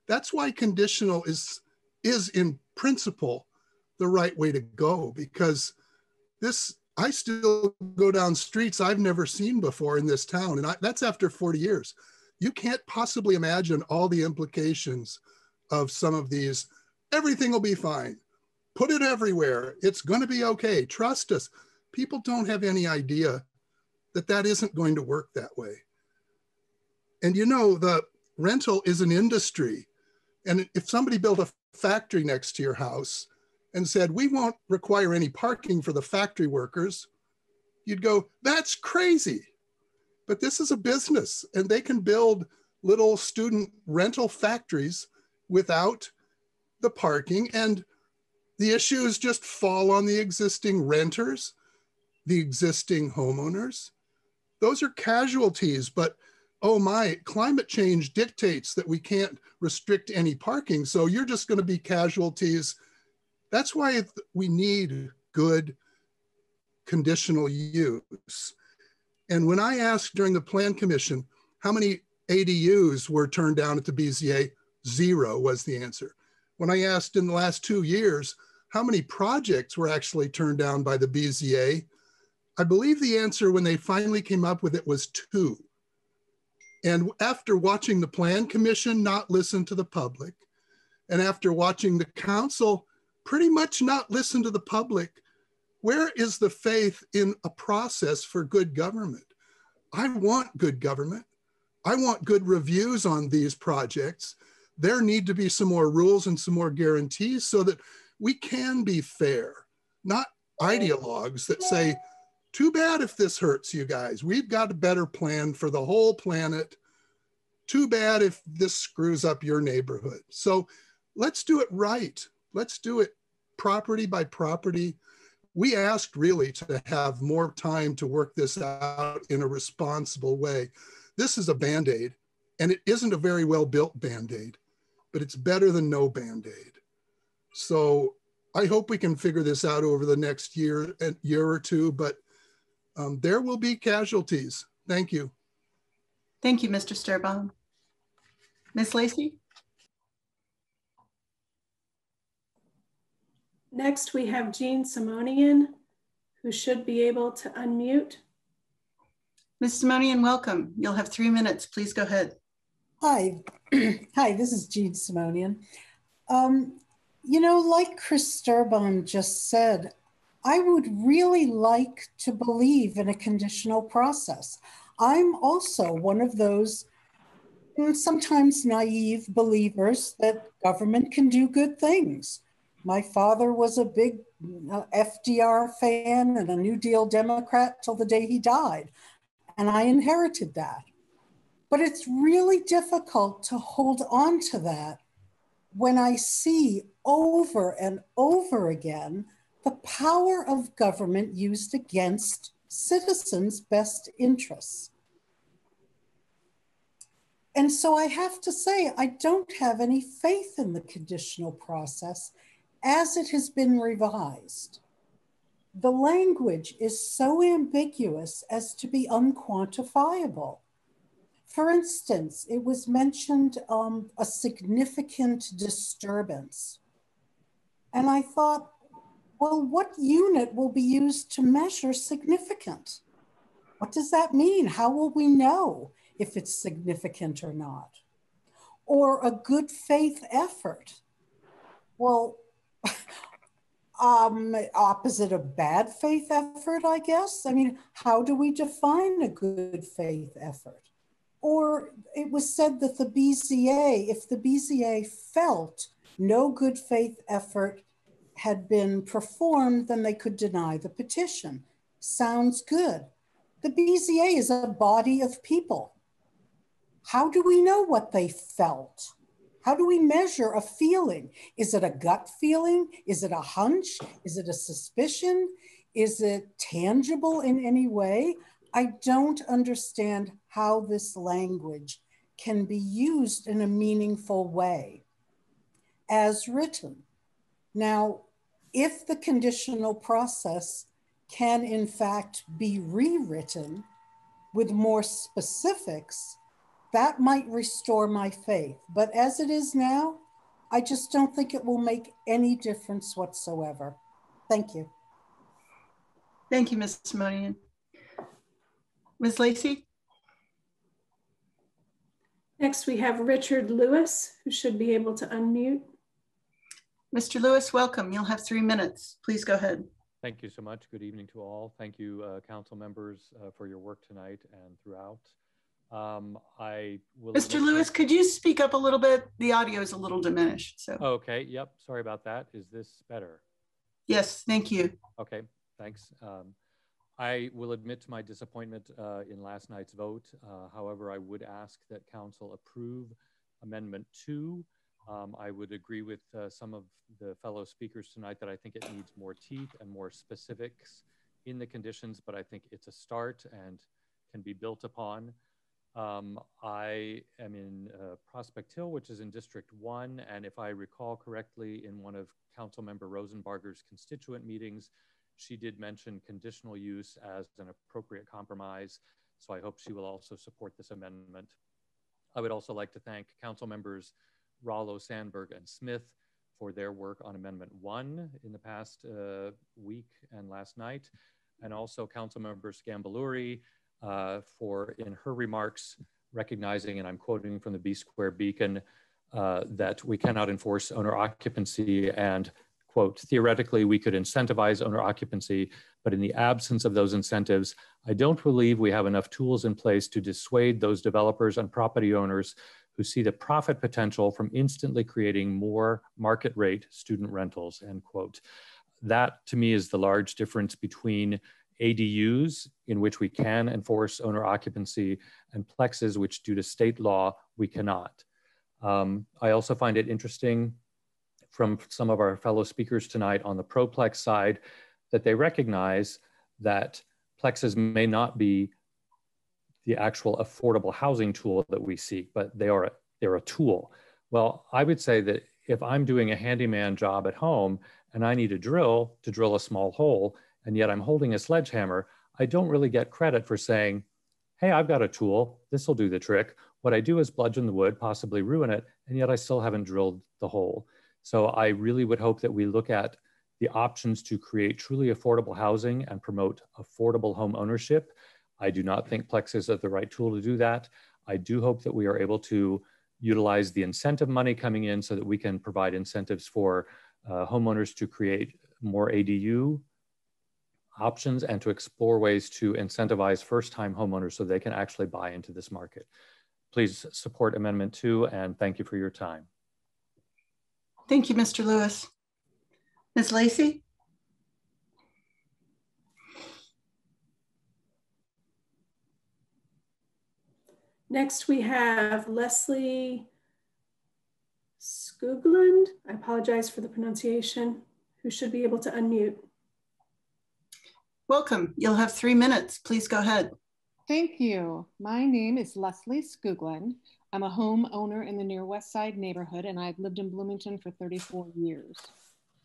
That's why conditional is in principle the right way to go, because I still go down streets I've never seen before in this town, and that's after 40 years. You can't possibly imagine all the implications of some of these. Everything will be fine. Put it everywhere. It's going to be okay. Trust us. People don't have any idea that isn't going to work that way. And you know, the rental is an industry. And if somebody built a factory next to your house and said, we won't require any parking for the factory workers, you'd go, that's crazy. But this is a business, and they can build little student rental factories without the parking. And the issues just fall on the existing renters, the existing homeowners. Those are casualties, but oh my, climate change dictates that we can't restrict any parking. So you're just going to be casualties. That's why we need good conditional use. And when I asked during the Plan Commission how many ADUs were turned down at the BZA, 0 was the answer. When I asked in the last 2 years how many projects were actually turned down by the BZA, I believe the answer when they finally came up with it was 2. And after watching the Plan Commission not listen to the public, and after watching the council pretty much not listen to the public, where is the faith in a process for good government? I want good government. I want good reviews on these projects. There need to be some more rules and some more guarantees so that we can be fair, not ideologues that say, too bad if this hurts you guys. We've got a better plan for the whole planet. Too bad if this screws up your neighborhood. So let's do it right. Let's do it property by property. We asked really to have more time to work this out in a responsible way. This is a Band-Aid, and it isn't a very well-built Band-Aid, but it's better than no Band-Aid. So I hope we can figure this out over the next year or two, but there will be casualties. Thank you. Thank you, Mr. Sturbaum. Ms. Lacey? Next, we have Jean Simonian, who should be able to unmute. Ms. Simonian, welcome. You'll have 3 minutes. Please go ahead. Hi. Hi, this is Jean Simonian. You know, like Chris Sturbaum just said, I would really like to believe in a conditional process. I'm also one of those sometimes naive believers that government can do good things. My father was a big FDR fan and a New Deal Democrat till the day he died, and I inherited that. But it's really difficult to hold on to that when I see over and over again the power of government used against citizens' best interests. And so I have to say, I don't have any faith in the conditional process as it has been revised. The language is so ambiguous as to be unquantifiable. For instance, it was mentioned a significant disturbance. And I thought, well, what unit will be used to measure significant? What does that mean? How will we know if it's significant or not? Or a good faith effort? Well, opposite of bad faith effort, I guess. I mean, how do we define a good faith effort? Or it was said that the BZA, if the BZA felt no good faith effort had been performed, then they could deny the petition. Sounds good. The BZA is a body of people. How do we know what they felt? How do we measure a feeling? Is it a gut feeling? Is it a hunch? Is it a suspicion? Is it tangible in any way? I don't understand how this language can be used in a meaningful way as written. Now, if the conditional process can in fact be rewritten with more specifics, that might restore my faith. But as it is now, I just don't think it will make any difference whatsoever. Thank you. Thank you, Ms. Simonian. Ms. Lacey? Next, we have Richard Lewis, who should be able to unmute. Mr. Lewis, welcome. You'll have 3 minutes. Please go ahead. Thank you so much. Good evening to all. Thank you, council members, for your work tonight and throughout. Mr. Lewis, could you speak up a little bit? The audio is a little diminished. So. Okay. Yep. Sorry about that. Is this better? Yes. Thank you. Okay. Thanks. I will admit to my disappointment in last night's vote. However, I would ask that council approve Amendment 2. I would agree with some of the fellow speakers tonight that I think it needs more teeth and more specifics in the conditions, but I think it's a start and can be built upon. I am in Prospect Hill, which is in District 1, and if I recall correctly, in one of Councilmember Rosenbarger's constituent meetings, she did mention conditional use as an appropriate compromise, so I hope she will also support this amendment. I would also like to thank Council members Rallo, Sandberg, and Smith for their work on Amendment 1 in the past week and last night, and also Councilmember Scambaluri for, in her remarks, recognizing, and I'm quoting from the B-Square Beacon, that we cannot enforce owner occupancy and, quote, theoretically we could incentivize owner occupancy, but in the absence of those incentives, I don't believe we have enough tools in place to dissuade those developers and property owners who see the profit potential from instantly creating more market rate student rentals, end quote. That to me is the large difference between ADUs, in which we can enforce owner occupancy, and plexes, which due to state law, we cannot. I also find it interesting from some of our fellow speakers tonight on the ProPlex side that they recognize that plexes may not be the actual affordable housing tool that we seek, but they're a tool. Well, I would say that if I'm doing a handyman job at home and I need a drill to drill a small hole, and yet I'm holding a sledgehammer, I don't really get credit for saying, hey, I've got a tool, this will do the trick. What I do is bludgeon the wood, possibly ruin it, and yet I still haven't drilled the hole. So I really would hope that we look at the options to create truly affordable housing and promote affordable home ownership. I do not think plexes are the right tool to do that. I do hope that we are able to utilize the incentive money coming in so that we can provide incentives for homeowners to create more ADU options and to explore ways to incentivize first-time homeowners so they can actually buy into this market. Please support Amendment 2, and thank you for your time. Thank you, Mr. Lewis. Ms. Lacey? Next, we have Leslie Skoglund. I apologize for the pronunciation, who should be able to unmute. Welcome. You'll have 3 minutes. Please go ahead. Thank you. My name is Leslie Skoglund. I'm a homeowner in the Near West Side neighborhood, and I've lived in Bloomington for 34 years.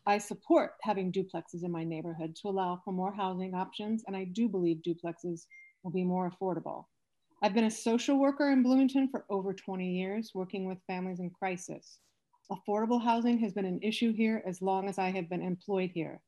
I support having duplexes in my neighborhood to allow for more housing options, and I do believe duplexes will be more affordable. I've been a social worker in Bloomington for over 20 years, working with families in crisis. Affordable housing has been an issue here as long as I have been employed here.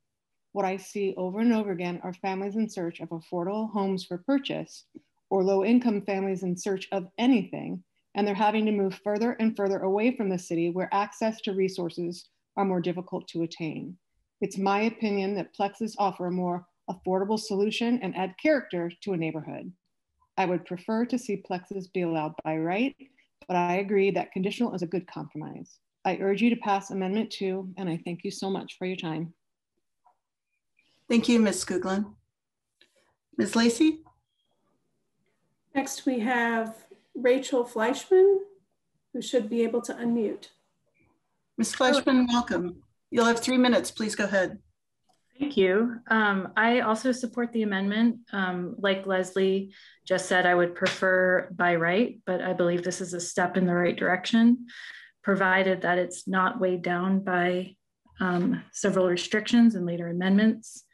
What I see over and over again are families in search of affordable homes for purchase, or low-income families in search of anything, and they're having to move further and further away from the city where access to resources are more difficult to attain. It's my opinion that plexes offer a more affordable solution and add character to a neighborhood. I would prefer to see plexes be allowed by right, but I agree that conditional is a good compromise. I urge you to pass Amendment 2, and I thank you so much for your time. Thank you, Ms. Skoglund. Ms. Lacey? Next, we have Rachel Fleischman, who should be able to unmute. Ms. Fleischman, welcome. You'll have 3 minutes. Please go ahead. Thank you. I also support the amendment. Like Leslie just said, I would prefer by right, but I believe this is a step in the right direction, provided that it's not weighed down by several restrictions and later amendments.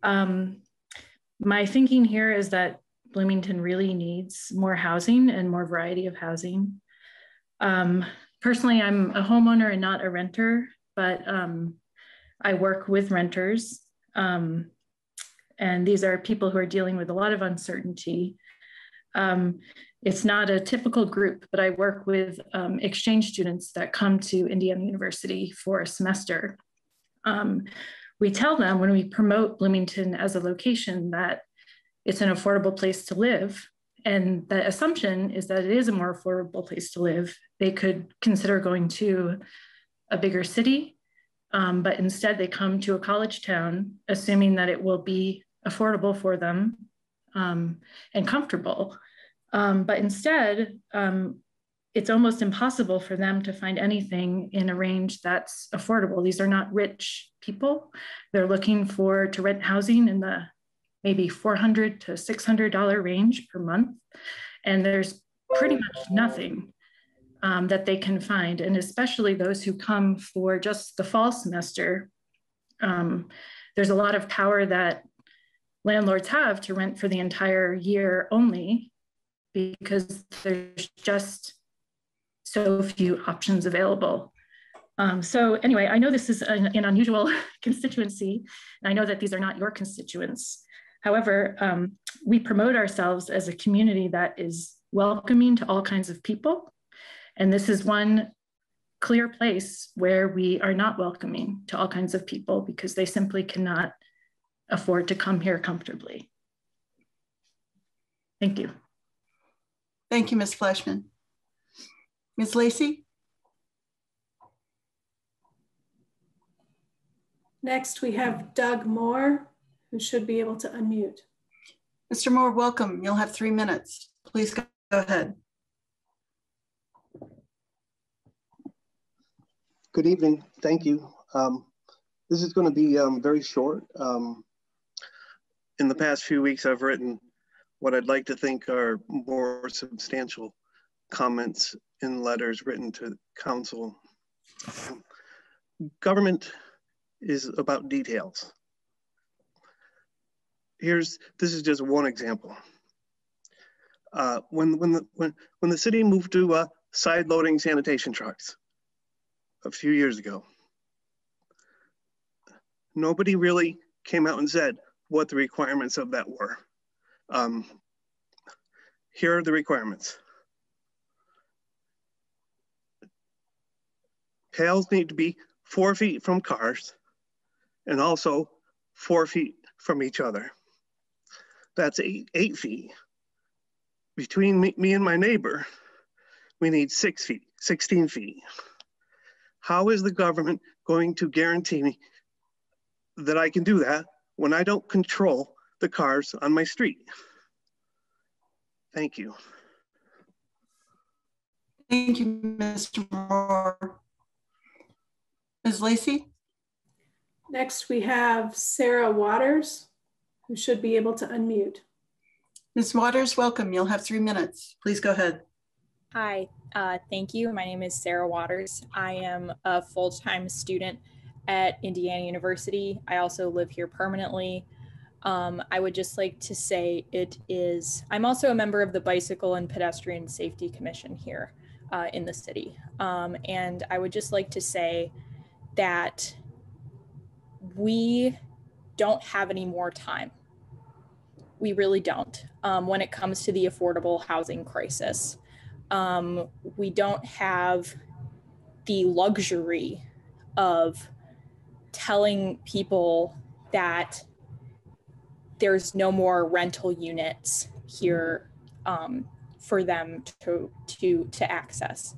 My thinking here is that Bloomington really needs more housing and more variety of housing. Personally, I'm a homeowner and not a renter, but I work with renters. And these are people who are dealing with a lot of uncertainty. It's not a typical group, but I work with exchange students that come to Indiana University for a semester. We tell them when we promote Bloomington as a location that it's an affordable place to live. And the assumption is that it is a more affordable place to live. They could consider going to a bigger city, but instead they come to a college town, assuming that it will be affordable for them and comfortable. But instead, it's almost impossible for them to find anything in a range that's affordable. These are not rich people. They're looking to rent housing in the maybe $400 to $600 range per month. And there's pretty much nothing that they can find. And especially those who come for just the fall semester, there's a lot of power that landlords have to rent for the entire year only, because there's just so few options available. So anyway, I know this is an unusual constituency, and I know that these are not your constituents. However, we promote ourselves as a community that is welcoming to all kinds of people. And this is one clear place where we are not welcoming to all kinds of people because they simply cannot afford to come here comfortably. Thank you. Thank you, Ms. Fleshman. Ms. Lacey? Next, we have Doug Moore, who should be able to unmute. Mr. Moore, welcome. You'll have 3 minutes. Please go ahead. Good evening. Thank you. This is going to be very short. In the past few weeks, I've written what I'd like to think are more substantial comments in letters written to council. Government is about details. This is just one example. When the city moved to side loading sanitation trucks a few years ago, nobody really came out and said what the requirements of that were. Here are the requirements. Pails need to be 4 feet from cars and also 4 feet from each other. That's 8 feet. Between me and my neighbor, we need 6 feet, 16 feet. How is the government going to guarantee me that I can do that when I don't control the cars on my street? Thank you. Thank you, Mr. Moore. Ms. Lacey? Next, we have Sarah Waters, who should be able to unmute. Ms. Waters, welcome. You'll have 3 minutes. Please go ahead. Hi, thank you. My name is Sarah Waters. I am a full-time student at Indiana University. I also live here permanently. I would just like to say I'm also a member of the Bicycle and Pedestrian Safety Commission here in the city. And I would just like to say that we don't have any more time. We really don't when it comes to the affordable housing crisis. We don't have the luxury of telling people that there's no more rental units here for them to access.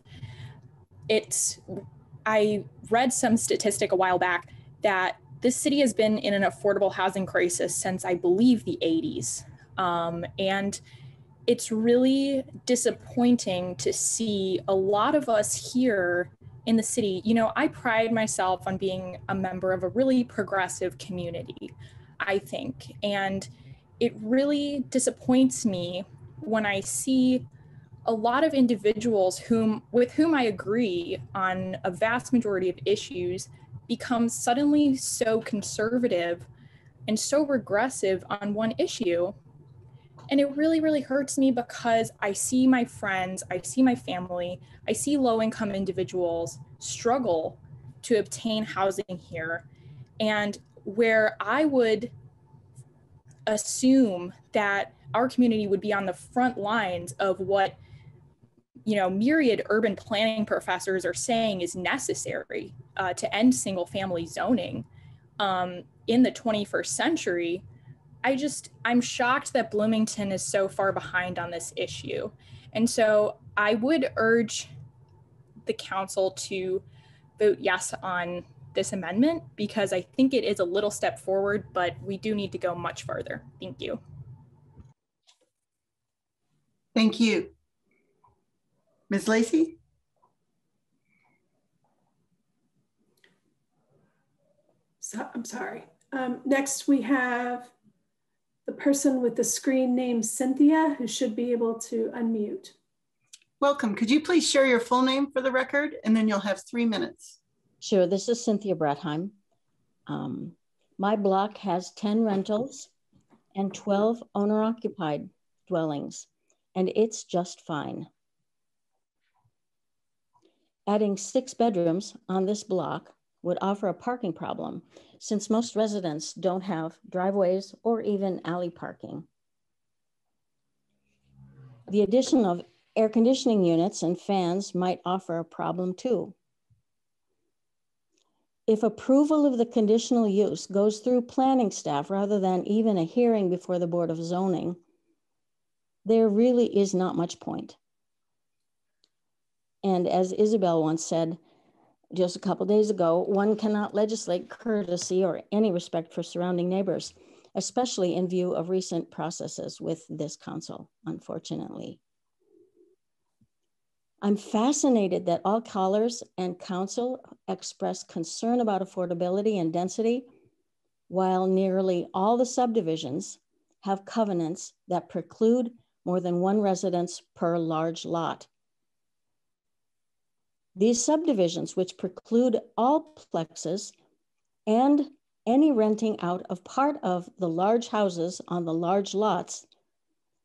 I read some statistic a while back that this city has been in an affordable housing crisis since I believe the 80s. And it's really disappointing to see a lot of us here in the city. You know, I pride myself on being a member of a really progressive community, I think. And it really disappoints me when I see a lot of individuals with whom I agree on a vast majority of issues becomes suddenly so conservative and so regressive on one issue. And it really, really hurts me because I see my friends, I see my family, I see low-income individuals struggle to obtain housing here. And where I would assume that our community would be on the front lines of what, you know, myriad urban planning professors are saying is necessary to end single-family zoning in the 21st century, I'm shocked that Bloomington is so far behind on this issue. And so I would urge the council to vote yes on this amendment, because I think it is a little step forward, but we do need to go much further. Thank you. Thank you. Ms. Lacey? So, I'm sorry. Next we have the person with the screen name Cynthia, who should be able to unmute. Welcome. Could you please share your full name for the record, and then you'll have 3 minutes. Sure, this is Cynthia Brettheim. My block has 10 rentals and 12 owner-occupied dwellings, and it's just fine. Adding 6 bedrooms on this block would offer a parking problem, since most residents don't have driveways or even alley parking. The addition of air conditioning units and fans might offer a problem too. If approval of the conditional use goes through planning staff rather than even a hearing before the Board of Zoning, there really is not much point. And as Isabel once said just a couple days ago, one cannot legislate courtesy or any respect for surrounding neighbors, especially in view of recent processes with this council, unfortunately. I'm fascinated that all callers and council express concern about affordability and density, while nearly all the subdivisions have covenants that preclude more than 1 residence per large lot. These subdivisions, which preclude all plexes and any renting out of part of the large houses on the large lots,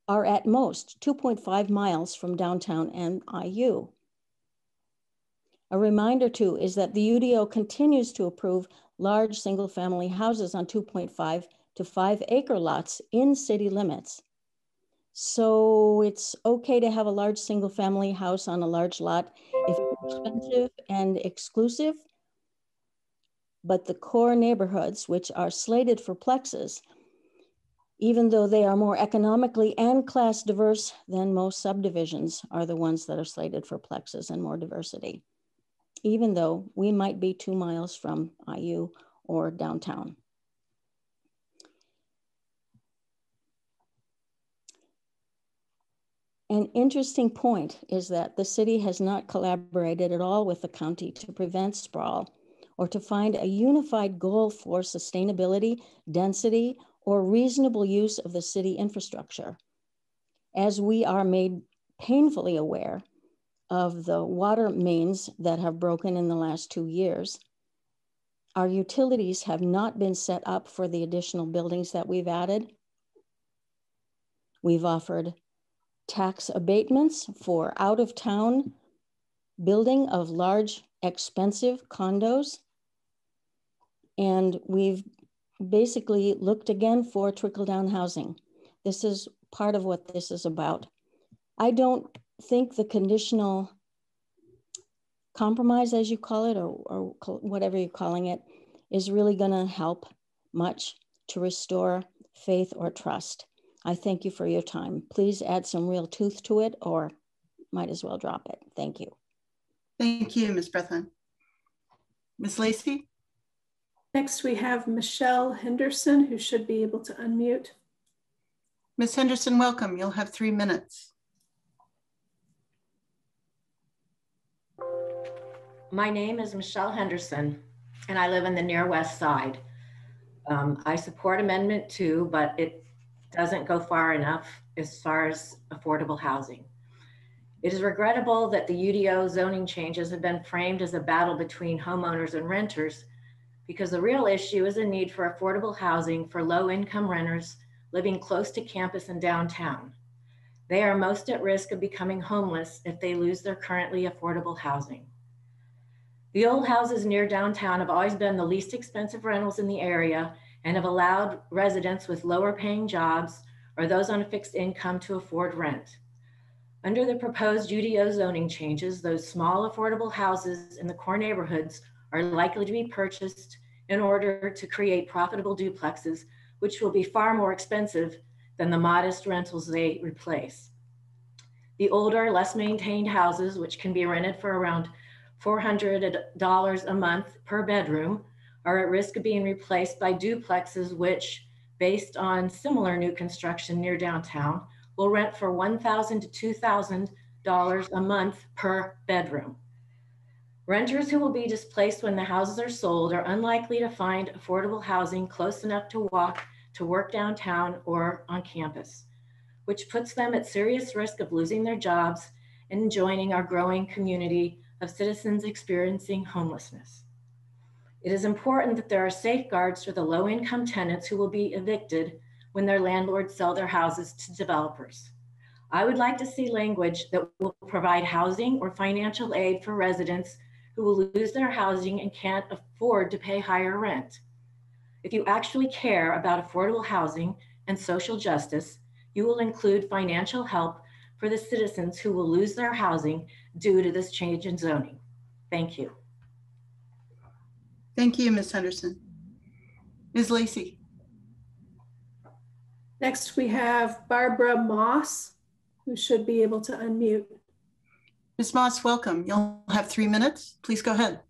are at most 2.5 miles from downtown NIU. A reminder too is that the UDO continues to approve large single-family houses on 2.5 to 5 acre lots in city limits. So it's okay to have a large single-family house on a large lot if it's expensive and exclusive, but the core neighborhoods, which are slated for plexes, even though they are more economically and class diverse than most subdivisions, are the ones that are slated for plexes and more diversity, even though we might be 2 miles from IU or downtown. An interesting point is that the city has not collaborated at all with the county to prevent sprawl or to find a unified goal for sustainability, density, or reasonable use of the city infrastructure. As we are made painfully aware of the water mains that have broken in the last 2 years, our utilities have not been set up for the additional buildings that we've added. We've offered tax abatements for out-of-town building of large, expensive condos. And we've basically looked again for trickle-down housing. This is part of what this is about. I don't think the conditional compromise, as you call it, or whatever you're calling it, is really gonna help much to restore faith or trust. I thank you for your time. Please add some real tooth to it, or might as well drop it. Thank you. Thank you, Ms. Brettheim. Ms. Lacey? Next, we have Michelle Henderson, who should be able to unmute. Ms. Henderson, welcome. You'll have 3 minutes. My name is Michelle Henderson, and I live in the near west side. I support Amendment 2, but it doesn't go far enough as far as affordable housing. It is regrettable that the UDO zoning changes have been framed as a battle between homeowners and renters, because the real issue is a need for affordable housing for low-income renters living close to campus and downtown. They are most at risk of becoming homeless if they lose their currently affordable housing. The old houses near downtown have always been the least expensive rentals in the area and have allowed residents with lower paying jobs or those on a fixed income to afford rent. Under the proposed UDO zoning changes, those small affordable houses in the core neighborhoods are likely to be purchased in order to create profitable duplexes, which will be far more expensive than the modest rentals they replace. The older, less maintained houses, which can be rented for around $400 a month per bedroom, are at risk of being replaced by duplexes, which, based on similar new construction near downtown, will rent for $1,000 to $2,000 a month per bedroom. Renters who will be displaced when the houses are sold are unlikely to find affordable housing close enough to walk to work downtown or on campus, which puts them at serious risk of losing their jobs and joining our growing community of citizens experiencing homelessness. It is important that there are safeguards for the low-income tenants who will be evicted when their landlords sell their houses to developers. I would like to see language that will provide housing or financial aid for residents who will lose their housing and can't afford to pay higher rent. If you actually care about affordable housing and social justice, you will include financial help for the citizens who will lose their housing due to this change in zoning. Thank you. Thank you, Ms. Henderson. Ms. Lacey. Next, we have Barbara Moss, who should be able to unmute. Ms. Moss, welcome. You'll have 3 minutes. Please go ahead.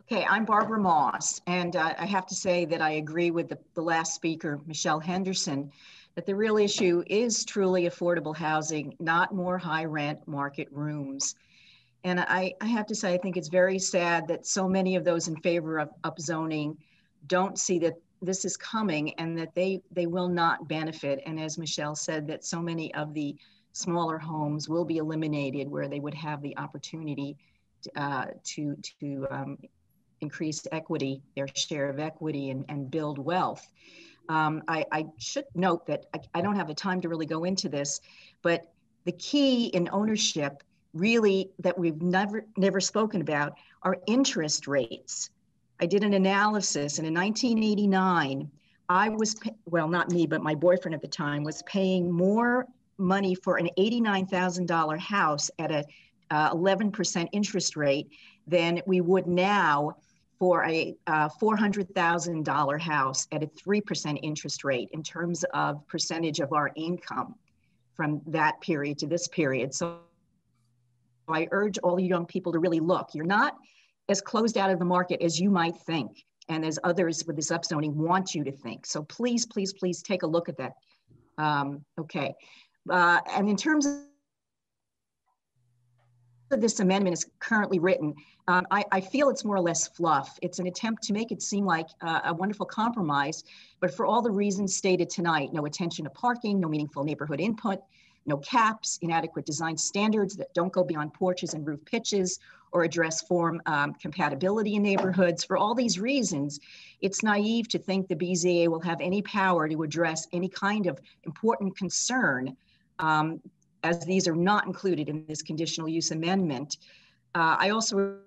Okay, I'm Barbara Moss, and I have to say that I agree with the last speaker, Michelle Henderson, that the real issue is truly affordable housing, not more high rent market rooms. And I have to say, I think it's very sad that so many of those in favor of upzoning don't see that this is coming and that they will not benefit. And as Michelle said, that so many of the smaller homes will be eliminated where they would have the opportunity to increase equity, their share of equity, and build wealth. I should note that I don't have the time to really go into this, but the key in ownership really that we've never spoken about are interest rates. I did an analysis, and in 1989, I was, well, not me, but my boyfriend at the time was paying more money for an $89,000 house at a 11% interest rate than we would now for a $400,000 house at a 3% interest rate in terms of percentage of our income from that period to this period. So I urge all you young people to really look. You're not as closed out of the market as you might think, and as others with this upzoning want you to think. So please, please, please take a look at that. Okay. And in terms of this amendment is currently written, I feel it's more or less fluff. It's an attempt to make it seem like a wonderful compromise, but for all the reasons stated tonight, no attention to parking, no meaningful neighborhood input, no caps, inadequate design standards that don't go beyond porches and roof pitches or address form compatibility in neighborhoods. For all these reasons, it's naive to think the BZA will have any power to address any kind of important concern, as these are not included in this conditional use amendment. I also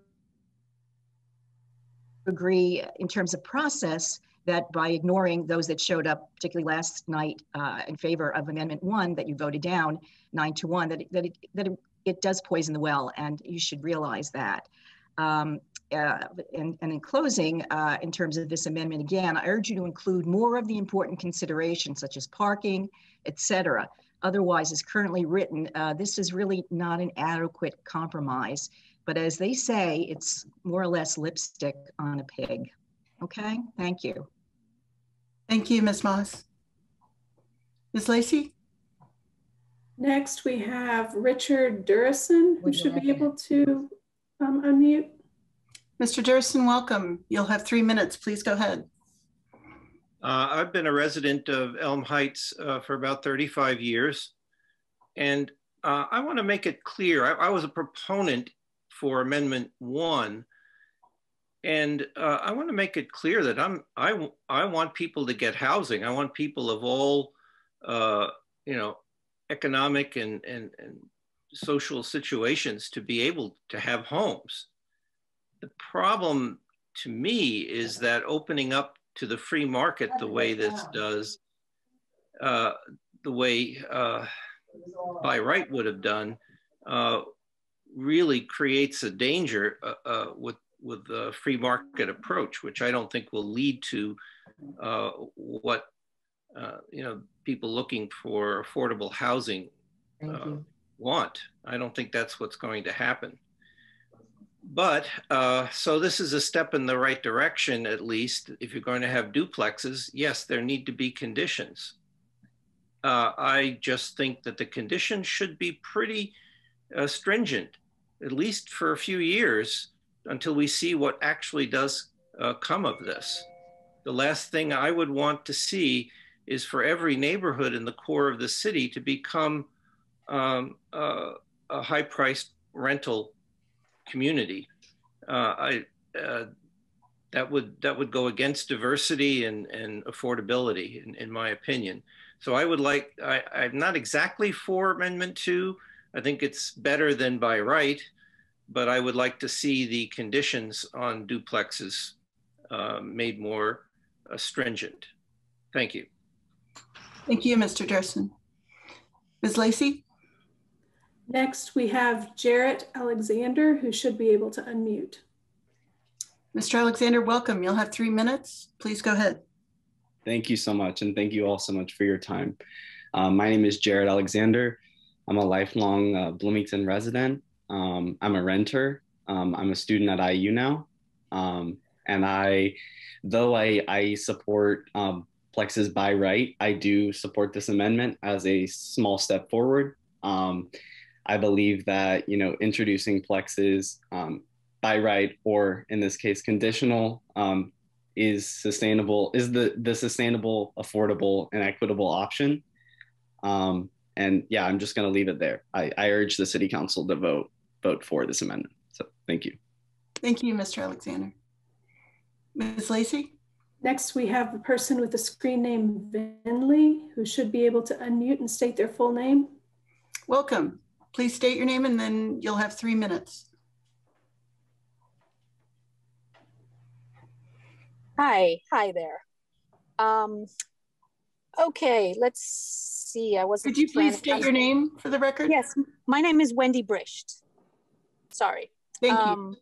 agree in terms of process that by ignoring those that showed up, particularly last night in favor of Amendment 1 that you voted down 9-1, that it does poison the well, and you should realize that. And in closing, in terms of this amendment, again, I urge you to include more of the important considerations such as parking, et cetera. Otherwise, as currently written, this is really not an adequate compromise. But as they say, it's more or less lipstick on a pig. Okay, thank you. Thank you, Ms. Moss. Ms. Lacey? Next, we have Richard Durison, who should be able to unmute. Mr. Durison, welcome. You'll have 3 minutes. Please go ahead. I've been a resident of Elm Heights for about 35 years. And I want to make it clear, I was a proponent for Amendment 1. And I want to make it clear that I want people to get housing. I want people of all, you know, economic and social situations to be able to have homes. The problem to me is that opening up to the free market the way this does, the way by right would have done, really creates a danger with the free market approach, which I don't think will lead to what you know, people looking for affordable housing want. I don't think that's what's going to happen. But so this is a step in the right direction, at least. If you're going to have duplexes, yes, there need to be conditions. I just think that the conditions should be pretty stringent, at least for a few years, until we see what actually does come of this. The last thing I would want to see is for every neighborhood in the core of the city to become a high-priced rental community. That would go against diversity and affordability, in my opinion. So I would like, I'm not exactly for Amendment 2. I think it's better than by right, but I would like to see the conditions on duplexes made more stringent. Thank you. Thank you, Mr. Durson. Ms. Lacey? Next, we have Jarrett Alexander, who should be able to unmute. Mr. Alexander, welcome. You'll have 3 minutes. Please go ahead. Thank you so much. And thank you all so much for your time. My name is Jarrett Alexander. I'm a lifelong Bloomington resident. I'm a renter. I'm a student at IU now. And though I support plexes by right, I do support this amendment as a small step forward. I believe that, you know, introducing plexes by right, or in this case, conditional, is sustainable, is the sustainable, affordable, and equitable option. And yeah, I'm just going to leave it there. I urge the City Council to vote for this amendment. So thank you. Thank you, Mr. Alexander. Ms. Lacey? Next, we have a person with the screen name Vinley, who should be able to unmute and state their full name. Welcome. Please state your name and then you'll have 3 minutes. Hi there. Okay, let's see. I wasn't. Could you please state your name for the record? Yes, my name is Wendy Brisht. Sorry. Thank you.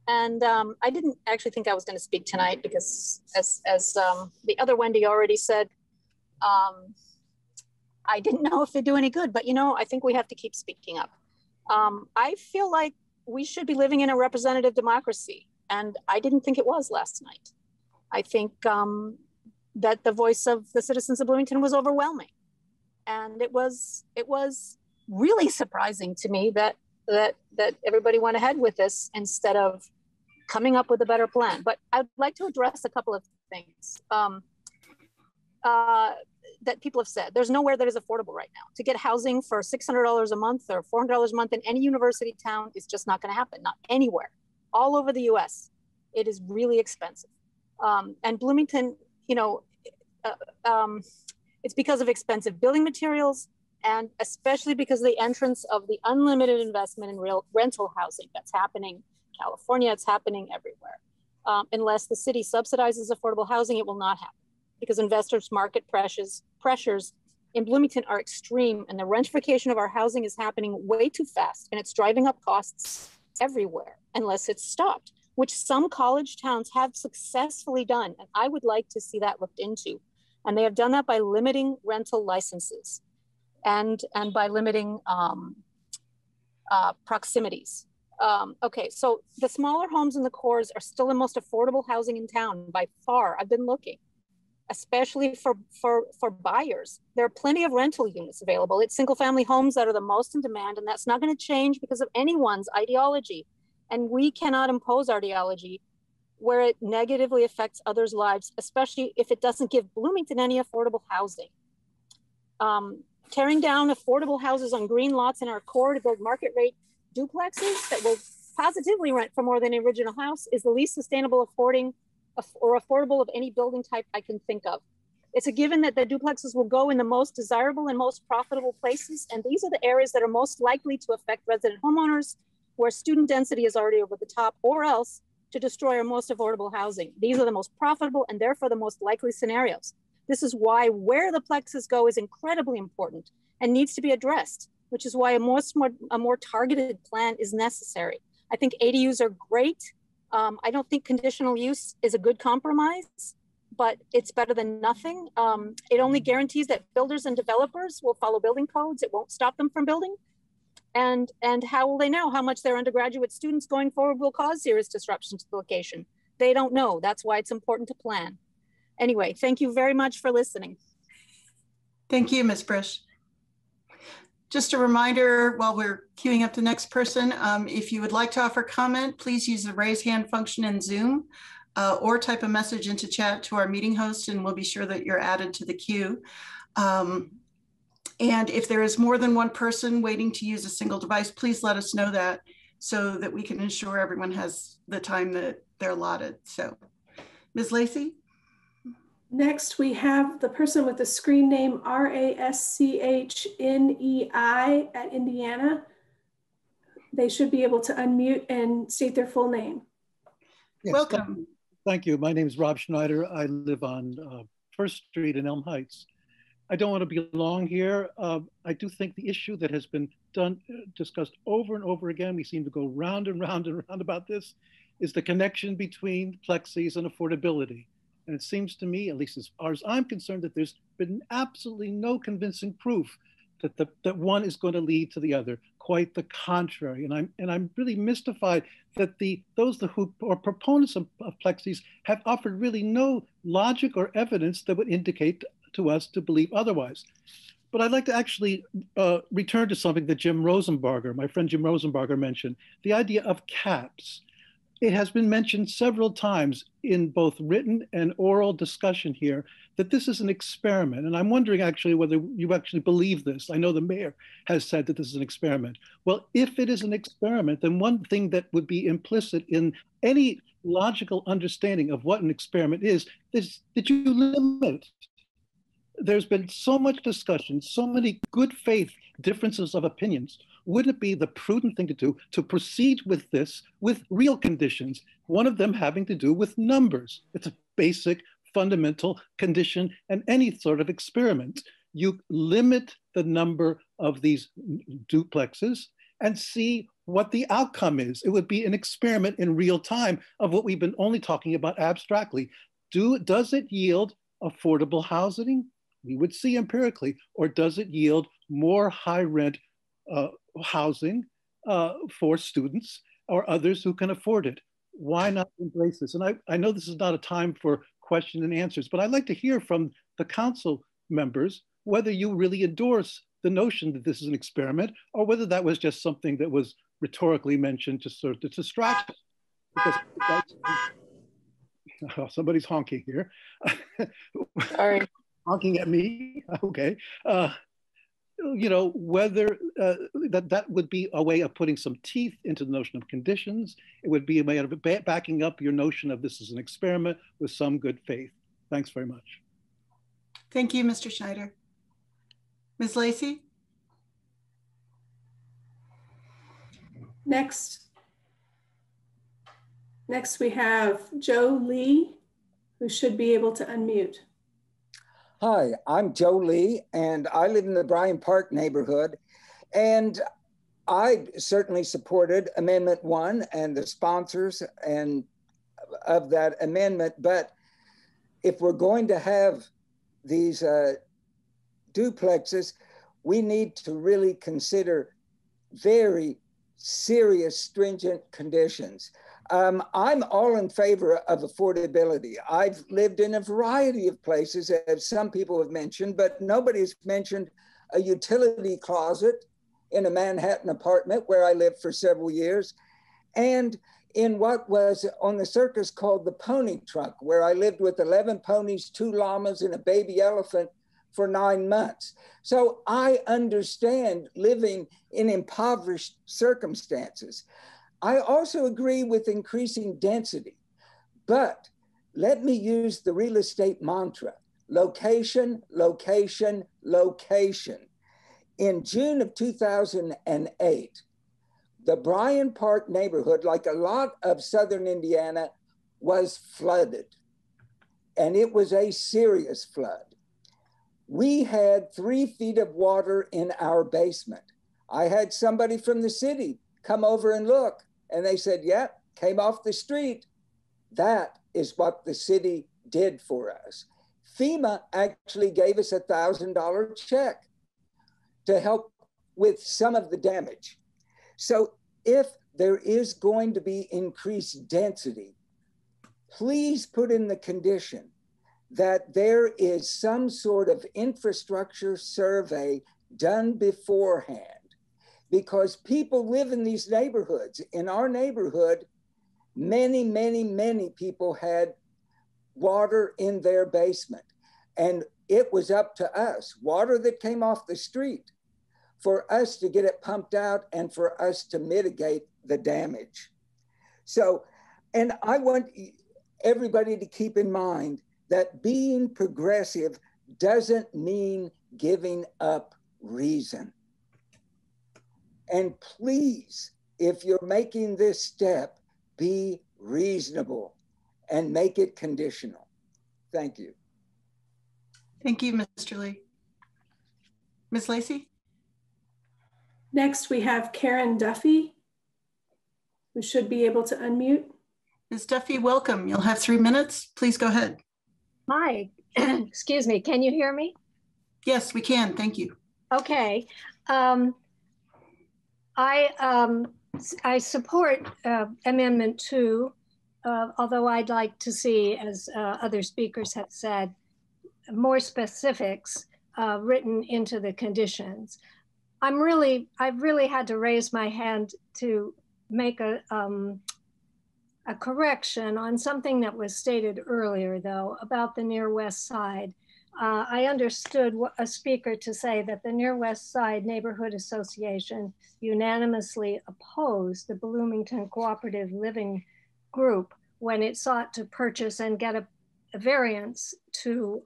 And I didn't actually think I was going to speak tonight because, as the other Wendy already said, I didn't know if they do any good. But you know, I think we have to keep speaking up. I feel like we should be living in a representative democracy. And I didn't think it was last night. I think that the voice of the citizens of Bloomington was overwhelming. And it was really surprising to me that everybody went ahead with this instead of coming up with a better plan. But I'd like to address a couple of things that people have said. There's nowhere that is affordable right now. To get housing for $600 a month or $400 a month in any university town is just not going to happen, not anywhere. All over the US, it is really expensive. And Bloomington, you know, it's because of expensive building materials and especially because of the entrance of the unlimited investment in rental housing that's happening in California, it's happening everywhere. Unless the city subsidizes affordable housing, it will not happen because investors' market pressures in Bloomington are extreme and the rentification of our housing is happening way too fast and it's driving up costs everywhere unless it's stopped, which some college towns have successfully done. And I would like to see that looked into. And they have done that by limiting rental licenses and by limiting proximities. Okay, so the smaller homes in the cores are still the most affordable housing in town by far. I've been looking, especially for buyers. There are plenty of rental units available. It's single family homes that are the most in demand, and that's not going to change because of anyone's ideology. And we cannot impose ideology where it negatively affects others' lives, especially if it doesn't give Bloomington any affordable housing. Tearing down affordable houses on green lots in our core to build market rate duplexes that will positively rent for more than the original house is the least sustainable affordable of any building type I can think of. It's a given that the duplexes will go in the most desirable and most profitable places, and these are the areas that are most likely to affect resident homeowners, where student density is already over the top, or else to destroy our most affordable housing. These are the most profitable and therefore the most likely scenarios. This is why where the plexes go is incredibly important and needs to be addressed, which is why a more targeted plan is necessary. I think ADUs are great. I don't think conditional use is a good compromise, but it's better than nothing. It only guarantees that builders and developers will follow building codes. It won't stop them from building. And how will they know how much their undergraduate students going forward will cause serious disruption to the location? They don't know. That's why it's important to plan. Anyway, thank you very much for listening. Thank you, Ms. Brish. Just a reminder while we're queuing up the next person, if you would like to offer comment, please use the raise hand function in Zoom or type a message into chat to our meeting host and we'll be sure that you're added to the queue. And if there is more than one person waiting to use a single device, please let us know that so that we can ensure everyone has the time that they're allotted. So, Ms. Lacey? Next, we have the person with the screen name RASCHNEI at Indiana. They should be able to unmute and state their full name. Yes, welcome. Thank you. My name is Rob Schneider. I live on First Street in Elm Heights. I don't want to be long here. I do think the issue that has been discussed over and over again, we seem to go round and round and round about this, is the connection between plexis and affordability. And it seems to me, at least as far as I'm concerned, that there's been absolutely no convincing proof that that one is going to lead to the other. Quite the contrary. And I'm really mystified that those who are proponents of plexis have offered really no logic or evidence that would indicate to us to believe otherwise. But I'd like to actually return to something that my friend Jim Rosenbarger mentioned, the idea of caps. It has been mentioned several times in both written and oral discussion here that this is an experiment. And I'm wondering actually whether you actually believe this. I know the mayor has said that this is an experiment. Well, if it is an experiment, then one thing that would be implicit in any logical understanding of what an experiment is that you limit. There's been so much discussion, so many good faith differences of opinions. Wouldn't it be the prudent thing to do to proceed with this with real conditions, one of them having to do with numbers? It's a basic fundamental condition in any sort of experiment. You limit the number of these duplexes and see what the outcome is. It would be an experiment in real time of what we've been only talking about abstractly. Does it yield affordable housing? We would see empirically, or does it yield more high rent housing for students or others who can afford it? Why not embrace this? And I know this is not a time for question and answers, but I'd like to hear from the council members whether you really endorse the notion that this is an experiment or whether that was just something that was rhetorically mentioned to sort of distract us. Oh, somebody's honking here. Sorry. Honking at me, okay. You know, whether that would be a way of putting some teeth into the notion of conditions. It would be a way of backing up your notion of this as an experiment with some good faith. Thanks very much. Thank you, Mr. Schneider. Ms. Lacey? Next we have Joe Lee, who should be able to unmute. Hi, I'm Joe Lee, and I live in the Bryant Park neighborhood. And I certainly supported Amendment 1 and the sponsors of that amendment. But if we're going to have these duplexes, we need to really consider very serious, stringent conditions. I'm all in favor of affordability. I've lived in a variety of places, as some people have mentioned, but nobody's mentioned a utility closet in a Manhattan apartment where I lived for several years, and in what was on the circus called the pony truck, where I lived with 11 ponies, 2 llamas, and a baby elephant for 9 months. So I understand living in impoverished circumstances. I also agree with increasing density, but let me use the real estate mantra: location, location, location. In June of 2008, the Bryan Park neighborhood, like a lot of Southern Indiana, was flooded. And it was a serious flood. We had 3 feet of water in our basement. I had somebody from the city come over and look, and they said, yeah, came off the street. That is what the city did for us. FEMA actually gave us a $1,000 check to help with some of the damage. So if there is going to be increased density, please put in the condition that there is some sort of infrastructure survey done beforehand, because people live in these neighborhoods. In our neighborhood, many, many, many people had water in their basement, and it was up to us, water that came off the street, for us to get it pumped out and for us to mitigate the damage. So, and I want everybody to keep in mind that being progressive doesn't mean giving up reason. And please, if you're making this step, be reasonable and make it conditional. Thank you. Thank you, Mr. Lee. Ms. Lacey? Next, we have Karen Duffy, who should be able to unmute. Ms. Duffy, welcome. You'll have 3 minutes. Please go ahead. Hi, excuse me. Can you hear me? Yes, we can. Thank you. Okay. I support Amendment 2, although I'd like to see, as other speakers have said, more specifics written into the conditions. I've really had to raise my hand to make a correction on something that was stated earlier, though, about the Near West Side. I understood a speaker to say that the Near West Side Neighborhood Association unanimously opposed the Bloomington Cooperative Living Group when it sought to purchase and get a variance to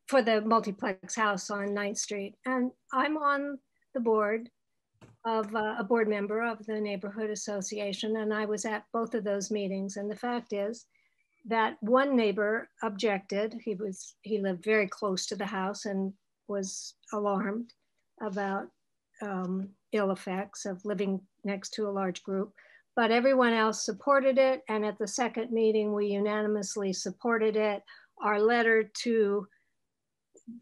for the multiplex house on 9th Street. And I'm on the board of a board member of the neighborhood association, and I was at both of those meetings. And the fact is that one neighbor objected. He lived very close to the house and was alarmed about ill effects of living next to a large group, but everyone else supported it. And at the second meeting, we unanimously supported it. Our letter to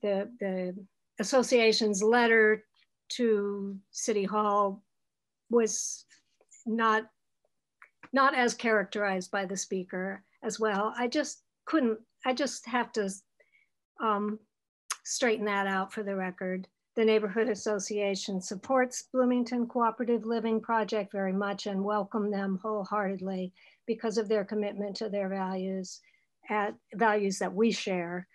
the association's letter to City Hall was not as characterized by the speaker as well. I just have to straighten that out for the record. The neighborhood association supports Bloomington Cooperative Living Project very much and welcome them wholeheartedly because of their commitment to their values, values that we share.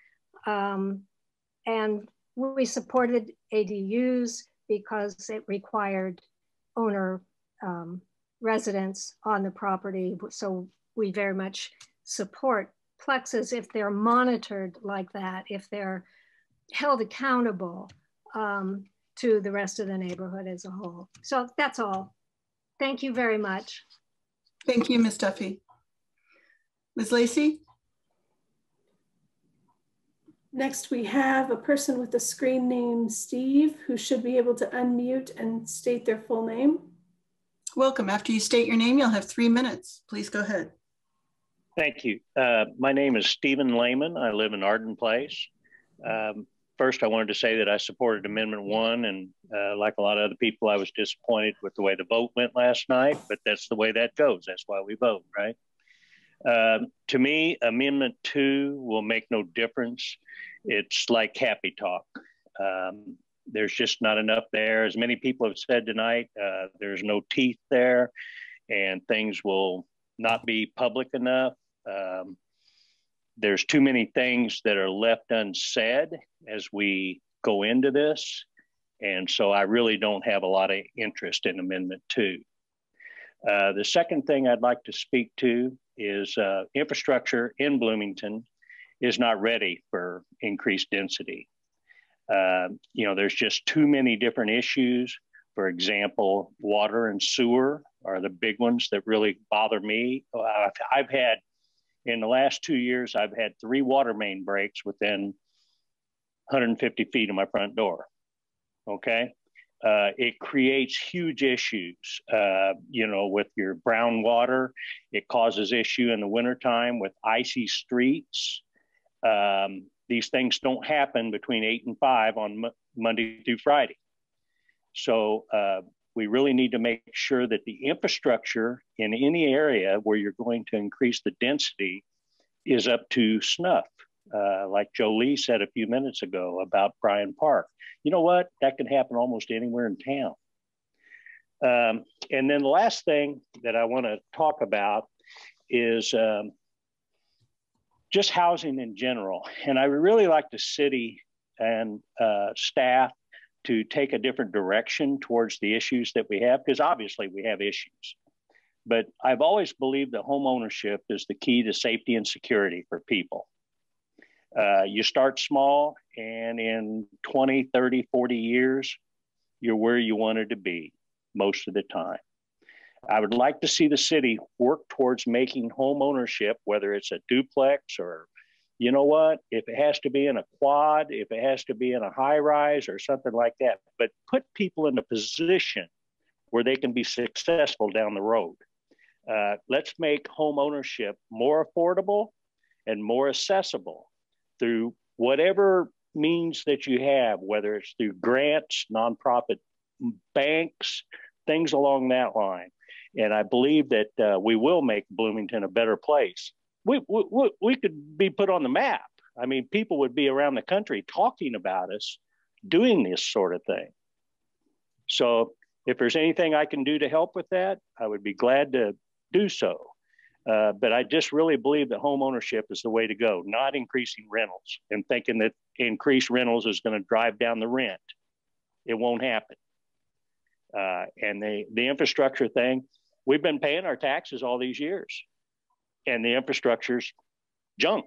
And we supported ADUs because it required owner residents on the property. So we very much support plexes if they're monitored like that, if they're held accountable to the rest of the neighborhood as a whole. So that's all. Thank you very much. Thank you, Ms. Duffy. Ms. Lacey? Next, we have a person with a screen name Steve, who should be able to unmute and state their full name. Welcome. After you state your name, you'll have 3 minutes. Please go ahead. Thank you. My name is Stephen Lehman. I live in Arden Place. First, I wanted to say that I supported Amendment 1, and like a lot of other people, I was disappointed with the way the vote went last night, but that's the way that goes. That's why we vote, right? To me, Amendment 2 will make no difference. It's like happy talk. There's just not enough there. As many people have said tonight, there's no teeth there, and things will not be public enough. There's too many things that are left unsaid as we go into this. And so I really don't have a lot of interest in Amendment 2. The second thing I'd like to speak to is infrastructure in Bloomington is not ready for increased density. There's just too many different issues. For example, water and sewer are the big ones that really bother me. I've had, in the last 2 years, I've had 3 water main breaks within 150 feet of my front door, okay? It creates huge issues, with your brown water. It causes issue in the wintertime with icy streets. These things don't happen between 8 and 5 on Monday through Friday. So we really need to make sure that the infrastructure in any area where you're going to increase the density is up to snuff. Like Jolie said a few minutes ago about Bryan Park. You know what? That can happen almost anywhere in town. And then the last thing that I want to talk about is just housing in general. And I would really like the city and staff to take a different direction towards the issues that we have, because obviously we have issues. But I've always believed that home ownership is the key to safety and security for people. You start small, and in 20, 30, 40 years, you're where you wanted to be most of the time. I would like to see the city work towards making home ownership, whether it's a duplex or, you know what, if it has to be in a quad, if it has to be in a high rise or something like that, but put people in a position where they can be successful down the road. Let's make home ownership more affordable and more accessible through whatever means that you have, whether it's through grants, nonprofit banks, things along that line. And I believe that we will make Bloomington a better place. We could be put on the map. I mean, people would be around the country talking about us doing this sort of thing. So if there's anything I can do to help with that, I would be glad to do so. But I just really believe that home ownership is the way to go, not increasing rentals and thinking that increased rentals is going to drive down the rent. It won't happen. And the infrastructure thing, we've been paying our taxes all these years, and the infrastructure's junk,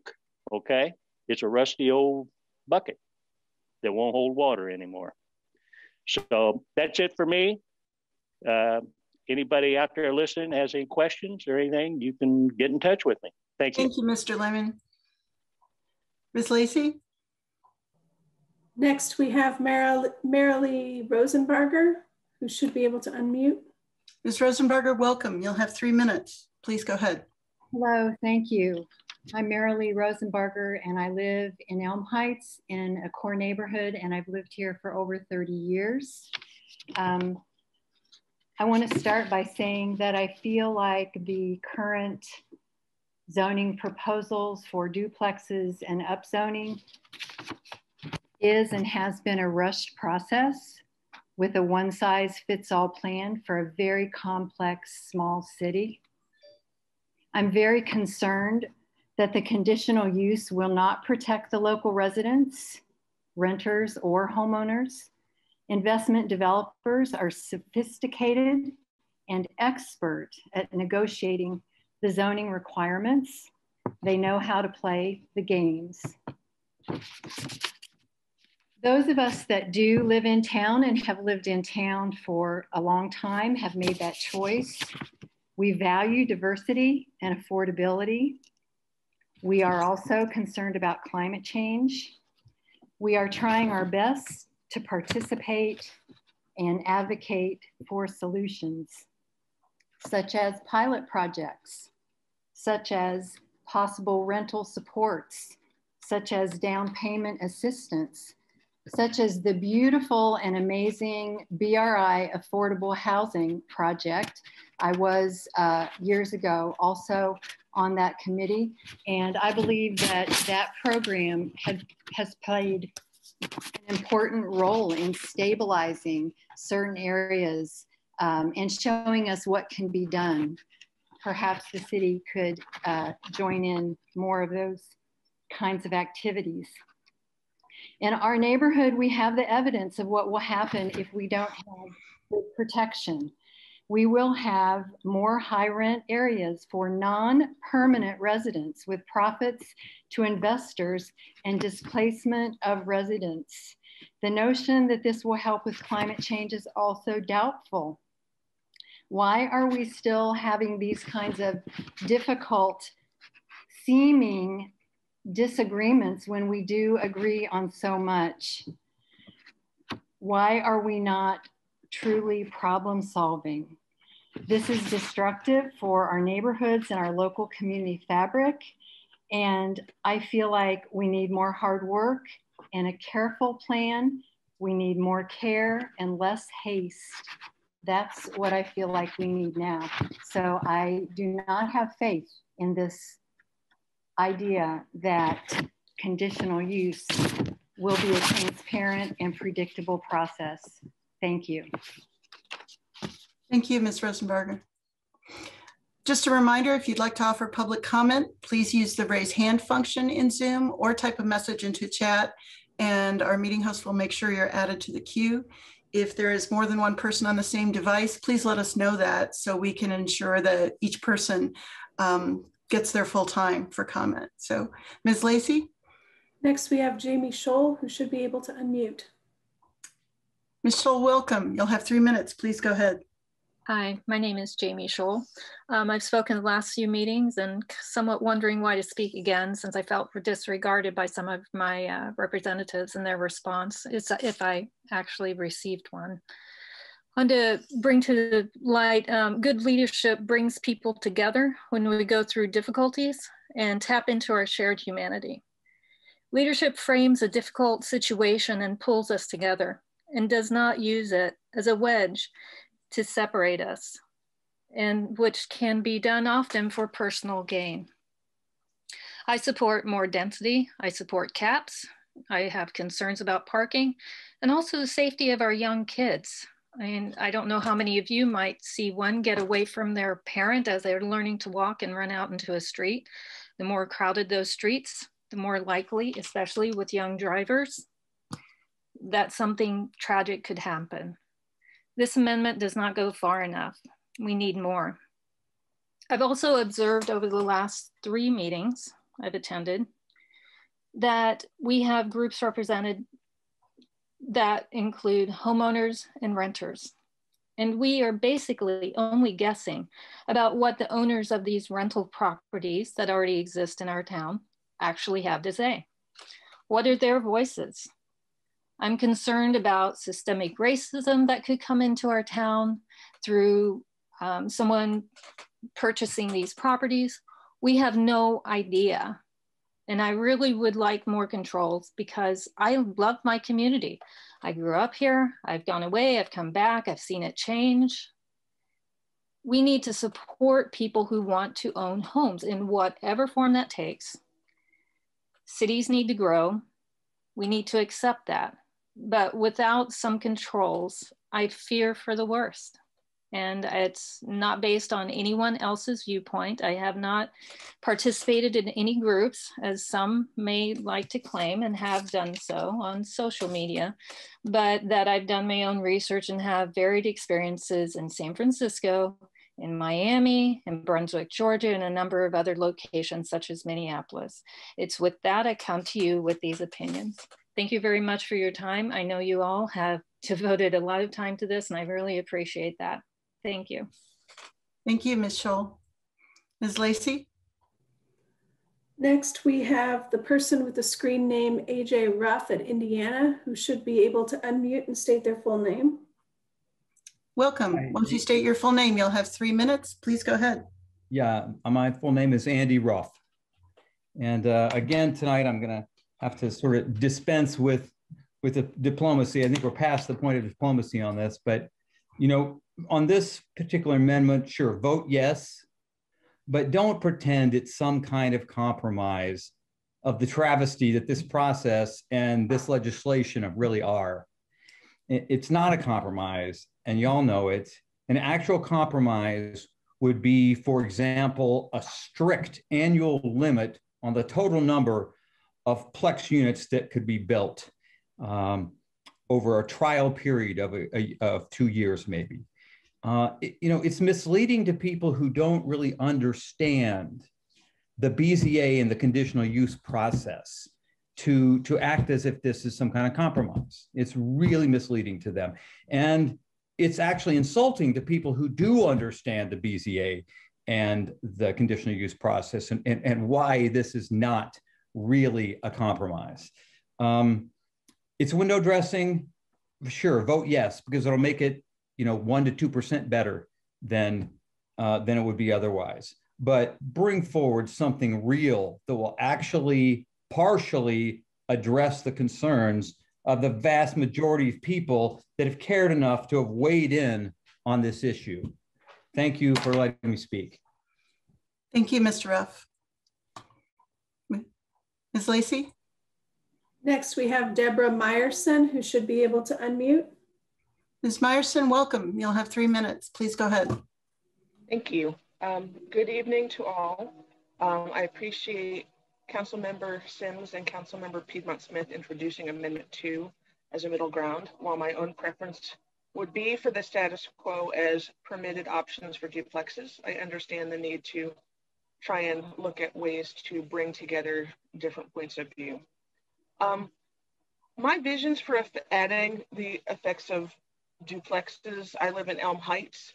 okay? It's a rusty old bucket that won't hold water anymore. So that's it for me. Anybody out there listening has any questions or anything, you can get in touch with me. Thank you. Thank you, Mr. Lemon. Ms. Lacey? Next, we have Marilee Rosenbarger, who should be able to unmute. Ms. Rosenbarger, welcome. You'll have 3 minutes. Please go ahead. Hello, thank you. I'm Marilee Rosenbarger, and I live in Elm Heights in a core neighborhood, and I've lived here for over 30 years. I want to start by saying that I feel like the current zoning proposals for duplexes and upzoning is and has been a rushed process with a one-size-fits-all plan for a very complex small city. I'm very concerned that the conditional use will not protect the local residents, renters, or homeowners. Investment developers are sophisticated and expert at negotiating the zoning requirements. They know how to play the games. Those of us that do live in town and have lived in town for a long time have made that choice. We value diversity and affordability. We are also concerned about climate change. We are trying our best to participate and advocate for solutions, such as pilot projects, such as possible rental supports, such as down payment assistance, such as the beautiful and amazing BRI Affordable Housing Project. I was years ago also on that committee, and I believe that that program has played an important role in stabilizing certain areas and showing us what can be done. Perhaps the city could join in more of those kinds of activities. In our neighborhood, we have the evidence of what will happen if we don't have good protection. we will have more high rent areas for non-permanent residents with profits to investors and displacement of residents. The notion that this will help with climate change is also doubtful. Why are we still having these kinds of difficult seeming disagreements when we do agree on so much? Why are we not truly problem solving? This is destructive for our neighborhoods and our local community fabric. And I feel like we need more hard work and a careful plan. We need more care and less haste. That's what I feel like we need now. So I do not have faith in this idea that conditional use will be a transparent and predictable process. Thank you. Thank you, Ms. Rosenberger. Just a reminder, if you'd like to offer public comment, please use the raise hand function in Zoom or type a message into chat, and our meeting host will make sure you're added to the queue. If there is more than one person on the same device, please let us know that so we can ensure that each person gets their full time for comment. So, Ms. Lacey? Next, we have Jamie Scholl, who should be able to unmute. Ms. Scholl, welcome. You'll have 3 minutes. Please go ahead. Hi, my name is Jamie Scholl. I've spoken the last few meetings and somewhat wondering why to speak again, since I felt disregarded by some of my representatives in their response, if I actually received one. I want to bring to the light, good leadership brings people together when we go through difficulties and tap into our shared humanity. Leadership frames a difficult situation and pulls us together and does not use it as a wedge to separate us, and which can be done often for personal gain. I support more density. I support caps. I have concerns about parking and also the safety of our young kids. And I don't know how many of you might see one get away from their parent as they're learning to walk and run out into a street. The more crowded those streets, the more likely, especially with young drivers, that something tragic could happen. This amendment does not go far enough. We need more. I've also observed over the last 3 meetings I've attended that we have groups represented that include homeowners and renters. And we are basically only guessing about what the owners of these rental properties that already exist in our town actually have to say. What are their voices? I'm concerned about systemic racism that could come into our town through someone purchasing these properties. We have no idea. And I really would like more controls because I love my community. I grew up here, I've gone away, I've come back, I've seen it change. We need to support people who want to own homes in whatever form that takes. Cities need to grow. We need to accept that. But without some controls, I fear for the worst. And it's not based on anyone else's viewpoint. I have not participated in any groups, as some may like to claim and have done so on social media, but that I've done my own research and have varied experiences in San Francisco, in Miami, in Brunswick, Georgia, and a number of other locations such as Minneapolis. It's with that I come to you with these opinions. Thank you very much for your time. I know you all have devoted a lot of time to this and I really appreciate that. Thank you. Thank you, Ms. Scholl. Ms. Lacey? Next, we have the person with the screen name AJ Ruff at Indiana, who should be able to unmute and state their full name. Welcome. Hi. Once you state your full name, you'll have 3 minutes. Please go ahead. Yeah, my full name is Andy Ruff. And again, tonight I'm gonna have to sort of dispense with the diplomacy. I think we're past the point of diplomacy on this, but you know, on this particular amendment, sure, vote yes, but don't pretend it's some kind of compromise of the travesty that this process and this legislation really are. It's not a compromise, and y'all know it. An actual compromise would be, for example, a strict annual limit on the total number of Plex units that could be built over a trial period of 2 years, maybe. it's misleading to people who don't really understand the BZA and the conditional use process to act as if this is some kind of compromise. It's really misleading to them. And it's actually insulting to people who do understand the BZA and the conditional use process and why this is not really a compromise. It's window dressing, sure, vote yes, because it'll make it 1% to 2% better than it would be otherwise. But bring forward something real that will actually partially address the concerns of the vast majority of people that have cared enough to have weighed in on this issue. Thank you for letting me speak. Thank you, Mr. Ruff. Ms. Lacey? Next, we have Deborah Meyerson, who should be able to unmute. Ms. Meyerson, welcome. You'll have 3 minutes. Please go ahead. Thank you. Good evening to all. I appreciate Councilmember Sims and Councilmember Piedmont Smith introducing Amendment 2 as a middle ground, while my own preference would be for the status quo as permitted options for duplexes. I understand the need to try and look at ways to bring together different points of view. My visions for adding the effects of duplexes, I live in Elm Heights.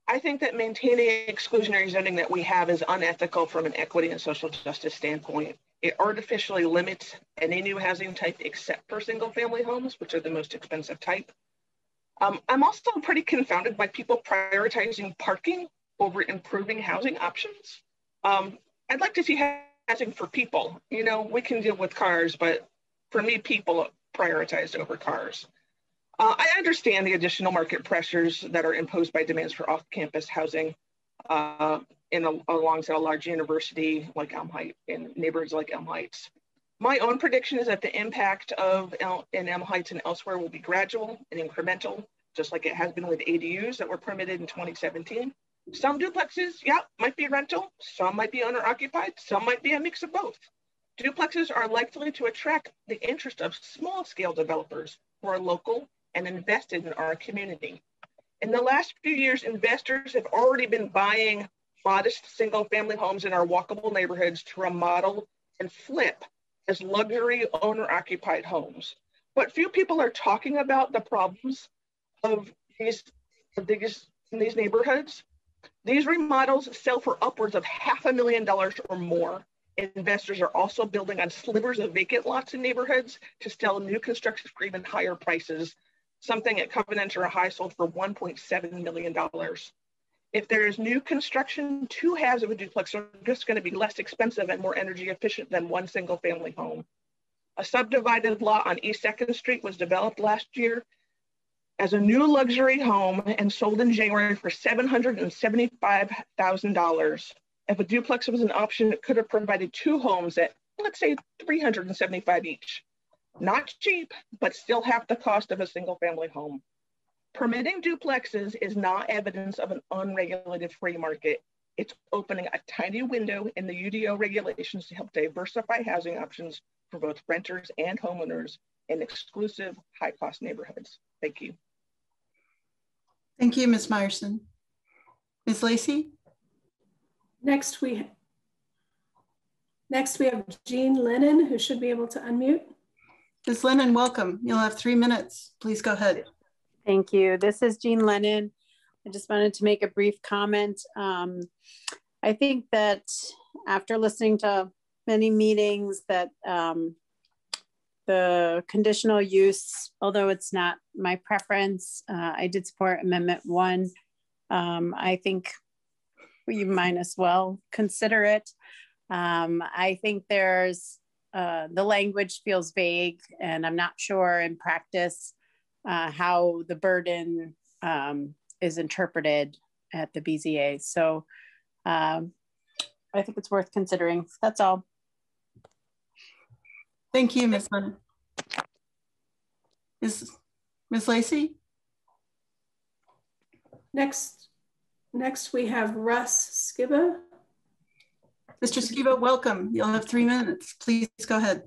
I think that maintaining exclusionary zoning that we have is unethical from an equity and social justice standpoint. It artificially limits any new housing type except for single family homes, which are the most expensive type. I'm also pretty confounded by people prioritizing parking over improving housing options. I'd like to see housing for people. We can deal with cars, but for me, people prioritized over cars. I understand the additional market pressures that are imposed by demands for off-campus housing alongside a large university like Elm Heights, in neighborhoods like Elm Heights. My own prediction is that the impact in Elm Heights and elsewhere will be gradual and incremental, just like it has been with ADUs that were permitted in 2017. Some duplexes, might be rental, some might be owner-occupied, some might be a mix of both. Duplexes are likely to attract the interest of small-scale developers who are local and invested in our community. In the last few years, investors have already been buying modest single-family homes in our walkable neighborhoods to remodel and flip as luxury owner-occupied homes. But few people are talking about the problems of these neighborhoods. These remodels sell for upwards of $500,000 or more. Investors are also building on slivers of vacant lots in neighborhoods to sell new construction for even higher prices. Something at Covenant or High sold for $1.7 million. If there is new construction, 2 halves of a duplex are just going to be less expensive and more energy efficient than one single family home. A subdivided lot on East 2nd Street was developed last year as a new luxury home and sold in January for $775,000. If a duplex was an option, it could have provided 2 homes at, let's say, $375,000 each. Not cheap, but still half the cost of a single family home. Permitting duplexes is not evidence of an unregulated free market. It's opening a tiny window in the UDO regulations to help diversify housing options for both renters and homeowners in exclusive high-cost neighborhoods. Thank you. Thank you, Ms. Meyerson. Ms. Lacey? Next we have Jean Lennon, who should be able to unmute. Ms. Lennon, welcome. You'll have 3 minutes. Please go ahead. Thank you. This is Jean Lennon. I just wanted to make a brief comment. I think that after listening to many meetings that the conditional use, although it's not my preference, I did support Amendment 1. I think you might as well consider it. I think there's the language feels vague, and I'm not sure in practice how the burden is interpreted at the BZA. So I think it's worth considering. That's all. Thank you, Ms. Lennon. Ms. Lacey? Next we have Russ Skiba. Mr. Skiba, welcome. You'll have 3 minutes. Please go ahead.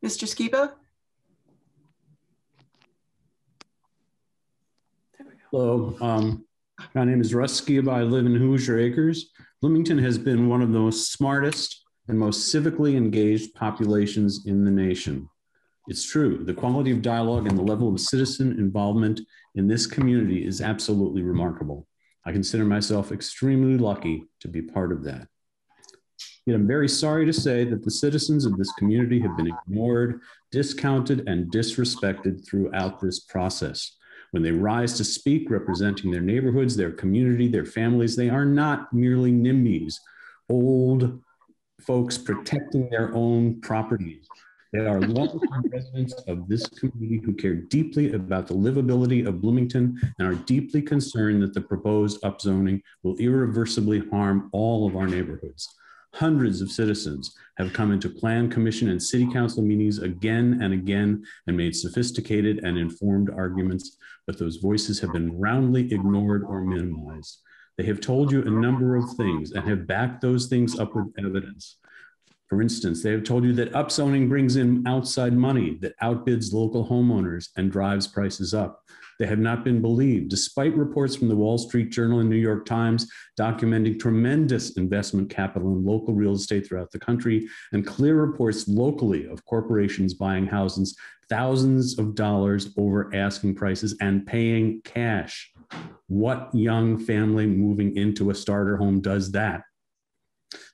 Mr. Skiba? Hello, my name is Russ Skiba. I live in Hoosier Acres. Bloomington has been one of the most smartest and most civically engaged populations in the nation. It's true, the quality of dialogue and the level of citizen involvement in this community is absolutely remarkable. I consider myself extremely lucky to be part of that. Yet I'm very sorry to say that the citizens of this community have been ignored, discounted, and disrespected throughout this process. When they rise to speak representing their neighborhoods, their community, their families, they are not merely NIMBYs, old folks protecting their own properties. They are long-term residents of this community who care deeply about the livability of Bloomington and are deeply concerned that the proposed upzoning will irreversibly harm all of our neighborhoods. Hundreds of citizens have come into Plan Commission and City Council meetings again and again and made sophisticated and informed arguments, but those voices have been roundly ignored or minimized. They have told you a number of things and have backed those things up with evidence. For instance, they have told you that upzoning brings in outside money that outbids local homeowners and drives prices up. They have not been believed, despite reports from the Wall Street Journal and New York Times documenting tremendous investment capital in local real estate throughout the country, and clear reports locally of corporations buying houses thousands of dollars over asking prices and paying cash. What young family moving into a starter home does that?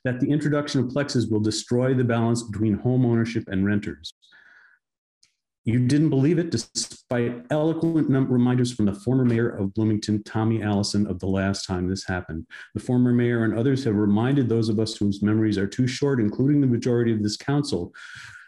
That the introduction of plexes will destroy the balance between home ownership and renters. You didn't believe it, despite eloquent reminders from the former mayor of Bloomington, Tommy Allison, of the last time this happened. The former mayor and others have reminded those of us whose memories are too short, including the majority of this council,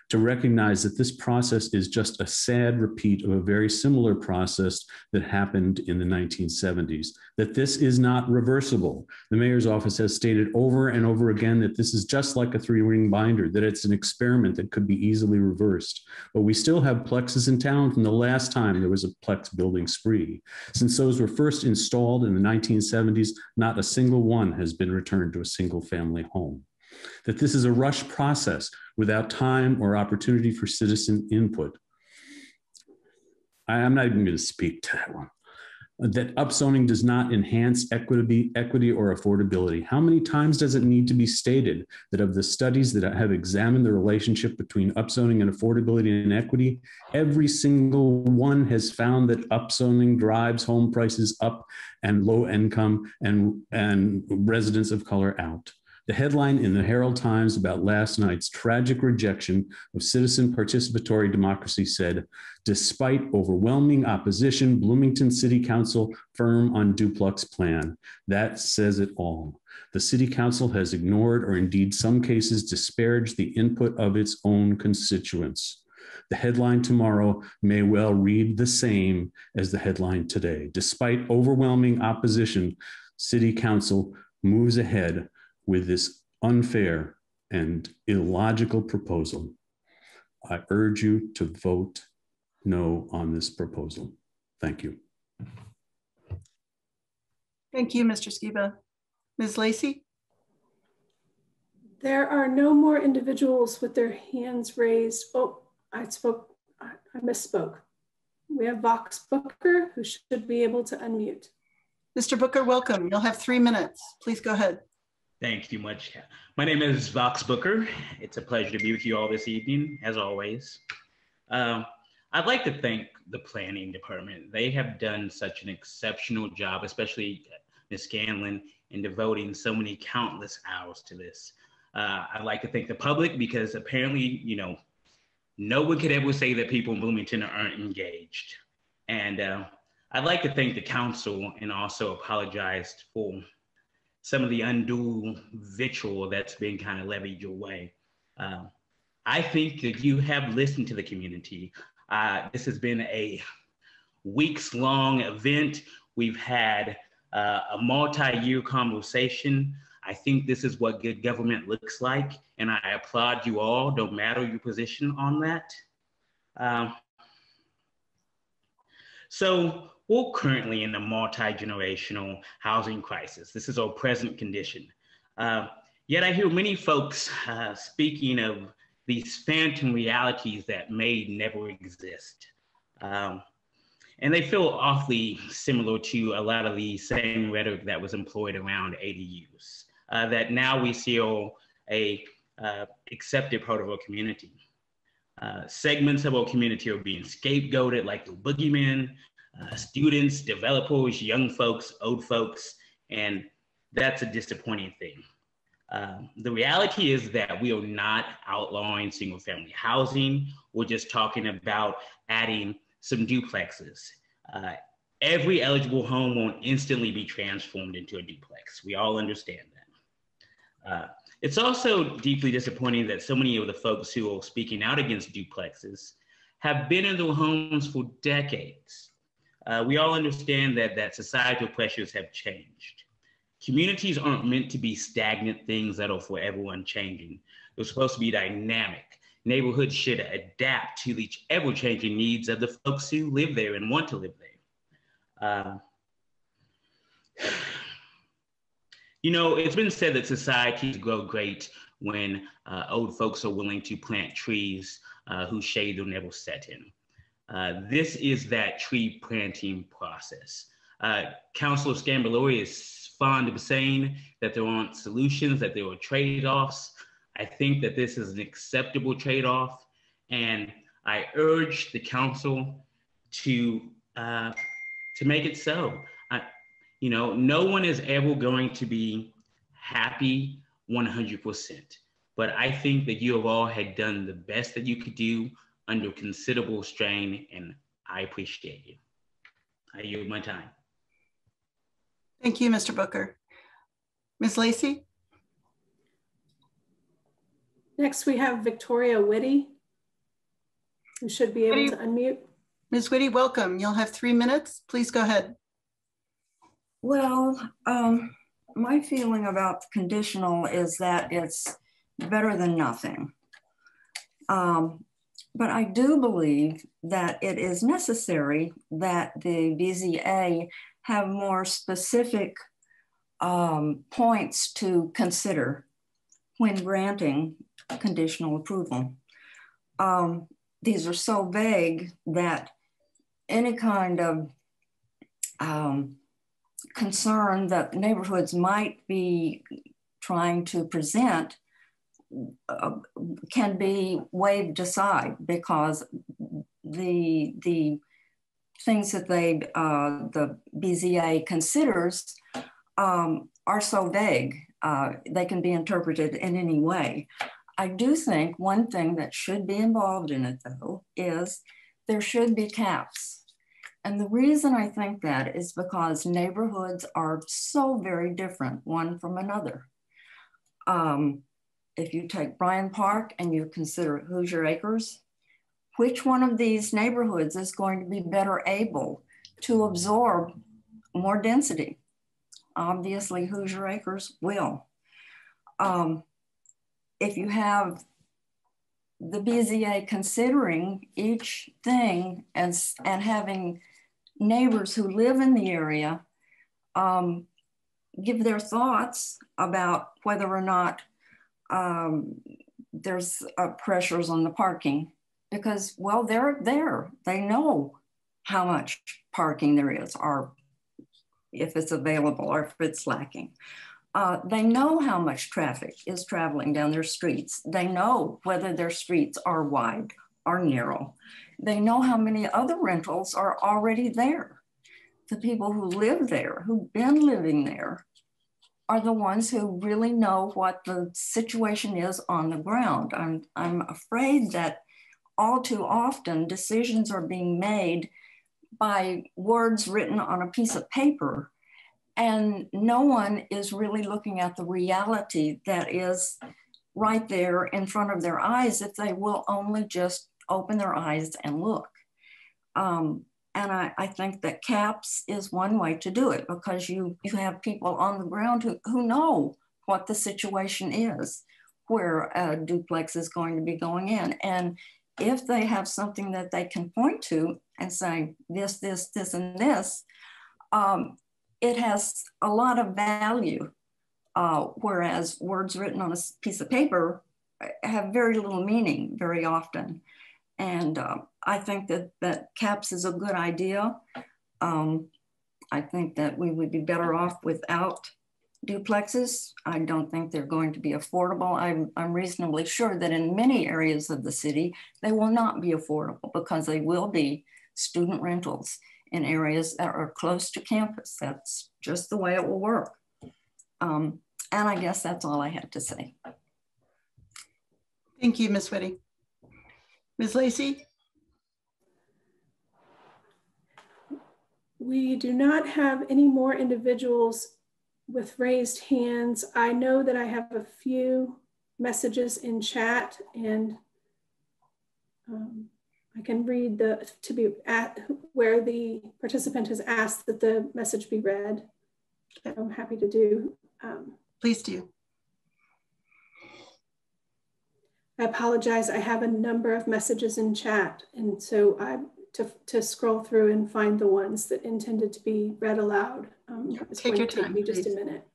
to recognize that this process is just a sad repeat of a very similar process that happened in the 1970s, that this is not reversible. The mayor's office has stated over and over again that this is just like a three-ring binder, that it's an experiment that could be easily reversed. But we still have plexes in town from the last time there was a plex building spree. Since those were first installed in the 1970s, not a single one has been returned to a single family home. That this is a rush process without time or opportunity for citizen input. I'm not even going to speak to that one. That upzoning does not enhance equity or affordability. How many times does it need to be stated that of the studies that have examined the relationship between upzoning and affordability and equity, every single one has found that upzoning drives home prices up and low income and residents of color out? The headline in the Herald Times about last night's tragic rejection of citizen participatory democracy said, despite overwhelming opposition, Bloomington City Council firm on duplex plan. That says it all. The City Council has ignored, or indeed some cases disparaged, the input of its own constituents. The headline tomorrow may well read the same as the headline today. Despite overwhelming opposition, City Council moves ahead with this unfair and illogical proposal. I urge you to vote no on this proposal. Thank you. Thank you, Mr. Skiba. Ms. Lacey? There are no more individuals with their hands raised. Oh, I misspoke. We have Vox Booker, who should be able to unmute. Mr. Booker, welcome. You'll have 3 minutes. Please go ahead. Thank you much. My name is Vox Booker. It's a pleasure to be with you all this evening, as always. I'd like to thank the planning department. They have done such an exceptional job, especially Ms. Scanlon, in devoting so many countless hours to this. I'd like to thank the public because apparently, no one could ever say that people in Bloomington aren't engaged. And I'd like to thank the council and also apologize for some of the undue vitriol that's been kind of levied your way. I think that you have listened to the community. This has been a weeks-long event. We've had a multi-year conversation. I think this is what good government looks like, and I applaud you all, no matter your position on that. So we're currently in a multi-generational housing crisis. This is our present condition. Yet I hear many folks speaking of these phantom realities that may never exist. And they feel awfully similar to a lot of the same rhetoric that was employed around ADUs, that now we feel a accepted part of our community. Segments of our community are being scapegoated like the boogeymen, students, developers, young folks, old folks, and that's a disappointing thing. The reality is that we are not outlawing single family housing. We're just talking about adding some duplexes. Every eligible home won't instantly be transformed into a duplex. We all understand that. It's also deeply disappointing that so many of the folks who are speaking out against duplexes have been in their homes for decades. We all understand that societal pressures have changed. Communities aren't meant to be stagnant things that are forever unchanging. They're supposed to be dynamic. Neighborhoods should adapt to the ever-changing needs of the folks who live there and want to live there. You know, it's been said that societies grow great when old folks are willing to plant trees whose shade they'll never set in. This is that tree planting process. Councilor Scanballori is fond of saying that there aren't solutions, that there are trade-offs. I think that this is an acceptable trade-off, and I urge the council to make it so. You know, no one is ever going to be happy 100%, but I think that you have all had done the best that you could do under considerable strain, and I appreciate you. I yield my time. Thank you, Mr. Booker. Ms. Lacey? Next, we have Victoria Whitty, who should be able to unmute. Ms. Whitty, welcome. You'll have 3 minutes. Please go ahead. Well, my feeling about conditional is that it's better than nothing. But I do believe that it is necessary that the BZA have more specific points to consider when granting conditional approval. These are so vague that any kind of concern that neighborhoods might be trying to present can be waved aside because the things that the BZA considers are so vague. They can be interpreted in any way. I do think one thing that should be involved in it though is there should be caps. And the reason I think that is because neighborhoods are so very different one from another. If you take Bryant Park and you consider Hoosier Acres, which one of these neighborhoods is going to be better able to absorb more density? Obviously, Hoosier Acres will. If you have the BZA considering each thing and having neighbors who live in the area give their thoughts about whether or not there's pressures on the parking, because, well, they're there. They know how much parking there is, or if it's available or if it's lacking. They know how much traffic is traveling down their streets. They know whether their streets are wide or narrow. They know how many other rentals are already there. The people who live there, who've been living there, are the ones who really know what the situation is on the ground. I'm afraid that all too often decisions are being made by words written on a piece of paper, and no one is really looking at the reality that is right there in front of their eyes if they will only just open their eyes and look. And I think that caps is one way to do it, because you have people on the ground who know what the situation is, where a duplex is going to be going in. And if they have something that they can point to and say, this, this, this, and this, it has a lot of value. Whereas words written on a piece of paper have very little meaning very often. And I think that caps is a good idea. I think that we would be better off without duplexes. I don't think they're going to be affordable. I'm reasonably sure that in many areas of the city, they will not be affordable because they will be student rentals in areas that are close to campus. That's just the way it will work. And I guess that's all I have to say. Thank you, Ms. Whitty. Ms. Lacey? We do not have any more individuals with raised hands. I know that I have a few messages in chat, and I can read where the participant has asked that the message be read. I'm happy to do. Please do. I apologize. I have a number of messages in chat, and so to scroll through and find the ones that intended to be read aloud. Take your time. Take me just a minute.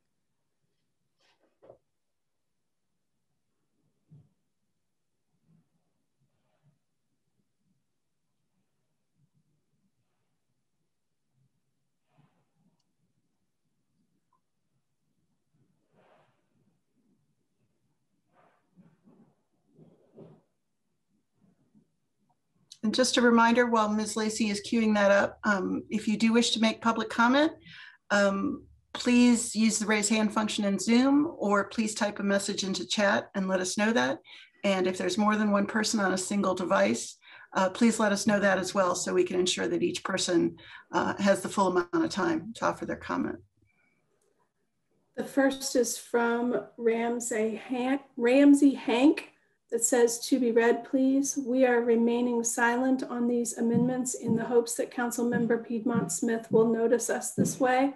And just a reminder, while Ms. Lacey is queuing that up, if you do wish to make public comment, please use the raise hand function in Zoom, or please type a message into chat and let us know that. And if there's more than one person on a single device, please let us know that as well, so we can ensure that each person has the full amount of time to offer their comment. The first is from Ramsey Hank that says, to be read, please. We are remaining silent on these amendments in the hopes that Councilmember Piedmont Smith will notice us this way.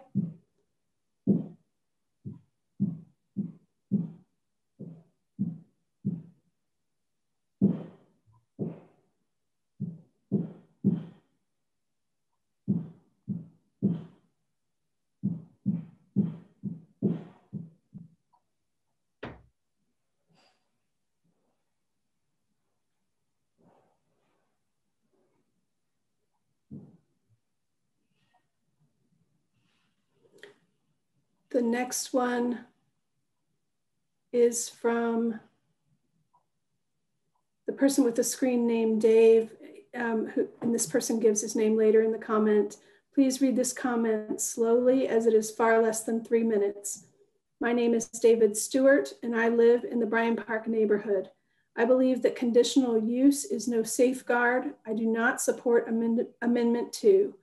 The next one is from the person with the screen name Dave, and this person gives his name later in the comment. Please read this comment slowly, as it is far less than 3 minutes. My name is David Stewart, and I live in the Bryan Park neighborhood. I believe that conditional use is no safeguard. I do not support Amendment 2.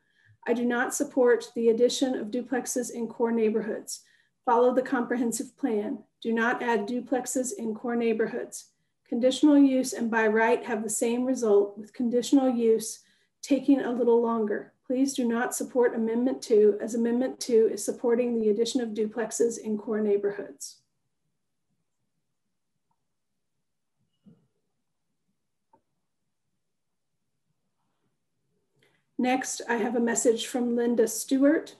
I do not support the addition of duplexes in core neighborhoods. Follow the comprehensive plan. Do not add duplexes in core neighborhoods. Conditional use and by right have the same result, with conditional use taking a little longer. Please do not support Amendment 2, as Amendment 2 is supporting the addition of duplexes in core neighborhoods. Next, I have a message from Linda Stewart.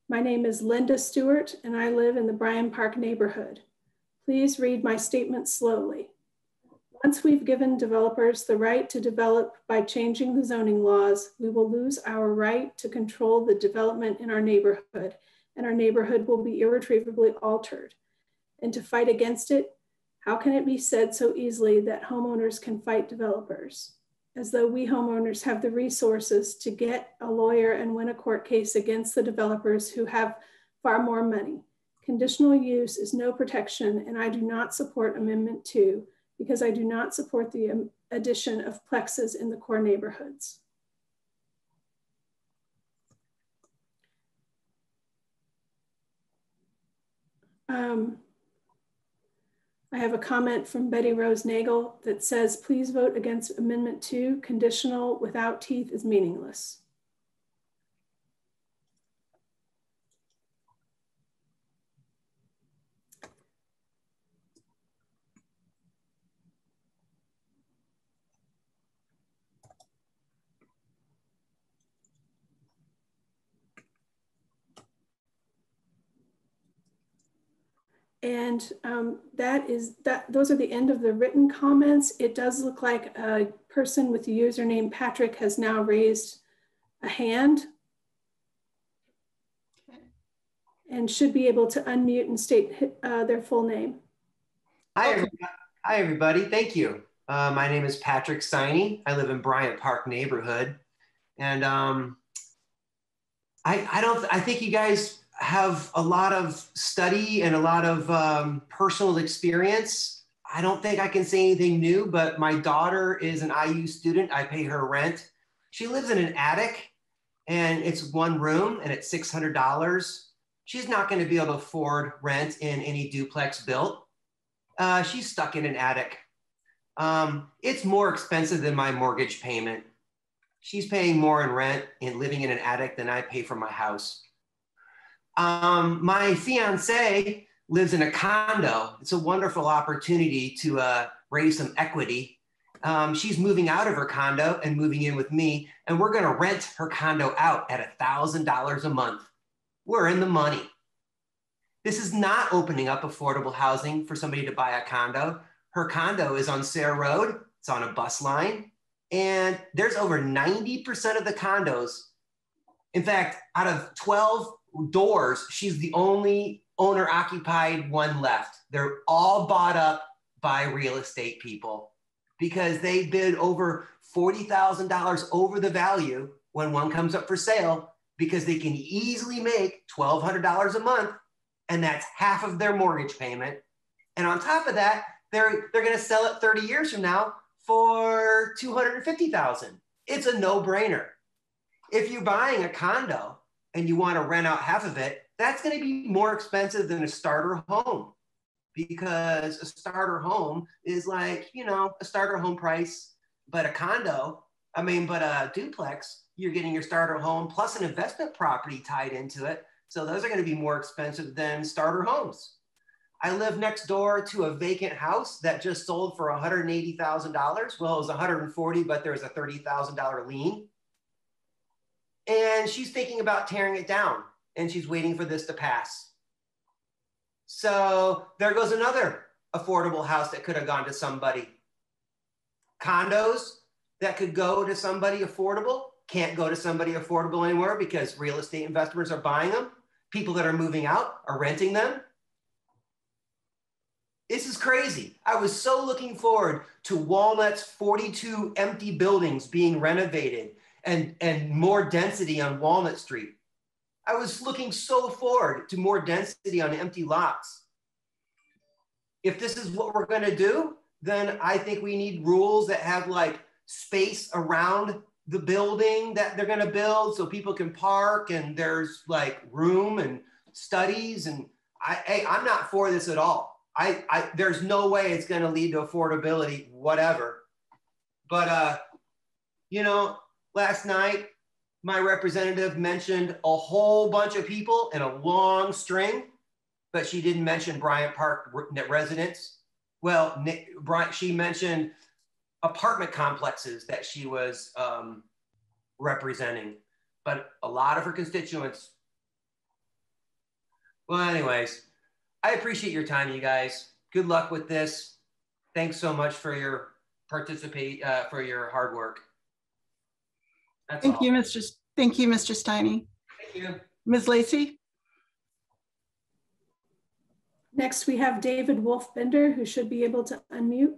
My name is Linda Stewart, and I live in the Bryan Park neighborhood. Please read my statement slowly. Once we've given developers the right to develop by changing the zoning laws, we will lose our right to control the development in our neighborhood, and our neighborhood will be irretrievably altered. And to fight against it, how can it be said so easily that homeowners can fight developers? As though we homeowners have the resources to get a lawyer and win a court case against the developers who have far more money. Conditional use is no protection, and I do not support Amendment 2 because I do not support the addition of plexes in the core neighborhoods. I have a comment from Betty Rose Nagel that says, please vote against Amendment 2. Conditional without teeth is meaningless. And those are the end of the written comments. It does look like a person with the username Patrick has now raised a hand and should be able to unmute and state their full name. Hi, everybody. Thank you. My name is Patrick Siney. I live in Bryant Park neighborhood. And I think you guys have a lot of study and a lot of personal experience. I don't think I can say anything new, but my daughter is an IU student. I pay her rent. She lives in an attic and it's one room and it's $600. She's not going to be able to afford rent in any duplex built. She's stuck in an attic. It's more expensive than my mortgage payment. She's paying more in rent and living in an attic than I pay for my house. My fiance lives in a condo. It's a wonderful opportunity to raise some equity. She's moving out of her condo and moving in with me, and we're gonna rent her condo out at $1,000 a month. We're in the money. This is not opening up affordable housing for somebody to buy a condo. Her condo is on Sayre Road. It's on a bus line. And there's over 90% of the condos. In fact, out of 12 doors, she's the only owner occupied one left. They're all bought up by real estate people because they bid over $40,000 over the value when one comes up for sale because they can easily make $1,200 a month. And that's half of their mortgage payment. And on top of that, they're going to sell it 30 years from now for $250,000. It's a no-brainer. If you're buying a condo and you want to rent out half of it, that's going to be more expensive than a starter home because a starter home is like, you know, a starter home price, but a condo, but a duplex, you're getting your starter home plus an investment property tied into it. So those are going to be more expensive than starter homes. I live next door to a vacant house that just sold for $180,000. Well, it was $140,000, but there was a $30,000 lien. And she's thinking about tearing it down and she's waiting for this to pass. So there goes another affordable house that could have gone to somebody. Condos that could go to somebody affordable can't go to somebody affordable anymore because real estate investors are buying them. People that are moving out are renting them. This is crazy. I was so looking forward to Walnut's 42 empty buildings being renovated and more density on Walnut Street. I was looking so forward to more density on empty lots. If this is what we're gonna do, then I think we need rules that have like space around the building that they're gonna build so people can park and there's like room and studies. And I'm not for this at all. There's no way it's going to lead to affordability, whatever. But, you know, last night, my representative mentioned a whole bunch of people in a long string, but she didn't mention Bryant Park residents. Well, she mentioned apartment complexes that she was representing, but a lot of her constituents. Well, anyways, I appreciate your time, you guys. Good luck with this. Thanks so much for your for your hard work. Thank you, Mr. Steiny. Thank you. Ms. Lacey? Next, we have David Wolf-Bender, who should be able to unmute.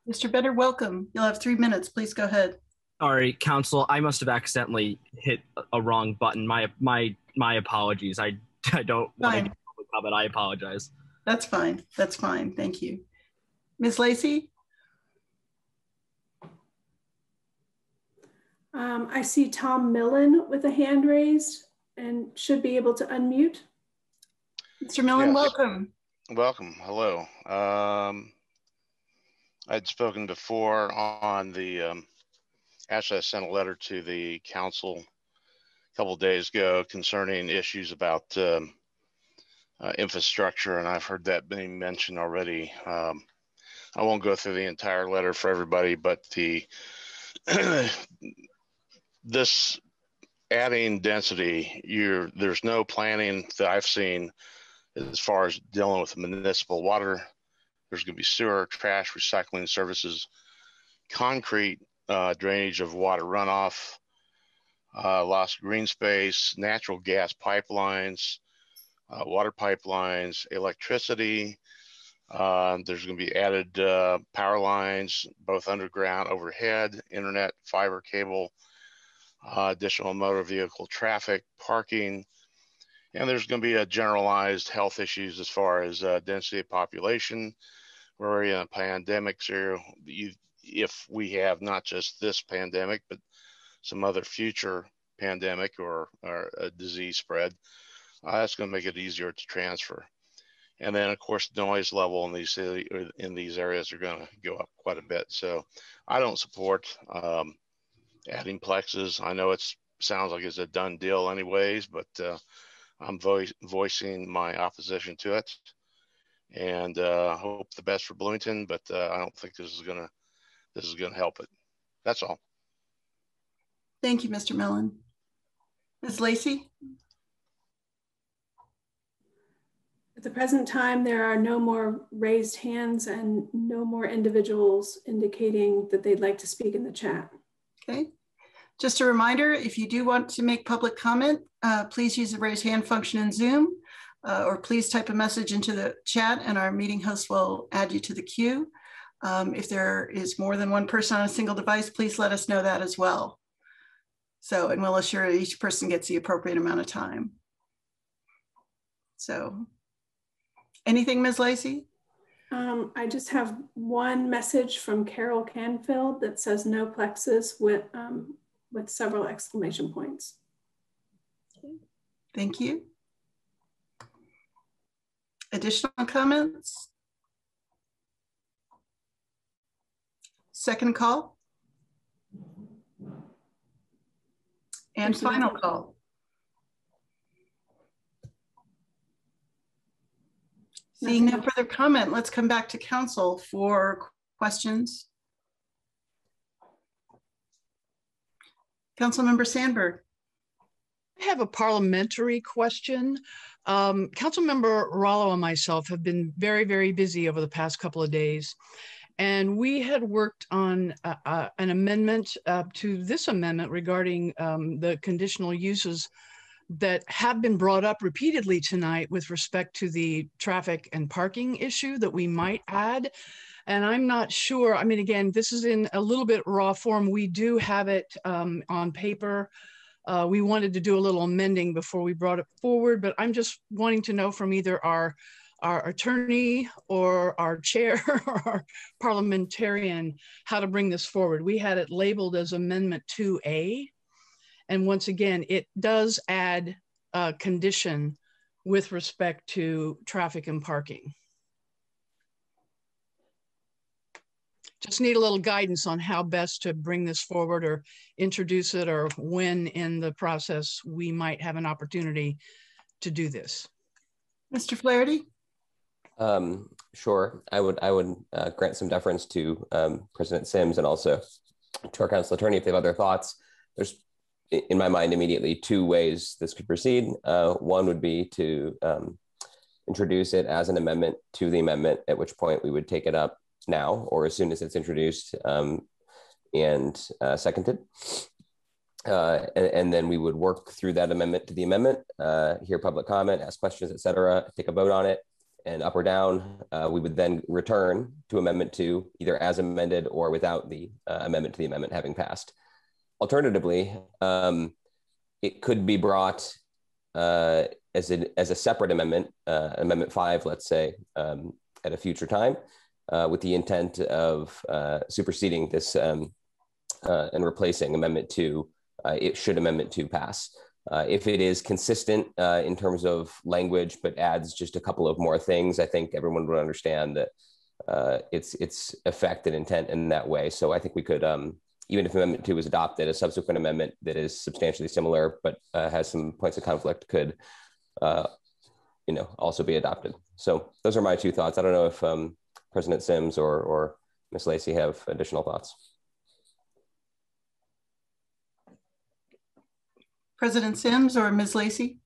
Mr. Bender, welcome. You'll have 3 minutes. Please go ahead. Sorry, Council. I must have accidentally hit a wrong button. My apologies. I don't want to do public comment. I apologize. That's fine. That's fine. Thank you. Ms. Lacey? I see Tom Millen with a hand raised and should be able to unmute. Mr. Millen, yes. Welcome. Welcome. Hello. I'd spoken before on the, actually I sent a letter to the council a couple of days ago concerning issues about infrastructure, and I've heard that being mentioned already. I won't go through the entire letter for everybody, but the this adding density, there's no planning that I've seen as far as dealing with municipal water, there's going to be sewer, trash, recycling services, concrete drainage of water runoff, loss of green space, natural gas pipelines, water pipelines, electricity. There's going to be added power lines, both underground, overhead, internet, fiber cable, additional motor vehicle traffic, parking, and there's going to be a generalized health issues as far as density of population. We're in a pandemic, so if we have not just this pandemic, but some other future pandemic or a disease spread, that's going to make it easier to transfer. And then, of course, noise level in these areas are going to go up quite a bit. So I don't support adding plexes. I know it sounds like it's a done deal anyways, but I'm voicing my opposition to it, and hope the best for Bloomington. But I don't think this is gonna help it. That's all. Thank you, Mr. Millen. Ms. Lacy? At the present time, there are no more raised hands and no more individuals indicating that they'd like to speak in the chat. Okay. Just a reminder, if you do want to make public comment, please use the raise hand function in Zoom, or please type a message into the chat and our meeting host will add you to the queue. If there is more than one person on a single device, please let us know that as well. So, and we'll assure each person gets the appropriate amount of time. So, anything, Ms. Lacy? I just have one message from Carol Canfield that says no plexus with several exclamation points. Thank you. Additional comments? Second call? And final call? Seeing no further comment, let's come back to council for questions. Councilmember Sandberg. I have a parliamentary question. Councilmember Rallo and myself have been very, very busy over the past couple of days. And we had worked on an amendment to this amendment regarding the conditional uses that have been brought up repeatedly tonight with respect to the traffic and parking issue that we might add. And I'm not sure, I mean, again, this is in a little bit raw form. We do have it on paper. We wanted to do a little amending before we brought it forward, but I'm just wanting to know from either our attorney or our chair or our parliamentarian how to bring this forward. We had it labeled as Amendment 2A. And once again, it does add a condition with respect to traffic and parking. Just need a little guidance on how best to bring this forward or introduce it, or when in the process we might have an opportunity to do this. Mr. Flaherty? Sure, I would grant some deference to President Sims and also to our council attorney if they have other thoughts. There's, in my mind, immediately two ways this could proceed. One would be to introduce it as an amendment to the amendment, at which point we would take it up now or as soon as it's introduced and seconded. And then we would work through that amendment to the amendment, hear public comment, ask questions, et cetera, take a vote on it, and up or down. We would then return to Amendment 2, either as amended or without the amendment to the amendment having passed. Alternatively, it could be brought as a separate amendment, Amendment 5, let's say, at a future time, with the intent of superseding this and replacing Amendment 2, should Amendment 2 pass. If it is consistent in terms of language, but adds just a couple of more things, I think everyone would understand that its effect and intent in that way. So I think we could, even if Amendment 2 is adopted, a subsequent amendment that is substantially similar but has some points of conflict could, also be adopted. So those are my two thoughts. I don't know if President Sims or Ms. Lacy have additional thoughts. President Sims or Ms. Lacy?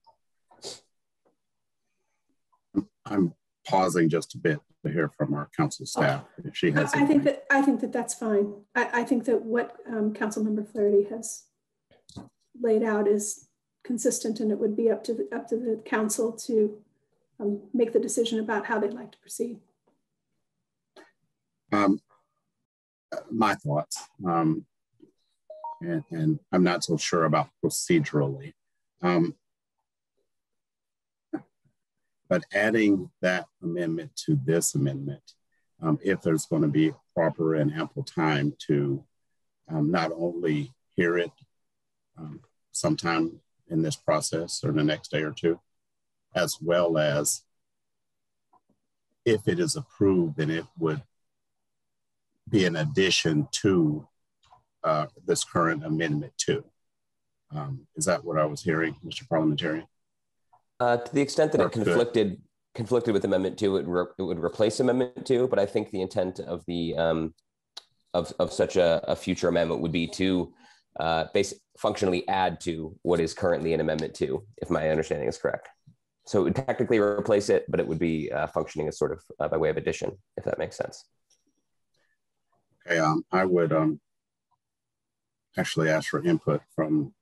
I'm pausing just a bit to hear from our council staff if she has. I think that that's fine. I think that what Councilmember Flaherty has laid out is consistent, and it would be up to the council to make the decision about how they'd like to proceed. My thoughts, and I'm not so sure about procedurally, but adding that amendment to this amendment, if there's going to be proper and ample time to not only hear it sometime in this process or the next day or two, as well as if it is approved, then it would be an addition to this current amendment too. Is that what I was hearing, Mr. Parliamentarian? To the extent that it conflicted with Amendment 2, it would replace Amendment 2, but I think the intent of the of such a future amendment would be to functionally add to what is currently in Amendment 2, if my understanding is correct. So it would technically replace it, but it would be functioning as sort of by way of addition, if that makes sense. Okay, I would actually ask for input from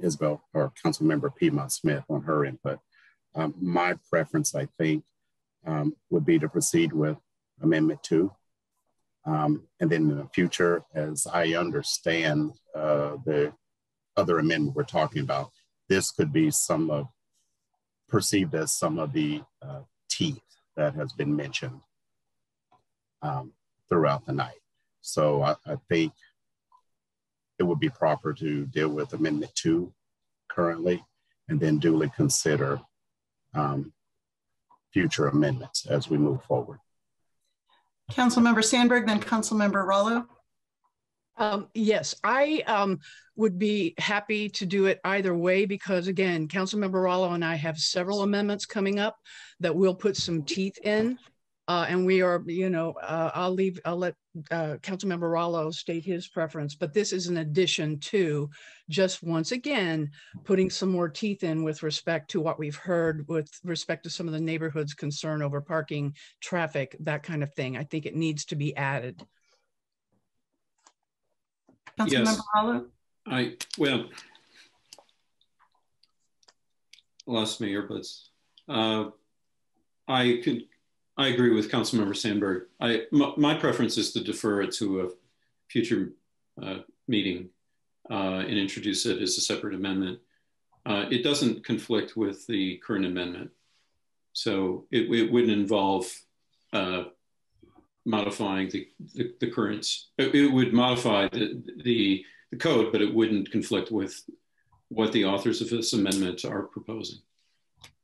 Isabel or Councilmember Piedmont Smith on her input. My preference, I think, would be to proceed with Amendment 2. And then in the future, as I understand the other amendment we're talking about, this could be perceived as some of the teeth that has been mentioned throughout the night. So I think it would be proper to deal with Amendment 2 currently, and then duly consider future amendments as we move forward. Councilmember Sandberg, then Councilmember Rollo. Yes, I would be happy to do it either way, because again, Councilmember Rollo and I have several amendments coming up that we'll put some teeth in. And we are, I'll let Councilmember Rollo state his preference, but this is an addition to just once again, putting some more teeth in with respect to what we've heard with respect to some of the neighborhood's concern over parking, traffic, that kind of thing. I think it needs to be added. Councilmember Rollo? Well, lost my earbuds. I agree with Councilmember Sandberg. My preference is to defer it to a future meeting and introduce it as a separate amendment. It doesn't conflict with the current amendment. So it wouldn't involve modifying the currents. It would modify the code, but it wouldn't conflict with what the authors of this amendment are proposing.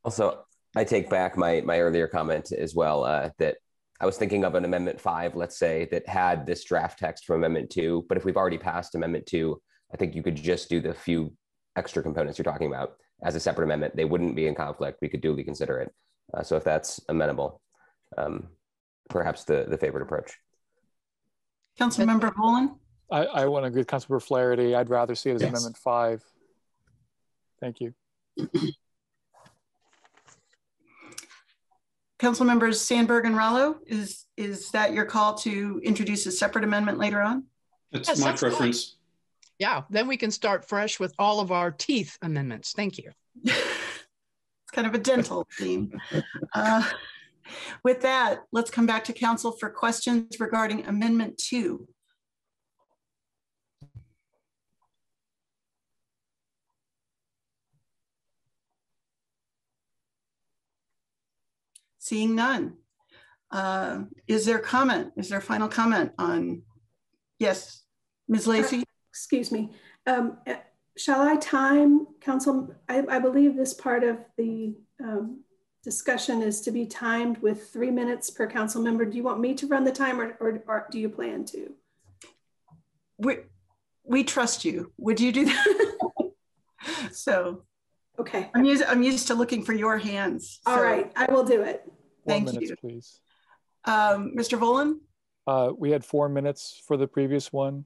Also, I take back my earlier comment as well, that I was thinking of an Amendment 5, let's say, that had this draft text from Amendment 2, but if we've already passed Amendment 2, I think you could just do the few extra components you're talking about as a separate amendment. They wouldn't be in conflict. We could duly consider it. So if that's amenable, perhaps the favorite approach. Councilmember Boland? I want to agree with Councilmember Flaherty. I'd rather see it as Amendment 5. Thank you. Councilmembers Sandberg and Rollo, is that your call to introduce a separate amendment later on? That's my preference. Fine. Yeah, then we can start fresh with all of our teeth amendments. Thank you. It's kind of a dental theme. With that, let's come back to council for questions regarding Amendment 2. Seeing none. Is there comment? Is there a final comment on? Yes, Ms. Lacey? Excuse me. Shall I time council? I believe this part of the discussion is to be timed with 3 minutes per council member. Do you want me to run the timer, or do you plan to? We trust you. Would you do that? So, okay. I'm used to looking for your hands. All right, I will do it. Thank 4 minutes, you. Please. Mr. Volan? We had 4 minutes for the previous one.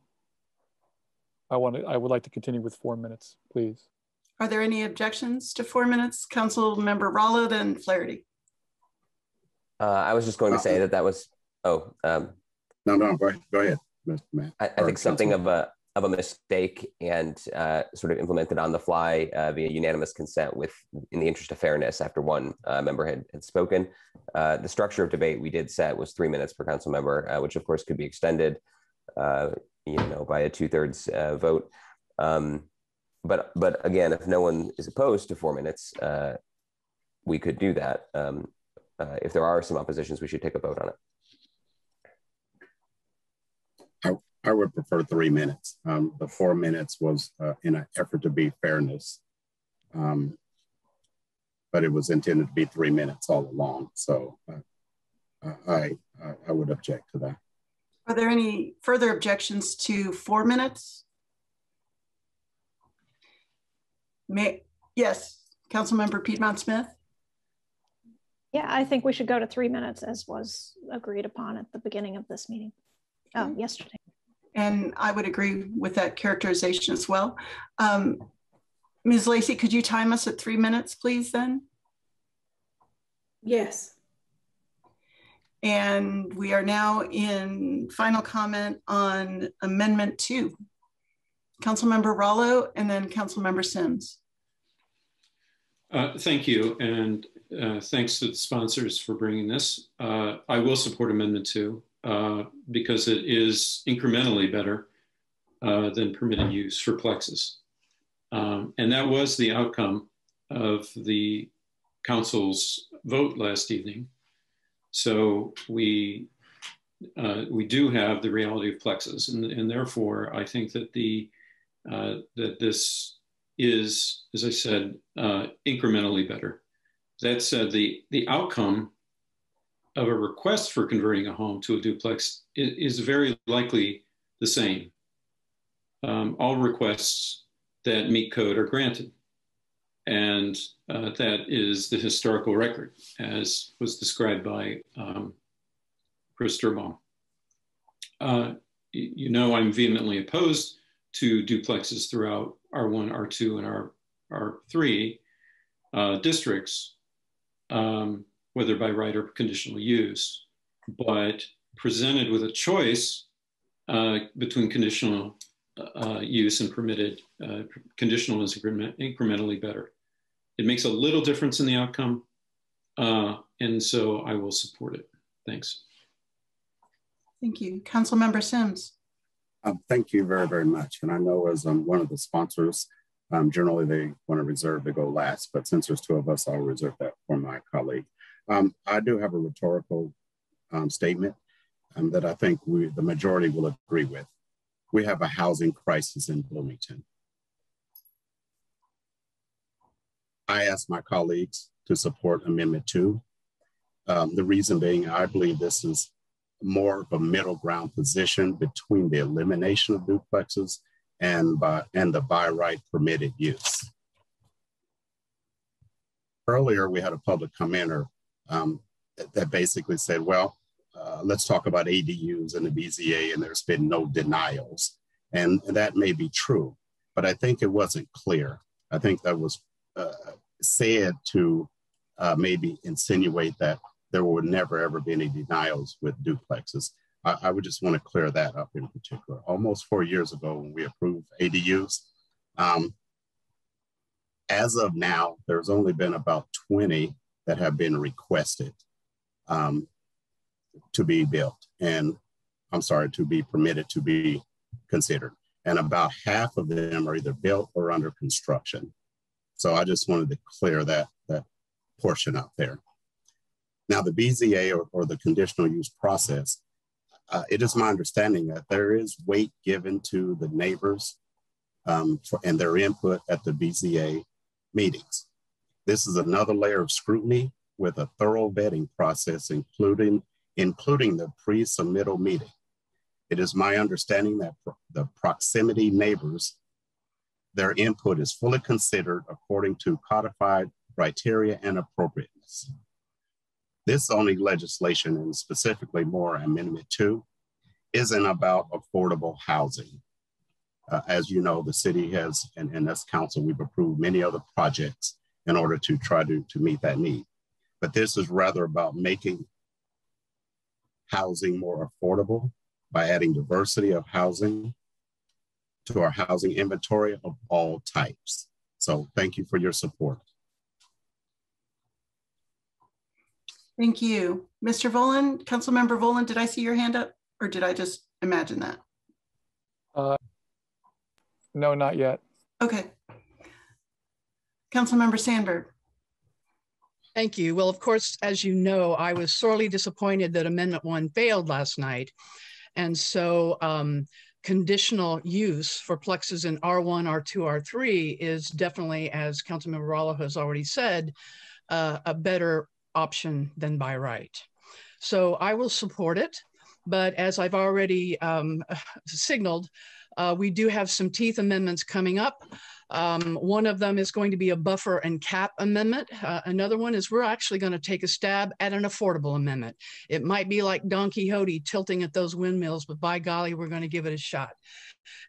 I would like to continue with 4 minutes, please. Are there any objections to 4 minutes? Council Member Rollo, then Flaherty. I was just going to say that was, no, go ahead, Mr. Matt. I think something of a mistake and sort of implemented on the fly via unanimous consent in the interest of fairness after one member had spoken. The structure of debate we did set was 3 minutes per council member, which of course could be extended, by a 2/3 vote. But again, if no one is opposed to 4 minutes, we could do that. If there are some oppositions, we should take a vote on it. I would prefer 3 minutes. The 4 minutes was in an effort to be fairness, but it was intended to be 3 minutes all along. So I would object to that. Are there any further objections to 4 minutes? Yes, Councilmember Piedmont Smith. Yeah, I think we should go to 3 minutes as was agreed upon at the beginning of this meeting, yesterday. And I would agree with that characterization as well. Ms. Lacey, could you time us at 3 minutes, please, then? Yes. And we are now in final comment on Amendment 2. Councilmember Rollo and then Councilmember Sims. Thank you, and thanks to the sponsors for bringing this. I will support Amendment 2 because it is incrementally better than permitted use for plexus. And that was the outcome of the council's vote last evening. So we do have the reality of plexus, and therefore I think that that this is, as I said, incrementally better. That said, the outcome of a request for converting a home to a duplex is very likely the same. All requests that meet code are granted. And that is the historical record, as was described by Chris Sturbaum. You know, I'm vehemently opposed to duplexes throughout R1, R2, and R3 districts, whether by right or conditional use, but presented with a choice between conditional use and permitted, conditional is incrementally better. It makes a little difference in the outcome, and so I will support it. Thanks. Thank you. Councilmember Sims. Thank you very, very much. And I know as one of the sponsors, generally they want to reserve to go last, but since there's two of us, I'll reserve that for my colleague. I do have a rhetorical statement that I think the majority will agree with. We have a housing crisis in Bloomington. I ask my colleagues to support Amendment 2. The reason being, I believe this is more of a middle ground position between the elimination of duplexes and the by right permitted use. Earlier, we had a public commenter that basically said, well, let's talk about ADUs and the BZA, and there's been no denials. And that may be true, but I think it wasn't clear. I think that was said to maybe insinuate that there would never, ever be any denials with duplexes. I would just want to clear that up in particular. Almost 4 years ago when we approved ADUs, as of now, there's only been about 20 that have been requested to be built. And I'm sorry, to be permitted to be considered. And about half of them are either built or under construction. So I just wanted to clear that portion out there. Now the BZA or the conditional use process, it is my understanding that there is weight given to the neighbors and their input at the BZA meetings. This is another layer of scrutiny with a thorough vetting process, including the pre-submittal meeting. It is my understanding that the proximity neighbors, their input is fully considered according to codified criteria and appropriateness. This zoning legislation, and specifically more Amendment 2, isn't about affordable housing. As you know, the city has, and as council, we've approved many other projects in order to try to meet that need. But this is rather about making housing more affordable by adding diversity of housing to our housing inventory of all types. So thank you for your support. Thank you. Mr. Volan, Councilmember Volan, did I see your hand up or did I just imagine that? No, not yet. Okay. Councilmember Sandberg. Thank you. Well, of course, as you know, I was sorely disappointed that Amendment 1 failed last night. And so conditional use for plexes in R1, R2, R3 is definitely, as Councilmember Rallo has already said, a better option than by right. So I will support it. But as I've already signaled, we do have some teeth amendments coming up. One of them is going to be a buffer and cap amendment. Another one is we're actually going to take a stab at an affordable amendment. It might be like Don Quixote tilting at those windmills, but by golly, we're going to give it a shot.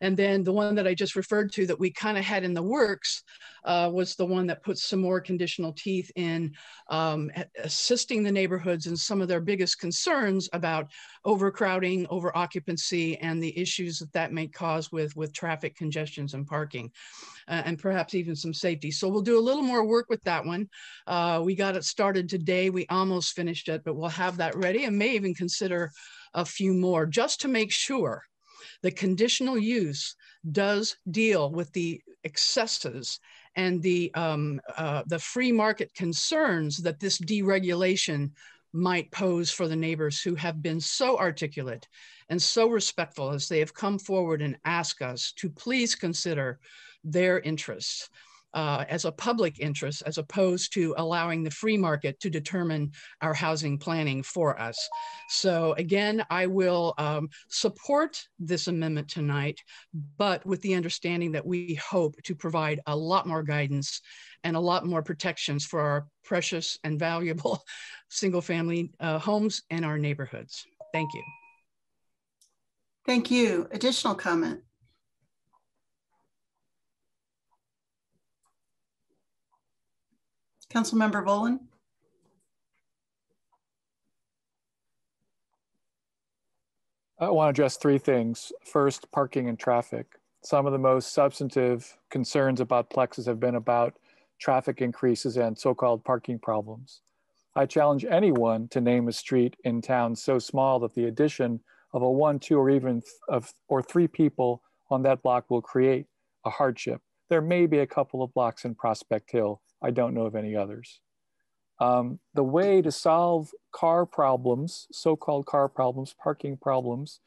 And then the one that I just referred to that we kind of had in the works was the one that puts some more conditional teeth in assisting the neighborhoods in some of their biggest concerns about overcrowding, over occupancy, and the issues that that may cause with traffic congestions and parking, and perhaps even some safety. So we'll do a little more work with that one. We got it started today. We almost finished it, but we'll have that ready and may even consider a few more just to make sure the conditional use does deal with the excesses and the free market concerns that this deregulation might pose for the neighbors who have been so articulate and so respectful as they have come forward and asked us to please consider their interests as a public interest, as opposed to allowing the free market to determine our housing planning for us. So again, I will support this amendment tonight, but with the understanding that we hope to provide a lot more guidance and a lot more protections for our precious and valuable single-family homes and our neighborhoods. Thank you. Thank you. Additional comment? Councilmember Volan. I want to address three things. First, parking and traffic. Some of the most substantive concerns about plexes have been about traffic increases and so-called parking problems. I challenge anyone to name a street in town so small that the addition of a 1, 2, or even or 3 people on that block will create a hardship. There may be a couple of blocks in Prospect Hill. I don't know of any others. The way to solve car problems, so-called car problems, parking problems,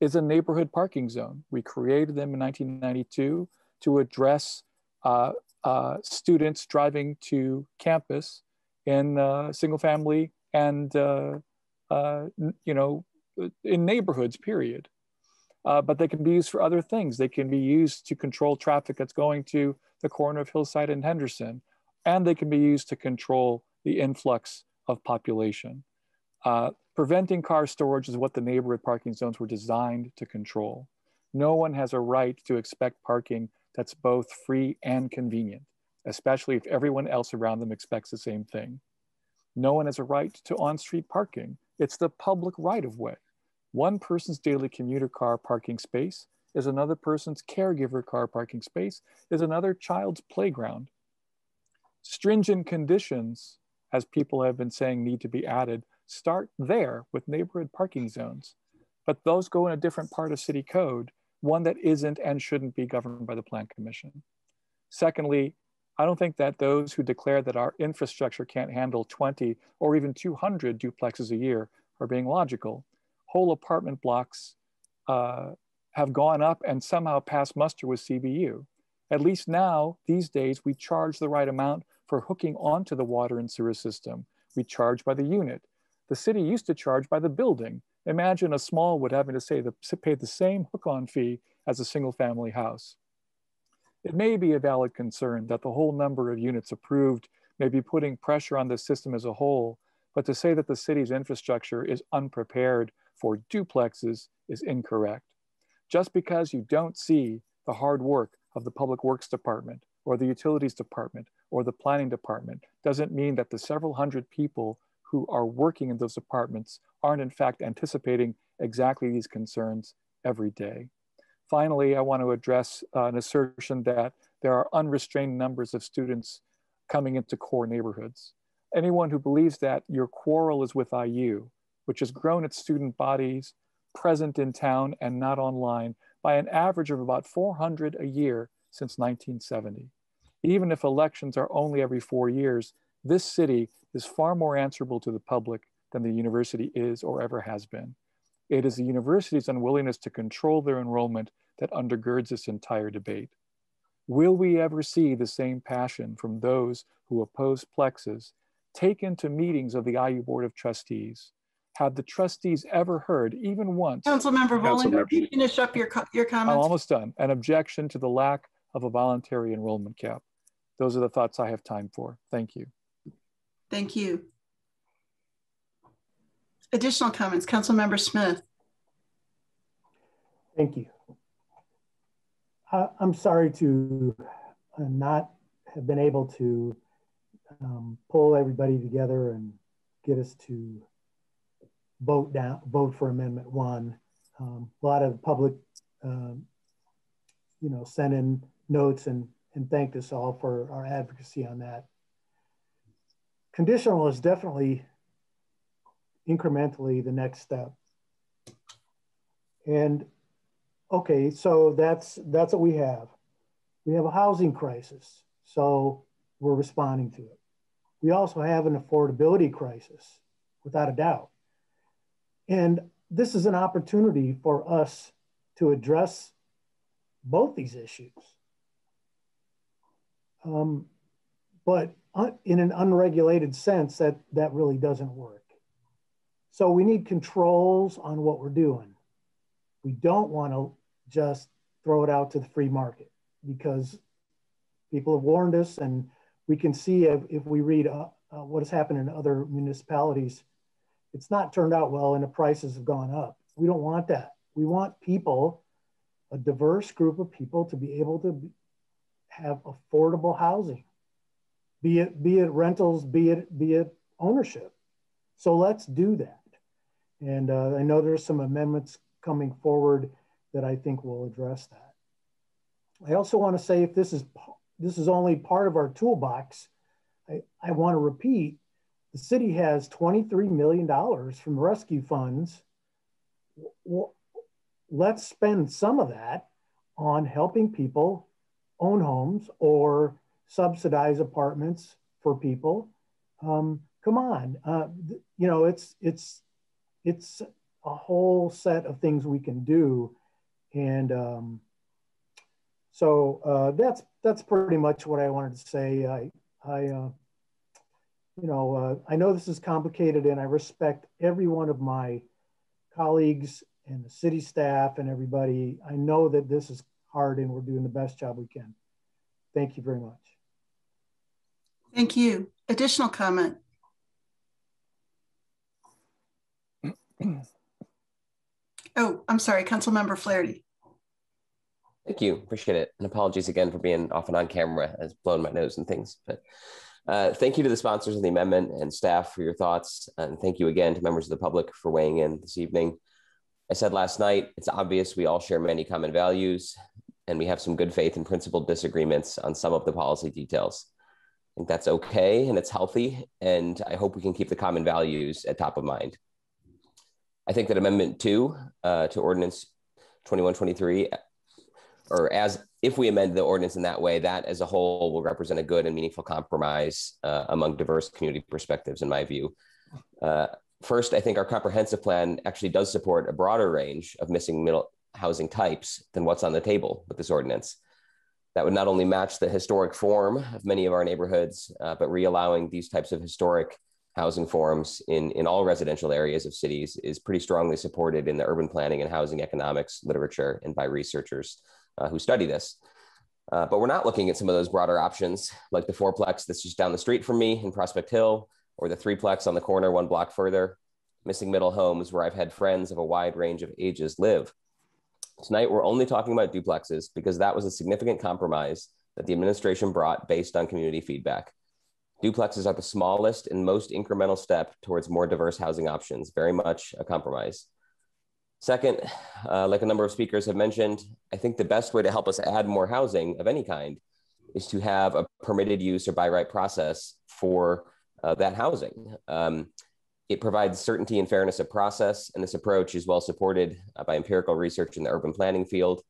is a neighborhood parking zone. We created them in 1992 to address students driving to campus in single family and in neighborhoods, period. But they can be used for other things. They can be used to control traffic that's going to the corner of Hillside and Henderson, and they can be used to control the influx of population. Preventing car storage is what the neighborhood parking zones were designed to control. No one has a right to expect parking that's both free and convenient, especially if everyone else around them expects the same thing. No one has a right to on-street parking. It's the public right-of-way. One person's daily commuter car parking space is another person's caregiver car parking space, is another child's playground. Stringent conditions, as people have been saying, need to be added. Start there with neighborhood parking zones, but those go in a different part of city code, one that isn't and shouldn't be governed by the Plan Commission. Secondly, I don't think that those who declare that our infrastructure can't handle 20 or even 200 duplexes a year are being logical. Whole apartment blocks have gone up and somehow passed muster with CBU. At least now, these days, we charge the right amount for hooking onto the water and sewer system. We charge by the unit. The city used to charge by the building. Imagine a Smallwood having to pay the same hook-on fee as a single-family house. It may be a valid concern that the whole number of units approved may be putting pressure on the system as a whole, but to say that the city's infrastructure is unprepared for duplexes is incorrect. Just because you don't see the hard work of the Public Works Department or the Utilities Department or the Planning Department doesn't mean that the several hundred people who are working in those departments aren't in fact anticipating exactly these concerns every day. Finally, I want to address an assertion that there are unrestrained numbers of students coming into core neighborhoods. Anyone who believes that your quarrel is with IU, which has grown its student bodies present in town and not online by an average of about 400 a year since 1970. Even if elections are only every 4 years, this city is far more answerable to the public than the university is or ever has been. It is the university's unwillingness to control their enrollment that undergirds this entire debate. Will we ever see the same passion from those who oppose plexes taken to meetings of the IU Board of Trustees? Have the trustees ever heard, even once? Councilmember Rowland, can you finish up your comments? I'm almost done. An objection to the lack of a voluntary enrollment cap. Those are the thoughts I have time for. Thank you. Thank you. Additional comments, Councilmember Smith. Thank you. I'm sorry to not have been able to pull everybody together and get us to vote for Amendment 1. A lot of public, sent in notes and thanked us all for our advocacy on that. Conditional is definitely incrementally the next step. And okay, so that's what we have. We have a housing crisis, so we're responding to it. We also have an affordability crisis, without a doubt. And this is an opportunity for us to address both these issues. But in an unregulated sense, that really doesn't work. So we need controls on what we're doing. We don't want to just throw it out to the free market, because people have warned us, and we can see if we read what has happened in other municipalities, it's not turned out well and the prices have gone up. We don't want that. We want people, a diverse group of people, to be able to have affordable housing, be it rentals, be it ownership. So let's do that. And I know there's some amendments coming forward that I think will address that. I also want to say, if this is only part of our toolbox, I want to repeat, the city has $23 million from rescue funds. Let's spend some of that on helping people own homes or subsidize apartments for people. Come on, it's a whole set of things we can do. And so that's pretty much what I wanted to say. I know this is complicated, and I respect every one of my colleagues and the city staff and everybody. I know that this is hard, and we're doing the best job we can. Thank you very much. Thank you. Additional comment? Oh, I'm sorry, Councilmember Flaherty. Thank you, appreciate it. And apologies again for being off and on camera. It's blown my nose and things. But thank you to the sponsors of the amendment and staff for your thoughts. And thank you again to members of the public for weighing in this evening. I said last night, it's obvious we all share many common values, and we have some good faith and principled disagreements on some of the policy details. I think that's okay, and it's healthy, and I hope we can keep the common values at top of mind. I think that Amendment 2 to Ordinance 2123, or if we amend the ordinance in that way, that as a whole will represent a good and meaningful compromise among diverse community perspectives, in my view. First, I think our comprehensive plan actually does support a broader range of missing middle housing types than what's on the table with this ordinance. That would not only match the historic form of many of our neighborhoods, but re-allowing these types of historic housing forms in all residential areas of cities is pretty strongly supported in the urban planning and housing economics literature and by researchers who study this. But we're not looking at some of those broader options, like the fourplex that's just down the street from me in Prospect Hill, or the threeplex on the corner 1 block further, missing middle homes where I've had friends of a wide range of ages live. Tonight, we're only talking about duplexes because that was a significant compromise that the administration brought based on community feedback. Duplexes are the smallest and most incremental step towards more diverse housing options, very much a compromise. Second, like a number of speakers have mentioned, I think the best way to help us add more housing of any kind is to have a permitted use or by right process for that housing. It provides certainty and fairness of process, and this approach is well supported by empirical research in the urban planning field.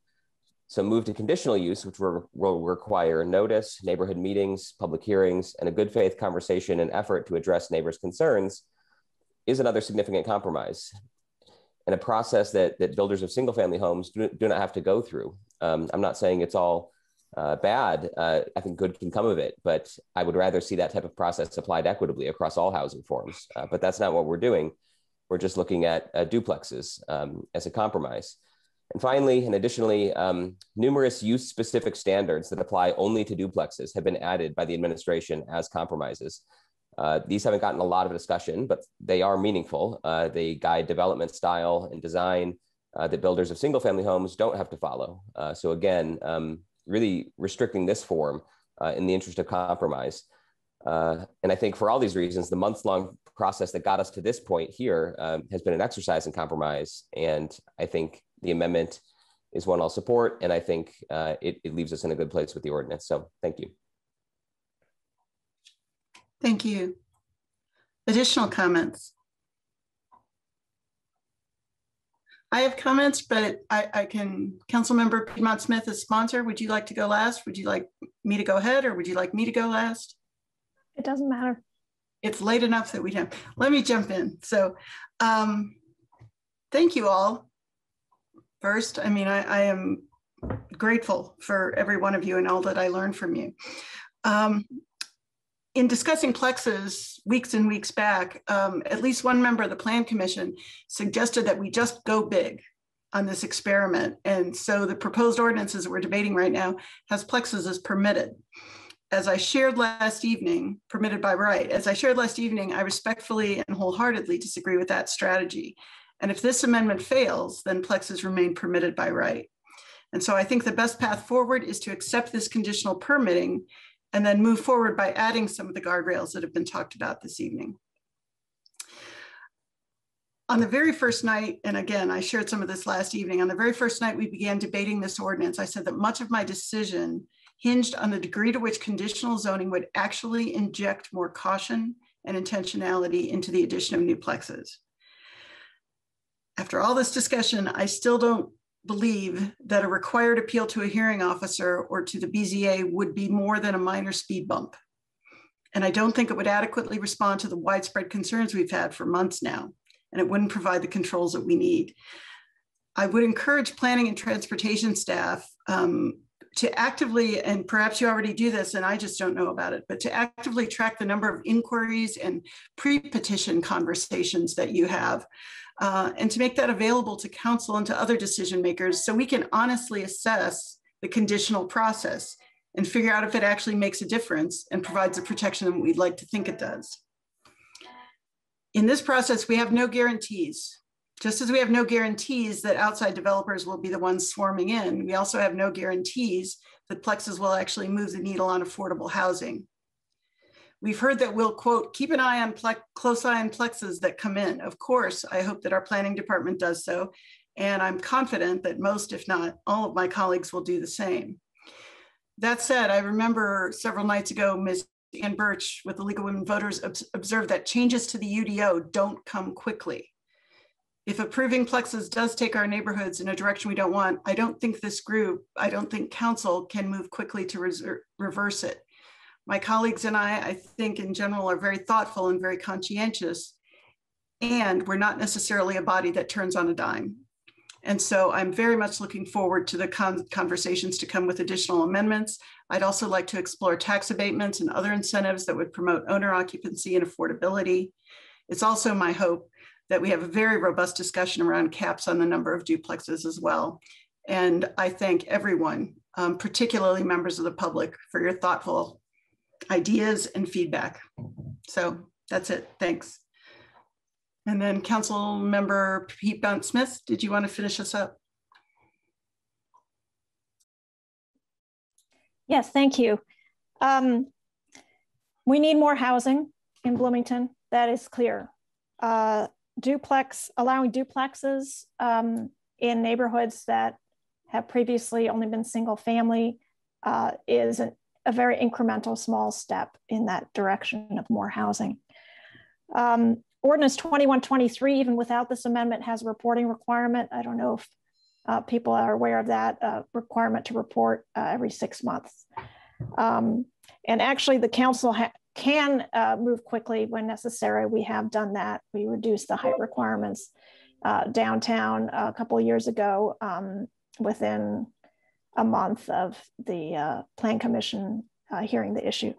So move to conditional use, which will require notice, neighborhood meetings, public hearings, and a good faith conversation and effort to address neighbors' concerns, is another significant compromise, and a process that builders of single family homes do not have to go through. I'm not saying it's all bad. I think good can come of it, but I would rather see that type of process applied equitably across all housing forms. But that's not what we're doing. We're just looking at duplexes as a compromise. And finally, and additionally, numerous use-specific standards that apply only to duplexes have been added by the administration as compromises. These haven't gotten a lot of discussion, but they are meaningful. They guide development style and design that builders of single-family homes don't have to follow. So again, really restricting this form in the interest of compromise. And I think for all these reasons, the months-long process that got us to this point here has been an exercise in compromise. And I think the amendment is one I'll support. And I think it leaves us in a good place with the ordinance. So thank you. Thank you. Additional comments? I have comments, but I can, Councilmember Piedmont Smith as sponsor. Would you like to go last? Would you like me to go ahead, or would you like me to go last? It doesn't matter. It's late enough that we don't. Let me jump in. So thank you all. First, I mean, I am grateful for every one of you and all that I learned from you. In discussing plexes weeks and weeks back, at least one member of the Plan Commission suggested that we just go big on this experiment. And so the proposed ordinances that we're debating right now has plexes as permitted. As I shared last evening, permitted by right, as I shared last evening, I respectfully and wholeheartedly disagree with that strategy. And if this amendment fails, then plexes remain permitted by right. And so I think the best path forward is to accept this conditional permitting and then move forward by adding some of the guardrails that have been talked about this evening. On the very first night, and again, I shared some of this last evening, on the very first night we began debating this ordinance, I said that much of my decision hinged on the degree to which conditional zoning would actually inject more caution and intentionality into the addition of new plexes. After all this discussion, I still don't believe that a required appeal to a hearing officer or to the BZA would be more than a minor speed bump. And I don't think it would adequately respond to the widespread concerns we've had for months now, and it wouldn't provide the controls that we need. I would encourage planning and transportation staff to actively, and perhaps you already do this and I just don't know about it, but to actively track the number of inquiries and pre-petition conversations that you have, and to make that available to council and to other decision makers so we can honestly assess the conditional process and figure out if it actually makes a difference and provides the protection that we'd like to think it does. In this process, we have no guarantees. Just as we have no guarantees that outside developers will be the ones swarming in, we also have no guarantees that plexes will actually move the needle on affordable housing. We've heard that we'll, quote, keep an eye on close eye on plexes that come in. Of course, I hope that our planning department does so. And I'm confident that most, if not all of my colleagues will do the same. That said, I remember several nights ago, Ms. Ann Birch with the League of Women Voters observed that changes to the UDO don't come quickly. If approving plexes does take our neighborhoods in a direction we don't want, I don't think this group, I don't think council can move quickly to reverse it. My colleagues and I think in general are very thoughtful and very conscientious, and we're not necessarily a body that turns on a dime. And so I'm very much looking forward to the conversations to come with additional amendments. I'd also like to explore tax abatements and other incentives that would promote owner occupancy and affordability. It's also my hope that we have a very robust discussion around caps on the number of duplexes as well. And I thank everyone, particularly members of the public, for your thoughtful ideas and feedback. So that's it, thanks. And then Council Member Piedmont Smith, did you want to finish us up? Yes, thank you. We need more housing in Bloomington. That is clear. Allowing duplexes in neighborhoods that have previously only been single family is a very incremental small step in that direction of more housing. Ordinance 2123, even without this amendment, has a reporting requirement. I don't know if people are aware of that requirement to report every 6 months. And actually the council can move quickly when necessary. We have done that. We reduced the height requirements downtown a couple of years ago within a month of the Plan Commission hearing the issue.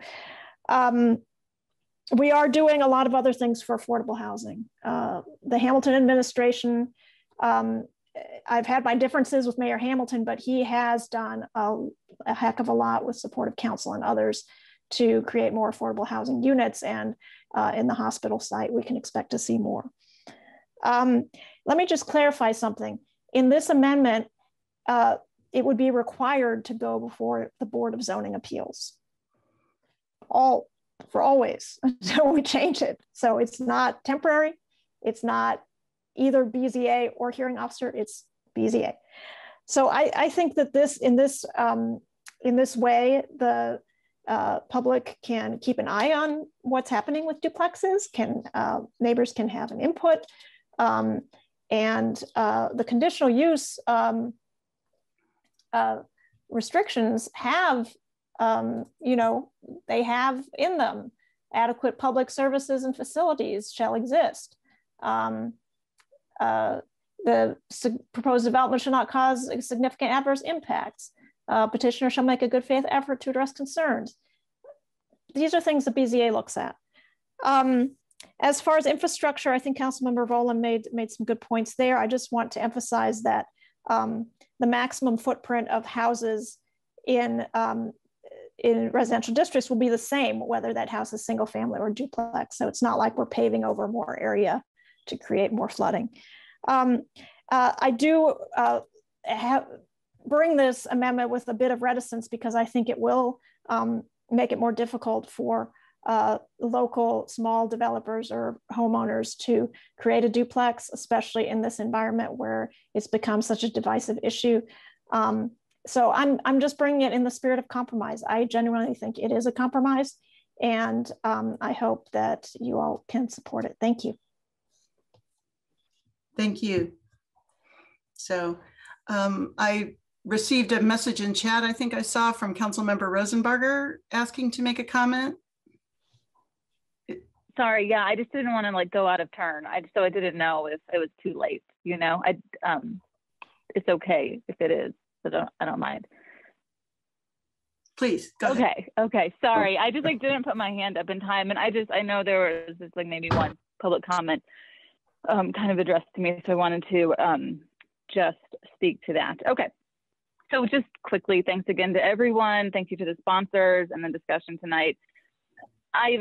We are doing a lot of other things for affordable housing. The Hamilton administration, I've had my differences with Mayor Hamilton, but he has done a heck of a lot with support of council and others to create more affordable housing units. And in the hospital site, we can expect to see more. Let me just clarify something. In this amendment, it would be required to go before the Board of Zoning Appeals. For always until we change it. So it's not temporary. It's not either BZA or hearing officer, it's BZA. So I think that in this way, the public can keep an eye on what's happening with duplexes, neighbors can have an input, and the conditional use restrictions have they have in them adequate public services and facilities shall exist. The proposed development shall not cause significant adverse impacts. Petitioner shall make a good faith effort to address concerns. These are things the BZA looks at. As far as infrastructure, I think Councilmember Volan made some good points there. I just want to emphasize that the maximum footprint of houses in residential districts will be the same, whether that house is single family or duplex. So it's not like we're paving over more area to create more flooding. I do bring this amendment with a bit of reticence because I think it will make it more difficult for local small developers or homeowners to create a duplex, especially in this environment where it's become such a divisive issue. So I'm just bringing it in the spirit of compromise. I genuinely think it is a compromise, and I hope that you all can support it. Thank you. Thank you. So I received a message in chat, I think I saw, from Councilmember Rosenbarger asking to make a comment. Sorry, yeah, I just didn't want to go out of turn. So I didn't know if it was too late, it's okay if it is. So I don't mind. Please, go ahead. Okay, sorry. I just didn't put my hand up in time, and I know there was just maybe one public comment kind of addressed to me, so I wanted to just speak to that. Okay, so just quickly, thanks again to everyone. Thank you to the sponsors and the discussion tonight. I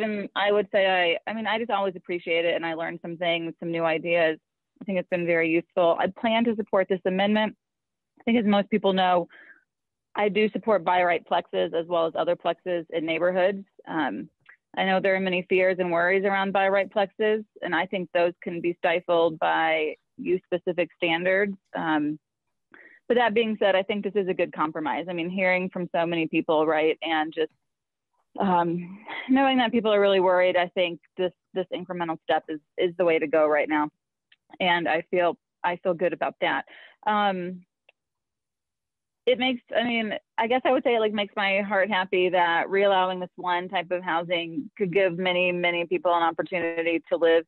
would say I just always appreciate it, and I learned some things, some new ideas. I think it's been very useful. I plan to support this amendment. I think as most people know, I do support by right plexes as well as other plexes in neighborhoods. I know there are many fears and worries around by right plexes, and I think those can be stifled by use-specific standards. But that being said, I think this is a good compromise. I mean, hearing from so many people, right, and just knowing that people are really worried, I think this incremental step is the way to go right now, and I feel good about that. It makes, I guess I would say it makes my heart happy that reallowing this one type of housing could give many, many people an opportunity to live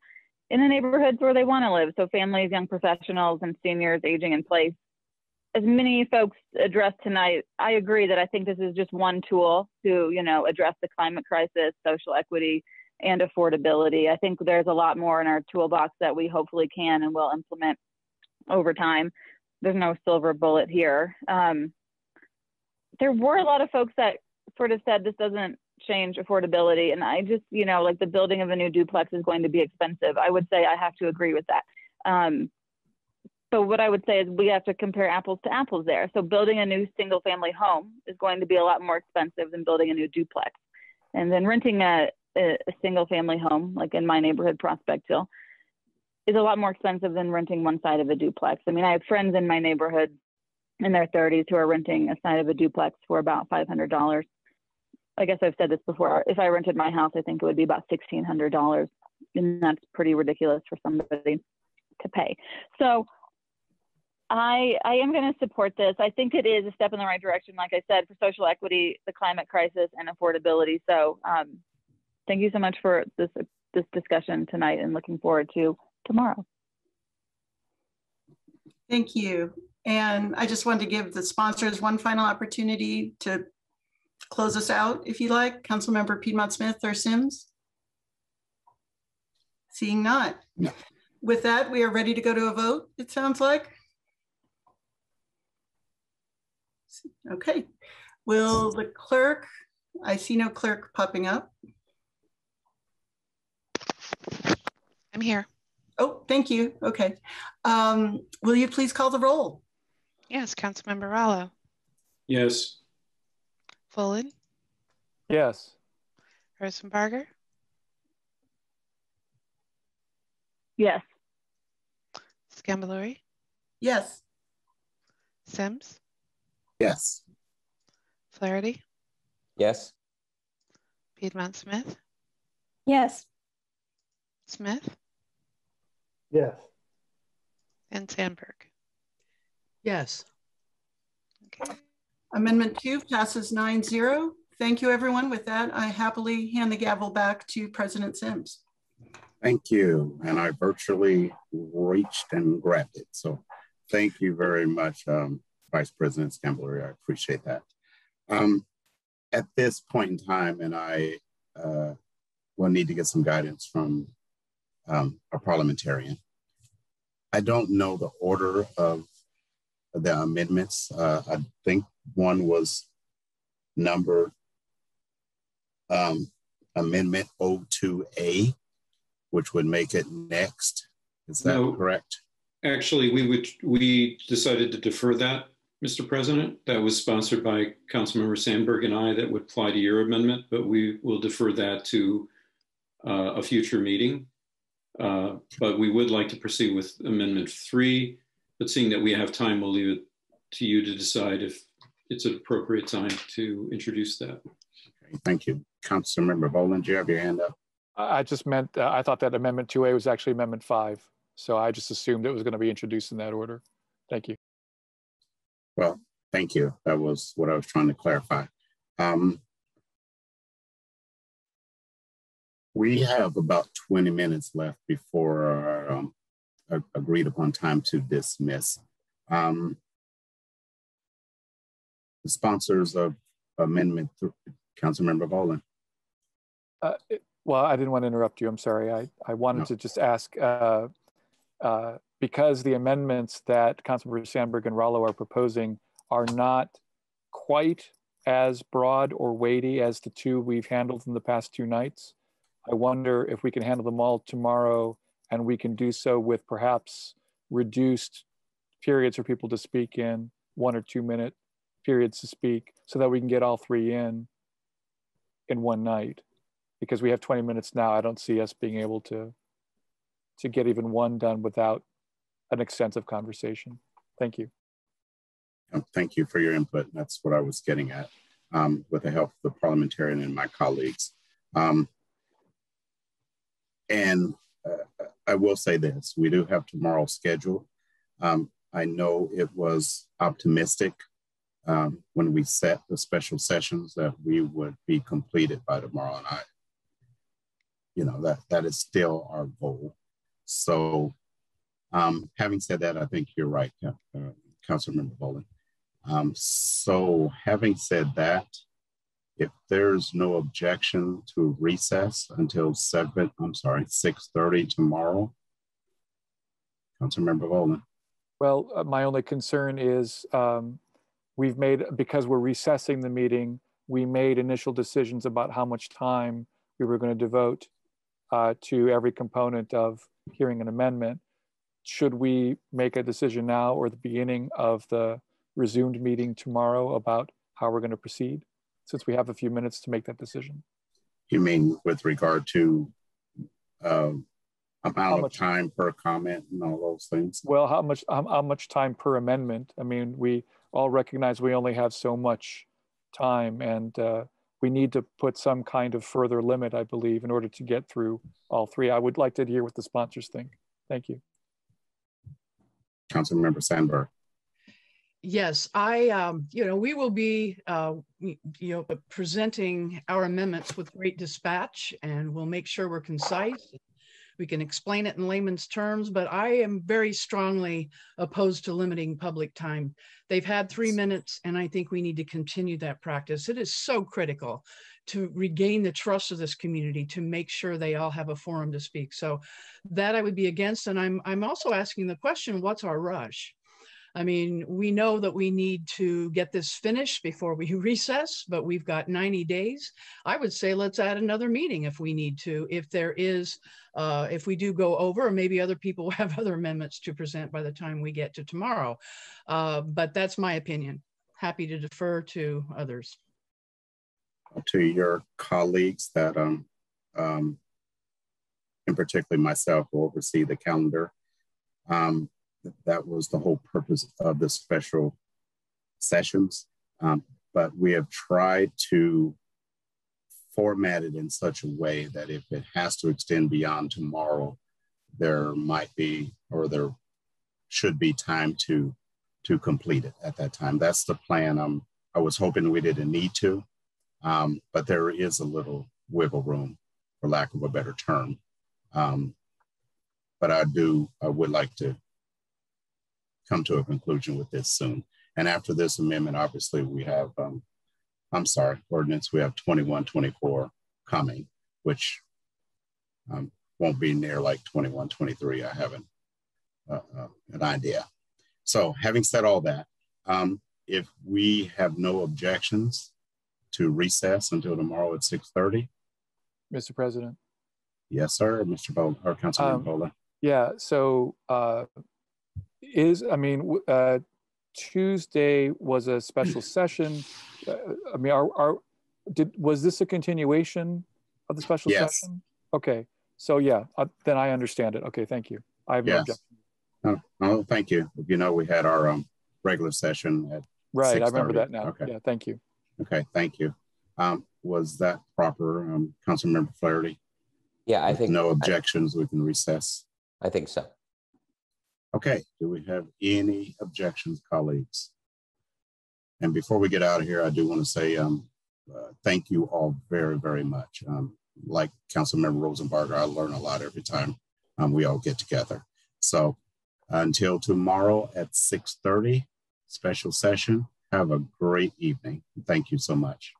in the neighborhoods where they want to live. So families, young professionals, and seniors aging in place. As many folks addressed tonight, I agree that I think this is just one tool to, address the climate crisis, social equity, and affordability. I think there's a lot more in our toolbox that we hopefully can and will implement over time. There's no silver bullet here. There were a lot of folks that sort of said this doesn't change affordability. And I just, the building of a new duplex is going to be expensive. I would say I have to agree with that. But what I would say is we have to compare apples to apples there. So building a new single family home is going to be a lot more expensive than building a new duplex. And then renting a a single family home, like in my neighborhood, Prospect Hill, is a lot more expensive than renting one side of a duplex. I mean, I have friends in my neighborhood in their 30s who are renting a side of a duplex for about $500. I guess I've said this before. If I rented my house, I think it would be about $1,600. And that's pretty ridiculous for somebody to pay. So I am going to support this. I think it is a step in the right direction, like I said, for social equity, the climate crisis, and affordability. So thank you so much for this discussion tonight, and looking forward to tomorrow. Thank you. And I just wanted to give the sponsors one final opportunity to close us out, if you like. Councilmember Piedmont Smith or Sims? Seeing not. No. With that, we are ready to go to a vote, it sounds like. Okay. Will the clerk, I see no clerk popping up. I'm here. Oh, thank you. Okay. Will you please call the roll? Yes, Councilmember Rallo. Yes. Folin. Yes. Rosenbarger. Yes. Scangalori. Yes. Sims. Yes. Flaherty. Yes. Piedmont Smith. Yes. Smith. Yes. And Sandberg. Yes. Okay. Amendment 2 passes 9-0. Thank you, everyone. With that, I happily hand the gavel back to President Sims. Thank you. And I virtually reached and grabbed it. So thank you very much, Vice President Scangalori. I appreciate that. At this point in time, and I will need to get some guidance from a parliamentarian. I don't know the order of the amendments. I think one was numbered Amendment 02A, which would make it next. Is that correct? Actually, we decided to defer that, Mr. President. That was sponsored by Councilmember Sandberg and I. That would apply to your amendment, but we will defer that to a future meeting. But we would like to proceed with Amendment 3, but seeing that we have time, we'll leave it to you to decide if it's an appropriate time to introduce that. Okay, thank you. Councilmember Boland, do you have your hand up? I just meant, I thought that Amendment 2A was actually Amendment 5. So I just assumed it was going to be introduced in that order. Thank you. Well, thank you. That was what I was trying to clarify. We have about 20 minutes left before our agreed upon time to dismiss. The sponsors of Amendment 3, Councilmember Boland. Well, I didn't want to interrupt you. I'm sorry. I wanted to just ask, because the amendments that Councilmember Sandberg and Rallo are proposing are not quite as broad or weighty as the two we've handled in the past 2 nights. I wonder if we can handle them all tomorrow, and we can do so with perhaps reduced periods for people to speak in, 1 or 2 minute periods to speak, so that we can get all 3 in one night. Because we have 20 minutes now, I don't see us being able to get even one done without an extensive conversation. Thank you. Thank you for your input. That's what I was getting at with the help of the parliamentarian and my colleagues. And I will say this, we do have tomorrow scheduled. I know it was optimistic when we set the special sessions that we would be completed by tomorrow. And that is still our goal. So having said that, I think you're right, Councilmember Boland. So having said that, if there's no objection to recess until 6:30 tomorrow, Councilmember Boland. Well, my only concern is because we're recessing the meeting, we made initial decisions about how much time we were going to devote to every component of hearing an amendment. Should we make a decision now or the beginning of the resumed meeting tomorrow about how we're going to proceed, since we have a few minutes to make that decision? You mean with regard to amount of time per comment and all those things? Well, how much time per amendment? I mean, we all recognize we only have so much time, and we need to put some kind of further limit, I believe, in order to get through all three. I would like to hear what the sponsors think. Thank you. Councilmember Sandberg. Yes, we will be, presenting our amendments with great dispatch, and we'll make sure we're concise. We can explain it in layman's terms, but I am very strongly opposed to limiting public time. They've had 3 minutes, and I think we need to continue that practice. It is so critical to regain the trust of this community, to make sure they all have a forum to speak. So that I would be against. And I'm also asking the question, what's our rush? I mean, we know that we need to get this finished before we recess, but we've got 90 days. I would say let's add another meeting if we need to, if there is, if we do go over, or maybe other people have other amendments to present by the time we get to tomorrow. But that's my opinion. Happy to defer to others. To your colleagues that, in particular myself, will oversee the calendar. That was the whole purpose of the special sessions. But we have tried to format it in such a way that if it has to extend beyond tomorrow, there might be, or there should be time to complete it at that time. That's the plan. I was hoping we didn't need to, but there is a little wiggle room, for lack of a better term. But I would like to come to a conclusion with this soon. And after this amendment, obviously we have, ordinance, we have 2124 coming, which won't be near like 2123. I have an idea. So having said all that, if we have no objections to recess until tomorrow at 6:30. Mr. President. Yes, sir, Mr. Bowler, or Councilman Bowler. Yeah, so Tuesday was a special session. I mean, was this a continuation of the special session? Okay, so yeah, then I understand it. Okay, thank you. I have no objection. No, thank you. You know, we had our regular session at right. I remember that now. Okay. Yeah, thank you. Okay, thank you. Was that proper, Councilmember Flaherty? Yeah, I think no objections. We can recess. I think so. Okay, do we have any objections, colleagues? And before we get out of here, I do want to say thank you all very, very much. Like Councilmember Rosenbarger, I learn a lot every time we all get together. So until tomorrow at 6:30, special session, have a great evening. Thank you so much.